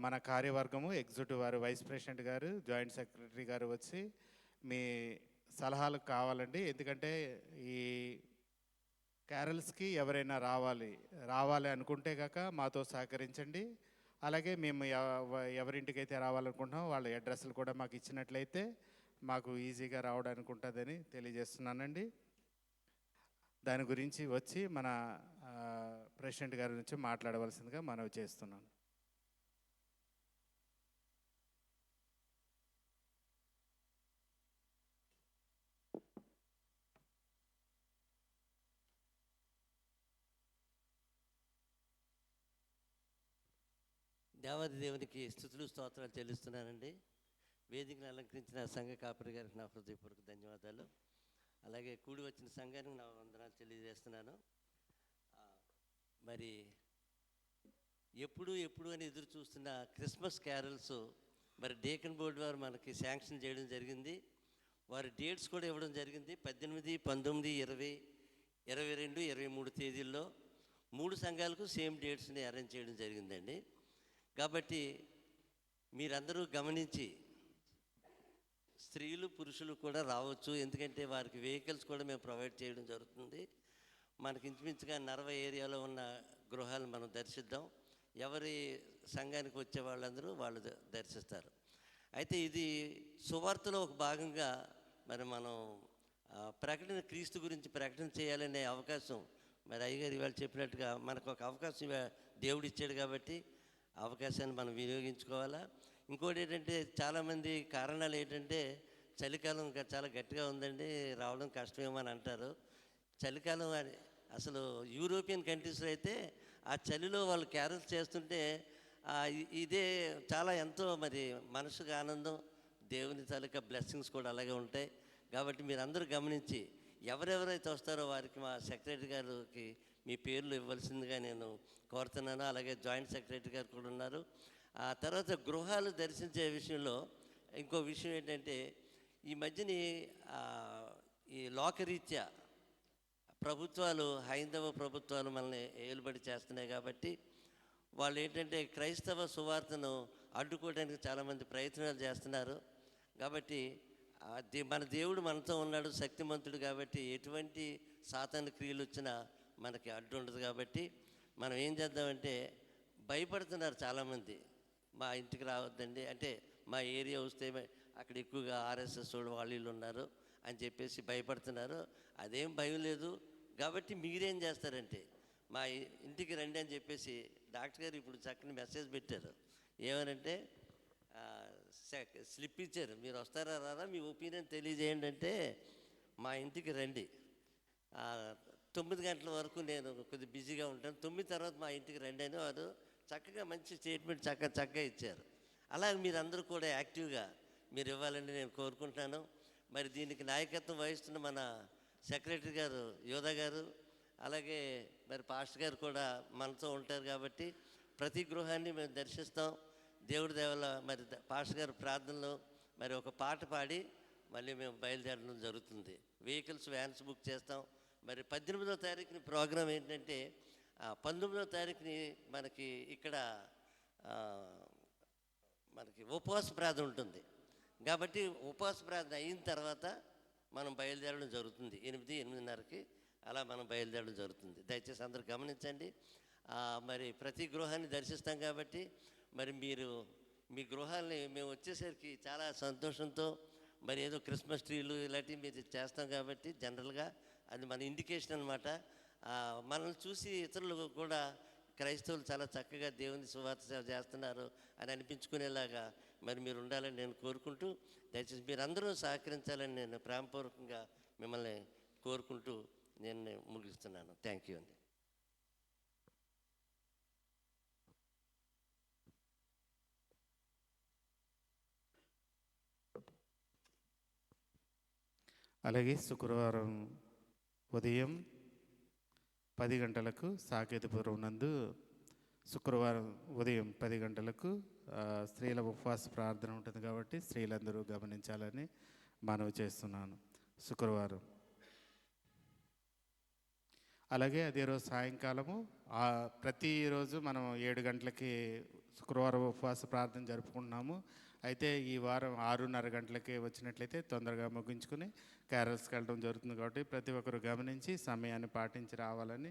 మన కార్యవర్గము ఎగ్జిక్యూటివ్ వారు, వైస్ ప్రెసిడెంట్ గారు, జాయింట్ సెక్రటరీ గారు వచ్చి మీ సలహాలు కావాలండి. ఎందుకంటే ఈ క్యారల్స్కి ఎవరైనా రావాలి అనుకుంటే కాక మాతో సహకరించండి. అలాగే మేము ఎవరింటికైతే రావాలనుకుంటున్నామో వాళ్ళ అడ్రస్లు కూడా మాకు ఇచ్చినట్లయితే మాకు ఈజీగా రావడానికి ఉంటుందని తెలియజేస్తున్నానండి. దాని గురించి వచ్చి మన ప్రెసిడెంట్ గారి నుంచి మాట్లాడవలసిందిగా మనవి చేస్తున్నాను. దేవాది దేవునికి స్తుతులు స్తోత్రాలు చెల్లిస్తున్నానండి. వేదికను అలంకరించిన సంఘ కాపరి గారికి నా హృదయపూర్వక ధన్యవాదాలు. అలాగే కూడి వచ్చిన సంఘానికి నా వందనాలు తెలియజేస్తున్నాను. మరి ఎప్పుడు అని ఎదురు చూస్తున్న క్రిస్మస్ క్యారల్స్ మరి డేకన్ బోర్డు వారు మనకి శాంక్షన్ చేయడం జరిగింది. వారి డేట్స్ కూడా ఇవ్వడం జరిగింది. 18, 19, 20, 22, 23 తేదీల్లో 3 సంఘాలకు సేమ్ డేట్స్ని అరేంజ్ చేయడం జరిగిందండి. కాబట్టి మీరందరూ గమనించి స్త్రీలు పురుషులు కూడా రావచ్చు. ఎందుకంటే వారికి వెహికల్స్ కూడా మేము ప్రొవైడ్ చేయడం జరుగుతుంది. మనకి ఇంచుమించుగా 40 ఏరియాలో ఉన్న గృహాలు మనం దర్శిద్దాం. ఎవరి సంఘానికి వచ్చే వాళ్ళందరూ వాళ్ళు దర్శిస్తారు. అయితే ఇది సువార్తలో ఒక భాగంగా మరి మనం ప్రకటన, క్రీస్తు గురించి ప్రకటన చేయాలనే అవకాశం మరి అయ్యగారు ఇవాళ చెప్పినట్టుగా మనకు ఒక అవకాశం దేవుడు ఇచ్చాడు. కాబట్టి అవకాశాన్ని మనం వినియోగించుకోవాలా. ఇంకోటి ఏంటంటే చాలామంది కారణాలు ఏంటంటే చలికాలం చాలా గట్టిగా ఉందండి, రావడం కష్టమేమో అని అంటారు. చలికాలం అసలు యూరోపియన్ కంట్రీస్లో అయితే ఆ చలిలో వాళ్ళు క్యారల్స్ చేస్తుంటే ఇదే చాలా ఎంతో మరి మనసుకు ఆనందం, దేవుని తాలూకా బ్లెస్సింగ్స్ కూడా అలాగే ఉంటాయి. కాబట్టి మీరు అందరూ గమనించి ఎవరెవరైతే వస్తారో వారికి మా సెక్రటరీ గారికి మీ పేర్లు ఇవ్వాల్సిందిగా నేను కోరుతున్నాను. అలాగే జాయింట్ సెక్రటరీ గారు కూడా ఉన్నారు. ఆ తర్వాత గృహాలు దర్శించే విషయంలో ఇంకో విషయం ఏంటంటే ఈ మధ్యని ఈ లోకరీత్యా ప్రభుత్వాలు, హైందవ ప్రభుత్వాలు మనల్ని ఏలుబడి చేస్తున్నాయి. కాబట్టి వాళ్ళు ఏంటంటే క్రైస్తవ సువార్తను అడ్డుకోవడానికి చాలామంది ప్రయత్నాలు చేస్తున్నారు. కాబట్టి మన దేవుడు మనతో ఉన్నాడు, శక్తిమంతుడు. కాబట్టి ఎటువంటి సాతాను క్రియలు వచ్చినా మనకి అడ్డు ఉండదు. కాబట్టి మనం ఏం చేద్దామంటే భయపడుతున్నారు చాలామంది, మా ఇంటికి రావద్దండి అంటే మా ఏరియా వస్తే అక్కడ ఎక్కువగా ఆర్ఎస్ఎస్ వాళ్ళు ఉన్నారు అని చెప్పేసి భయపడుతున్నారు. అదేం భయం లేదు. కాబట్టి మీరేం చేస్తారంటే మా ఇంటికి రండి అని చెప్పేసి డాక్టర్ గారు ఇప్పుడు చక్కని మెసేజ్ పెట్టారు. ఏమనంటే స్లిప్ ఇచ్చారు, మీరు వస్తారా రారా మీ ఒపీనియన్ తెలియజేయండి అంటే మా ఇంటికి రండి. 9 గంటల వరకు నేను కొద్దిగా బిజీగా ఉంటాను, 9 తర్వాత మా ఇంటికి రండి అని వారు చక్కగా మంచి స్టేట్మెంట్ చక్కగా ఇచ్చారు. అలాగే మీరందరూ కూడా యాక్టివ్గా మీరు ఇవ్వాలని నేను కోరుకుంటున్నాను. మరి దీనికి నాయకత్వం వహిస్తున్న మన సెక్రటరీ గారు యోధా గారు, అలాగే మరి పాస్టర్ గారు కూడా మనతో ఉంటారు. కాబట్టి ప్రతి గృహాన్ని మేము దర్శిస్తాం. దేవుడి దేవల మరి పాస్టర్ గారు ప్రార్థనలో మరి ఒక పాట పాడి మళ్ళీ మేము బయలుదేరడం జరుగుతుంది. వెహికల్స్, వ్యాన్స్ బుక్ చేస్తాం. మరి 18వ తారీఖుని ప్రోగ్రాం ఏంటంటే 19వ తారీఖుని మనకి ఇక్కడ మనకి ఉపవాస ప్రార్థన ఉంటుంది. కాబట్టి ఉపవాస ప్రార్థన అయిన తర్వాత మనం బయలుదేరడం జరుగుతుంది. 8:30కి అలా మనం బయలుదేరడం జరుగుతుంది. దయచేసి అందరూ గమనించండి. మరి ప్రతి గృహాన్ని దర్శిస్తాం. కాబట్టి మరి మీరు మీ గృహాల్ని మేము వచ్చేసరికి చాలా సంతోషంతో మరి ఏదో క్రిస్మస్ ట్రీలు ఇలాంటివి మీరు చేస్తాం. కాబట్టి జనరల్గా అది మన ఇండికేషన్ అనమాట. మనల్ని చూసి ఇతరులు కూడా క్రైస్తవులు చాలా చక్కగా దేవుని సువార్త సేవ చేస్తున్నారు అని అనిపించుకునేలాగా మరి మీరు ఉండాలని నేను కోరుకుంటూ, దయచేసి మీరందరూ సహకరించాలని నేను ప్రేమపూర్వకంగా మిమ్మల్ని కోరుకుంటూ నేను ముగిస్తున్నాను. థ్యాంక్ యూ అండి. అలాగే శుక్రవారం ఉదయం 10 గంటలకు సాకేతపురం నందు శుక్రవారం ఉదయం 10 గంటలకు స్త్రీల ఉపవాస ప్రార్థన ఉంటుంది కాబట్టి స్త్రీలందరూ గమనించాలని మనవి చేస్తున్నాను. శుక్రవారం అలాగే అదే రోజు సాయంకాలము ప్రతిరోజు మనం 7 గంటలకి శుక్రవారం ఉపవాస ప్రార్థన జరుపుకుంటున్నాము. అయితే ఈ వారం 6:30 గంటలకే వచ్చినట్లయితే తొందరగా ముగించుకుని క్యారల్స్కి వెళ్ళడం జరుగుతుంది కాబట్టి ప్రతి ఒక్కరు గమనించి సమయాన్ని పాటించి రావాలని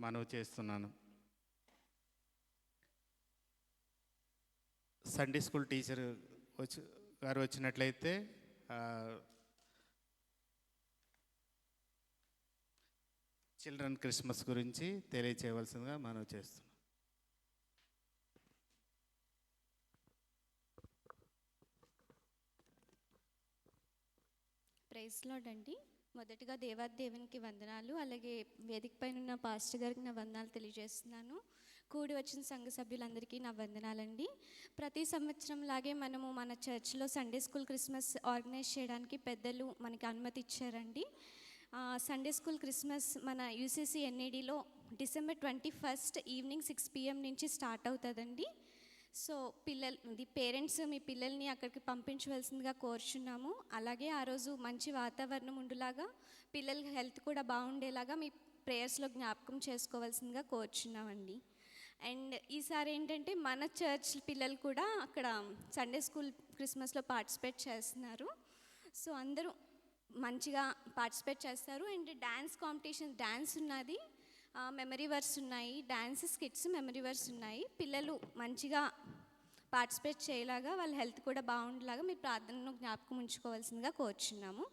మనవి చేస్తున్నాను. సండే స్కూల్ టీచర్ గారు వచ్చినట్లయితే చిల్డ్రన్ క్రిస్మస్ గురించి తెలియచేయవలసిందిగా మనవి చేస్తున్నాం. ప్రైజ్ లార్డ్ అండి. మొదటగా దేవునికి వందనాలు, అలాగే వేదిక పైన ఉన్న పాస్టర్ గారికి నా వందనాలు తెలియజేస్తున్నాను. కూడి వచ్చిన సంఘ సభ్యులందరికీ నా వందనాలండి. ప్రతి సంవత్సరం లాగే మనము మన చర్చ్లో సండే స్కూల్ క్రిస్మస్ ఆర్గనైజ్ చేయడానికి పెద్దలు మనకి అనుమతి ఇచ్చారండి. సండే స్కూల్ క్రిస్మస్ మన యూసీసీ ఎన్ఈడిలో December 21 ఈవినింగ్ 6 PM నుంచి స్టార్ట్ అవుతుందండి. సో పేరెంట్స్ మీ పిల్లల్ని అక్కడికి పంపించవలసిందిగా కోరుచున్నాము. అలాగే ఆ రోజు మంచి వాతావరణం ఉండేలాగా, పిల్లల హెల్త్ కూడా బాగుండేలాగా మీ ప్రేయర్స్లో జ్ఞాపకం చేసుకోవాల్సిందిగా కోరుచున్నామండి. అండ్ ఈసారి ఏంటంటే మన చర్చ్ పిల్లలు కూడా అక్కడ సండే స్కూల్ క్రిస్మస్లో పార్టిసిపేట్ చేస్తున్నారు. సో అందరూ మంచిగా పార్టిసిపేట్ చేస్తారు. అండ్ డ్యాన్స్ కాంపిటీషన్, డ్యాన్స్ ఉన్నది, మెమరీ వర్స్ ఉన్నాయి, డ్యాన్స్ స్కిట్స్, మెమరీ వర్స్ ఉన్నాయి. పిల్లలు మంచిగా పార్టిసిపేట్ చేయలాగా, వాళ్ళ హెల్త్ కూడా బాగుండేలాగా మీరు ప్రార్థనను జ్ఞాపకం ఉంచుకోవాల్సిందిగా కోరుచున్నాము.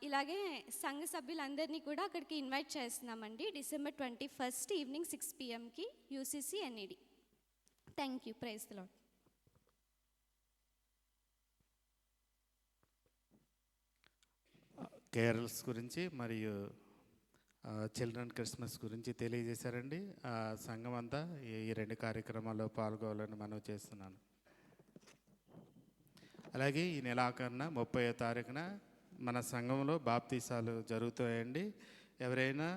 ఇలాగే సంఘ సభ్యులందరినీ కూడా అక్కడికి ఇన్వైట్ చేస్తున్నామండి. December 21 ఈవినింగ్ 6 PMకి UCC NED. Thank you. Praise the Lord. Carols గురించి మరియు చిల్డ్రన్ క్రిస్మస్ గురించి తెలియజేశారండి. సంఘం అంతా ఈ 2 కార్యక్రమాల్లో పాల్గొవాలని మనం చేస్తున్నాను. అలాగే ఈ నెలాఖరున 30వ తారీఖున మన సంఘంలో బాప్తీసాలు జరుగుతాయండి. ఎవరైనా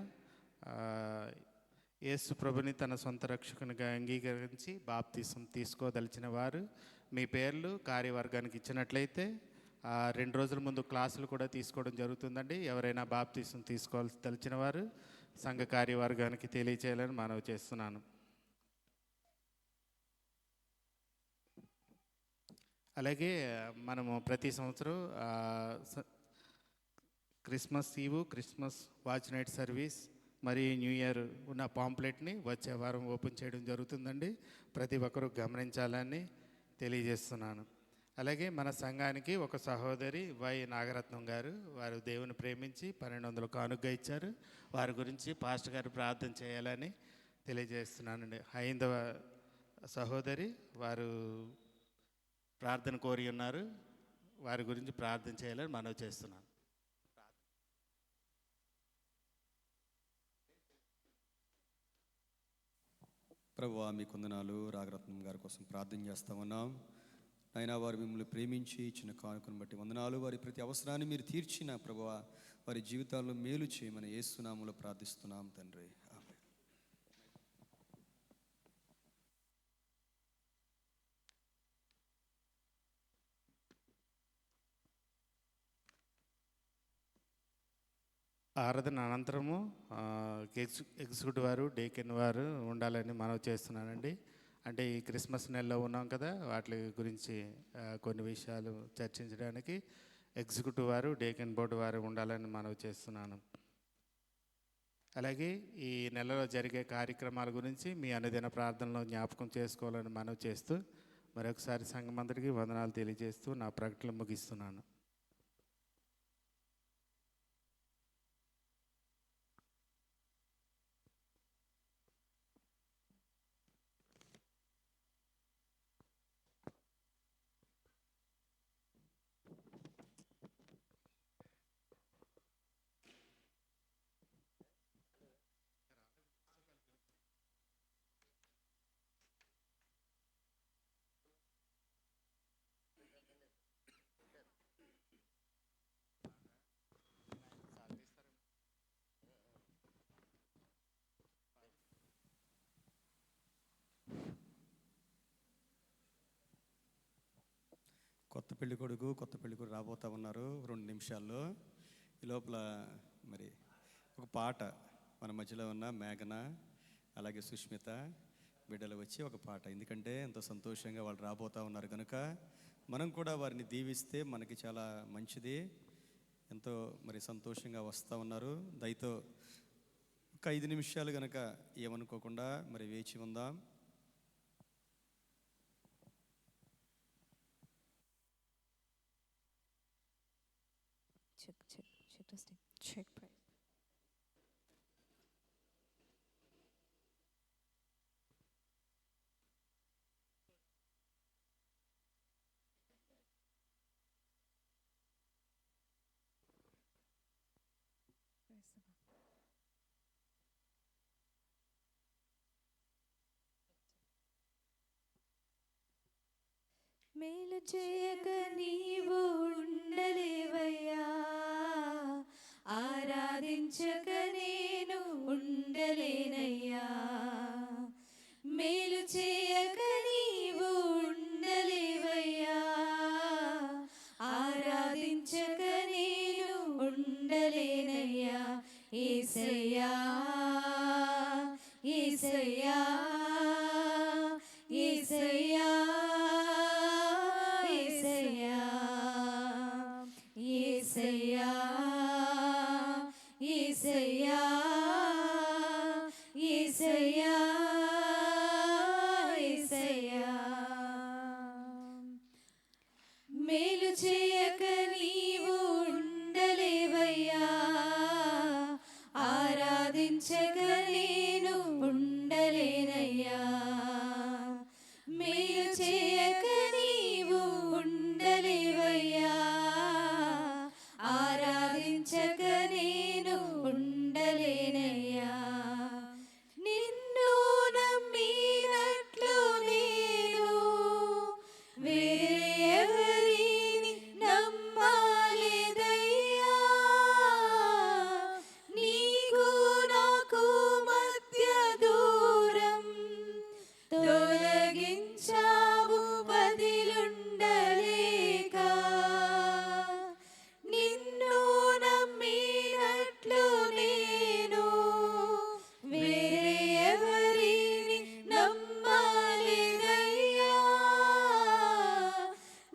యేసు ప్రభుని తన సొంత రక్షకునిగా అంగీకరించి బాప్తీసం తీసుకోదలిచిన వారు మీ పేర్లు కార్యవర్గానికి ఇచ్చినట్లయితే 2 రోజుల ముందు క్లాసులు కూడా తీసుకోవడం జరుగుతుందండి. ఎవరైనా బాప్తీసం తీసుకోవాల్సిన వారు సంఘ కార్యవర్గానికి తెలియచేయాలని మనవి చేస్తున్నాను. అలాగే మనము ప్రతి సంవత్సరం క్రిస్మస్ ఈవ్, క్రిస్మస్ వాచ్ నైట్ సర్వీస్ మరియు న్యూ ఇయర్ ఉన్న పాంప్లెట్ని వచ్చే వారం ఓపెన్ చేయడం జరుగుతుందండి. ప్రతి ఒక్కరూ గమనించాలని తెలియజేస్తున్నాను. అలాగే మన సంఘానికి ఒక సహోదరి వై నాగరత్నం గారు, వారు దేవుని ప్రేమించి 1200 కానుకగా ఇచ్చారు. వారి గురించి పాస్టర్ గారు ప్రార్థన చేయాలని తెలియజేస్తున్నానండి. హైందవ సహోదరి, వారు ప్రార్థన కోరి ఉన్నారు. వారి గురించి ప్రార్థన చేయాలని మనవి చేస్తున్నాను. ప్రభువా మీకు వందనాలు. రాగరత్నం గారి కోసం ప్రార్థన చేస్తా ఉన్నాం. అయినా వారు మిమ్మల్ని ప్రేమించి ఇచ్చిన కానుకను బట్టి వందనాలు. వారి ప్రతి అవసరాన్ని మీరు తీర్చిన ప్రభువా, వారి జీవితాల్లో మేలు చేయమని యేసు నామములో ప్రార్థిస్తున్నాం తండ్రి. ఆమేన్. ఆరాధన అనంతరము ఎగ్జిక్యూటివ్ వారు, డేకెన్ వారు ఉండాలని మనవి చేస్తున్నానండి. అంటే ఈ క్రిస్మస్ నెలలో ఉన్నాం కదా, వాటి గురించి కొన్ని విషయాలు చర్చించడానికి ఎగ్జిక్యూటివ్ వారు, డేకెన్ బోర్డు వారు ఉండాలని మనవి చేస్తున్నాను. అలాగే ఈ నెలలో జరిగే కార్యక్రమాల గురించి మీ అనుదిన ప్రార్థనలో జ్ఞాపకం చేసుకోవాలని మనవి చేస్తూ మరొకసారి సంఘం అందరికీ వందనాలు తెలియజేస్తూ నా ప్రకటన ముగిస్తున్నాను. పెళ్లి కొడుకు కొత్త పెళ్లి కొడుకు రాబోతూ ఉన్నారు 2 నిమిషాల్లో. ఈ లోపల మరి ఒక పాట మన మధ్యలో ఉన్న మేఘన అలాగే సుష్మిత బిడ్డలు వచ్చి ఒక పాట, ఎందుకంటే ఎంతో సంతోషంగా వాళ్ళు రాబోతూ ఉన్నారు కనుక మనం కూడా వారిని దీవిస్తే మనకి చాలా మంచిది. ఎంతో మరి సంతోషంగా వస్తూ ఉన్నారు. దయతో ఒక 5 నిమిషాలు కనుక ఏమనుకోకుండా మరి వేచి ఉందాం. Check price. మేలు చేయక నీవు ఉండలేవయ్యా, ఆరాధించక నేను ఉండలేనయ్యా. మేలు చేయక నీవు ఉండలేవయ్యా, ఆరాధించక నేను ఉండలేనయ్యా. యేసయ్యా యేసయ్యా యేసయ్యా యేసయ్యా యేసయ్యా యేసయ్యా యేసయ్యా. మేలు చేయక నీవు ఉండలేవయ్యా, ఆరాధించక నేను ఉండలేనయ్యా. మేలు చేయక నీవు ఉండలేవయ్యా, ఆరాధించక నేను ఉండలేనయ్యా. నిన్ను నమ్మినట్లు నేను వేరే ఎవరిని నమ్మాలేదయ్యా. నీకు నాకు మధ్య దూరం తొలగించావు బదిలుండలేక. నిన్ను నమ్మినట్లు నేను వేరే ఎవరిని నమ్మాలేదయ్యా.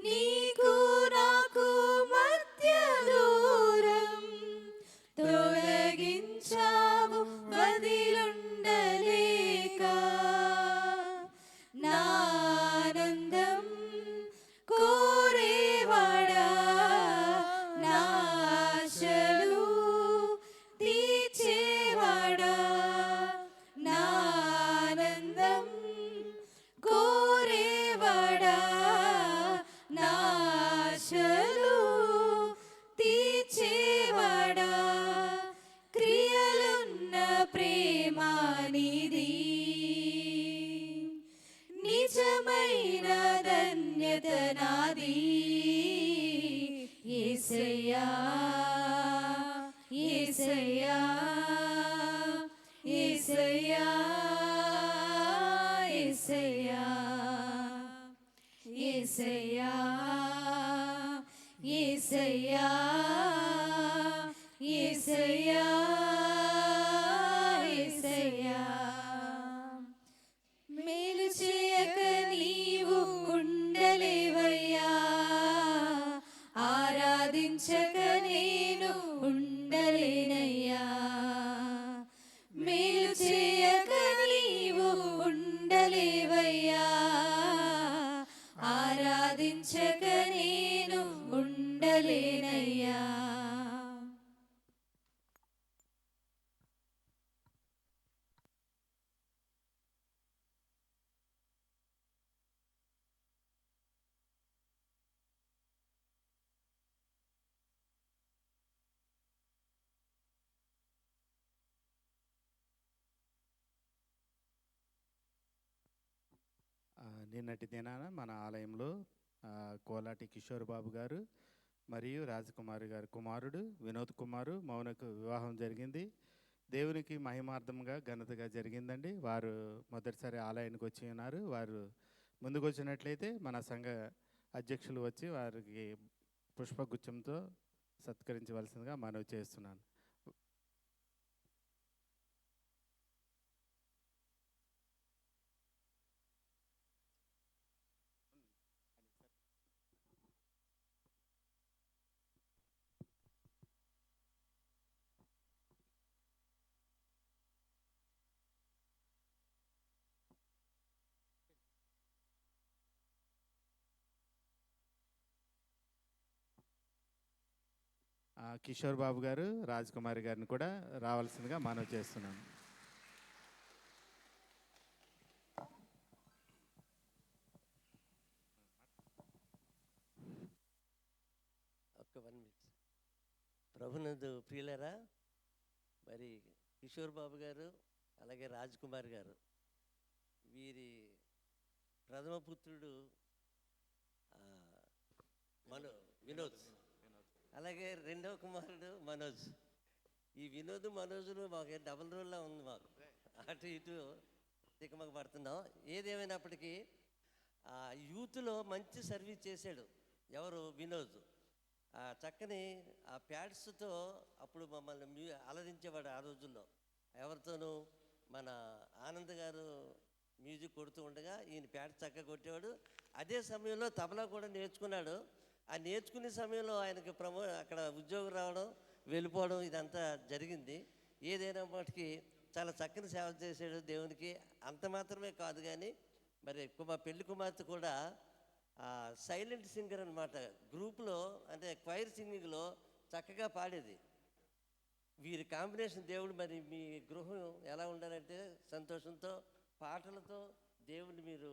నీకు నాకు మధ్య దూరం తొలగించావు బదిలుండలేక. నా ఆనందం కోరేవాడా, నా ఆశలు తీర్చేవాడా. నా ఆనందం కోరేవాడా, నా ఆశలు తీర్చేవాడా. క్రియలున్న ప్రేమ నీది, నిజమైన ధన్యత నాది. యేసయ్యా యేసయ్యా యేసయ్యా యేసయ్యా యేసయ్యా యేసయ్యా యేసయ్యా యేసయ్యా. మేలు చేయక నీవు ఉండలేవయ్యా, ఆరాధించక నేను ఉండలేనయ్యా. మేలు చేయక నీవు ఉండలేవయ్యా, ఆరాధించక నేను ఉండలేనయ్యా. నిన్నటి దినాన మన ఆలయంలో కోలాటి కిషోర్ బాబు గారు మరియు రాజకుమారి గారి కుమారుడు వినోద్ కుమారు మౌనకు వివాహం జరిగింది. దేవునికి మహిమార్థంగా ఘనతగా జరిగిందండి. వారు మొదటిసారి ఆలయానికి వచ్చి ఉన్నారు. వారు ముందుకు వచ్చినట్లయితే మన సంఘ అధ్యక్షులు వచ్చి వారికి పుష్పగుచ్చంతో సత్కరించవలసిందిగా మనవి చేస్తున్నాను. కిషోర్ బాబు గారు, రాజకుమారి గారిని కూడా రావాల్సిందిగా మనవి చేస్తున్నాను. ఒక్క 1 minute. ప్రభునందు ప్రియులరా, మరి కిషోర్ బాబు గారు అలాగే రాజకుమారి గారు, వీరి ప్రథమ పుత్రుడు వినోద్, అలాగే రెండవ కుమారుడు మనోజ్. ఈ వినోద్ మనోజులు మాకు డబుల్ రోల్లా ఉంది, మాకు అటు ఇటు తికమక పడుతున్నాం. ఏదేమైనప్పటికీ యూత్లో మంచి సర్వీస్ చేశాడు. ఎవరు? వినోద్. చక్కని ఆ ప్యాడ్స్తో అప్పుడు మమ్మల్ని అలరించేవాడు ఆ రోజుల్లో. ఎవరితోనూ మన ఆనంద్ గారు మ్యూజిక్ కొడుతూ ఉండగా ఈయన ప్యాడ్స్ చక్కగా కొట్టేవాడు. అదే సమయంలో తబలా కూడా నేర్చుకున్నాడు. ఆ నేర్చుకునే సమయంలో ఆయనకి అక్కడ ఉద్యోగం రావడం, వెళ్ళిపోవడం ఇదంతా జరిగింది. ఏదైనప్పటికీ చాలా చక్కని సేవ చేశాడు దేవునికి. అంత మాత్రమే కాదు కానీ మరి మా పెళ్లి కుమార్తె కూడా సైలెంట్ సింగర్ అనమాట. గ్రూప్లో అంటే క్వైర్ సింగింగ్లో చక్కగా పాడేది. వీరి కాంబినేషన్ దేవుడు మరి మీ గృహం ఎలా ఉండాలంటే సంతోషంతో పాటలతో దేవుడిని మీరు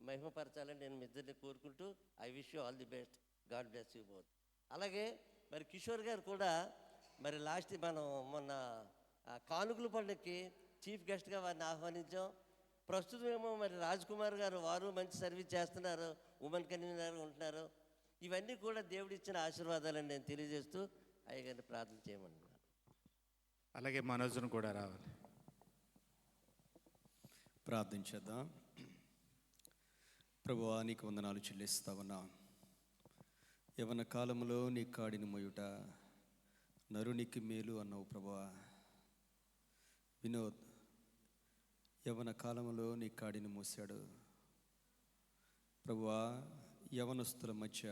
మహిమపరచాలని నేను మీ ఇద్దరిని కోరుకుంటూ I wish you all the best. God bless you both. అలాగే మరి కిషోర్ గారు కూడా మరి మనం మొన్న కానుకల పండుగకి చీఫ్ గెస్ట్గా వారిని ఆహ్వానించాం. ప్రస్తుతం ఏమో మరి రాజ్కుమార్ గారు వారు మంచి సర్వీస్ చేస్తున్నారు, ఉమెన్ కన్వీనర్ ఉంటున్నారు. ఇవన్నీ కూడా దేవుడిచ్చిన ఆశీర్వాదాలని నేను తెలియజేస్తూ అయ్యగారిని ప్రార్థన చేయమన్నాను. అలాగే మనోజ్ను కూడా రావాలి. ప్రార్థించేద్దాం. ప్రభువా, నీకు వందనాలు చెల్లిస్తా ఉన్నా. యవన కాలంలో నీ కాడిని మొయుట నరునికి మేలు అన్నావు ప్రభువా. వినోద్ యవన కాలంలో నీ కాడిని మోసాడు ప్రభువా. యవనస్తుల మధ్య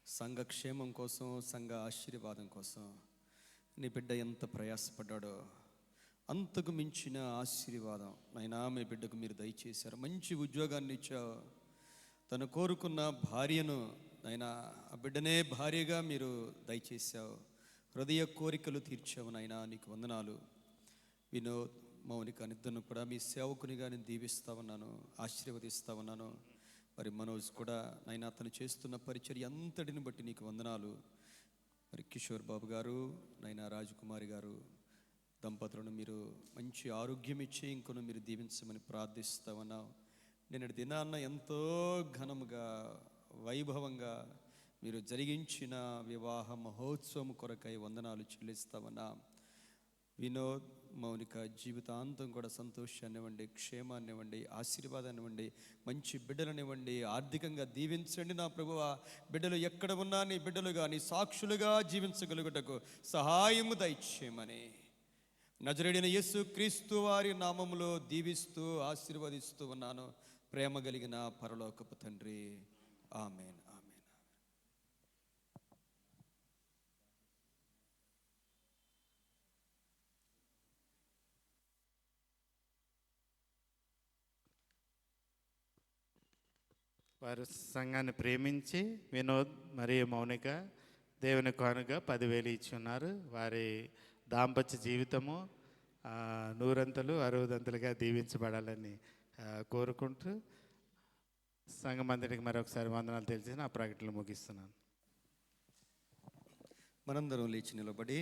సంఘ క్షేమం కోసం, సంఘ ఆశీర్వాదం కోసం నీ బిడ్డ ఎంత ప్రయాసపడ్డాడో అంతకు మించిన ఆశీర్వాదం నైనా మీ బిడ్డకు మీరు దయచేశారు. మంచి ఉద్యోగాన్ని ఇచ్చావు. తను కోరుకున్న భార్యను నైనా ఆ బిడ్డనే భార్యగా మీరు దయచేశావు. హృదయ కోరికలు తీర్చావు నైనా, నీకు వందనాలు. వినోద్, మౌనిక నిద్దను కూడా మీ సేవకునిగా నేను దీవిస్తా ఉన్నాను, ఆశీర్వదిస్తా ఉన్నాను. మరి మనోజ్ కూడా నైనా అతను చేస్తున్న పరిచర్య అంతటిని బట్టి నీకు వందనాలు. మరి కిషోర్ బాబు గారు, నైనా రాజకుమారి గారు దంపతులను మీరు మంచి ఆరోగ్యం ఇచ్చి ఇంకొను మీరు దీవించమని ప్రార్థిస్తా ఉన్నావు. నిన్నటి దినాన్న ఎంతో ఘనముగా వైభవంగా మీరు జరిగించిన వివాహ మహోత్సవం కొరకై వందనాలు చెల్లిస్తామన్నా. వినోద్, మౌనిక జీవితాంతం కూడా సంతోషాన్ని ఇవ్వండి, క్షేమాన్ని ఇవ్వండి, ఆశీర్వాదాన్ని ఇవ్వండి, మంచి బిడ్డలనివ్వండి, ఆర్థికంగా దీవించండి నా ప్రభువా. బిడ్డలు ఎక్కడ ఉన్నా నీ బిడ్డలుగా, నీ సాక్షులుగా జీవించగలుగుటకు సహాయము దయచేయమని నజరేయుడైన యేసు క్రీస్తు వారి నామములో దీవిస్తూ ఆశీర్వదిస్తూ ఉన్నాను. ప్రేమ కలిగిన పరలోకపు తండ్రి, ఆమేన్. వారు సంఘాన్ని ప్రేమించి వినోద్ మరియు మౌనిక దేవుని కానుక 10,000 ఇచ్చి ఉన్నారు. వారి దాంపత్య జీవితము 100 60 దీవించబడాలని కోరుకుంటూ సంఘమందరికి మరొకసారి వందనాలు తెలిసి నా ప్రకటనలు ముగిస్తున్నాను. మనందరం లేచి నిలబడి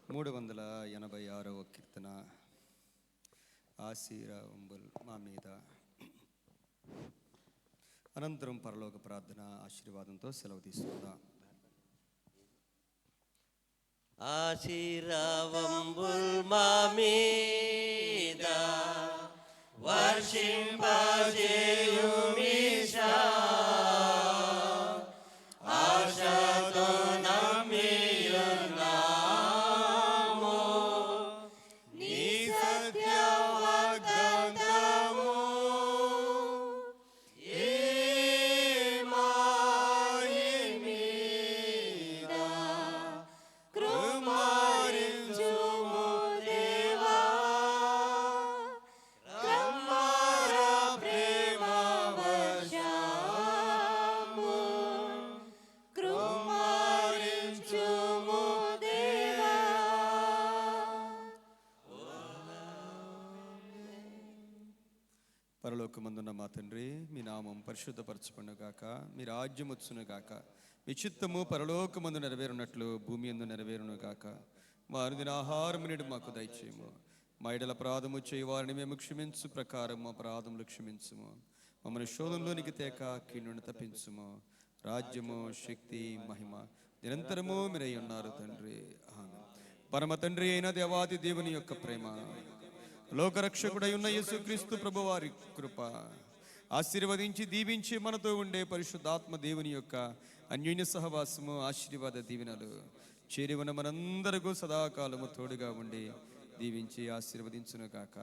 386వ కీర్తన ఆశీర్వాదం మా మీద, అనంతరం పరలోక ప్రార్థన ఆశీర్వాదంతో సెలవు తీసుకుందాం. ఆశీర్వాదంబుల్ మా మీద వర్షింపజేయుమీశా. పరలోకమందున్న మా తండ్రి, మీ నామం పరిశుద్ధపరచబడునుగాక, మీ రాజ్యం వచ్చునుగాక, మీ చిత్తము పరలోకమందు నెరవేరునట్లు భూమి యందు నెరవేరునుగాక. మా అనుదిన ఆహారము నేడు మాకు దయచేయము. మా ఎడల అపరాధము చేయవారిని మేము క్షమించు ప్రకారం మా అపరాధములు క్షమించుము. మమ్మల్ని శోధంలోనికి తేక కీడును తప్పించుము. రాజ్యము, శక్తి, మహిమ నిరంతరము మీరై ఉన్నారు తండ్రి. ఆమేన్. పరమ తండ్రి అయిన దేవాది దేవుని యొక్క ప్రేమ, లోకరక్షకుడై ఉన్న యేసుక్రీస్తు ప్రభువారి కృప, ఆశీర్వదించి దీవించి మనతో ఉండే పరిశుద్ధాత్మ దేవుని యొక్క అన్యోన్య సహవాసము, ఆశీర్వాద దీవెనలు చేరి ఉన్న మనందరికీ సదాకాలము తోడుగా ఉండి దీవించి ఆశీర్వదించును గాక.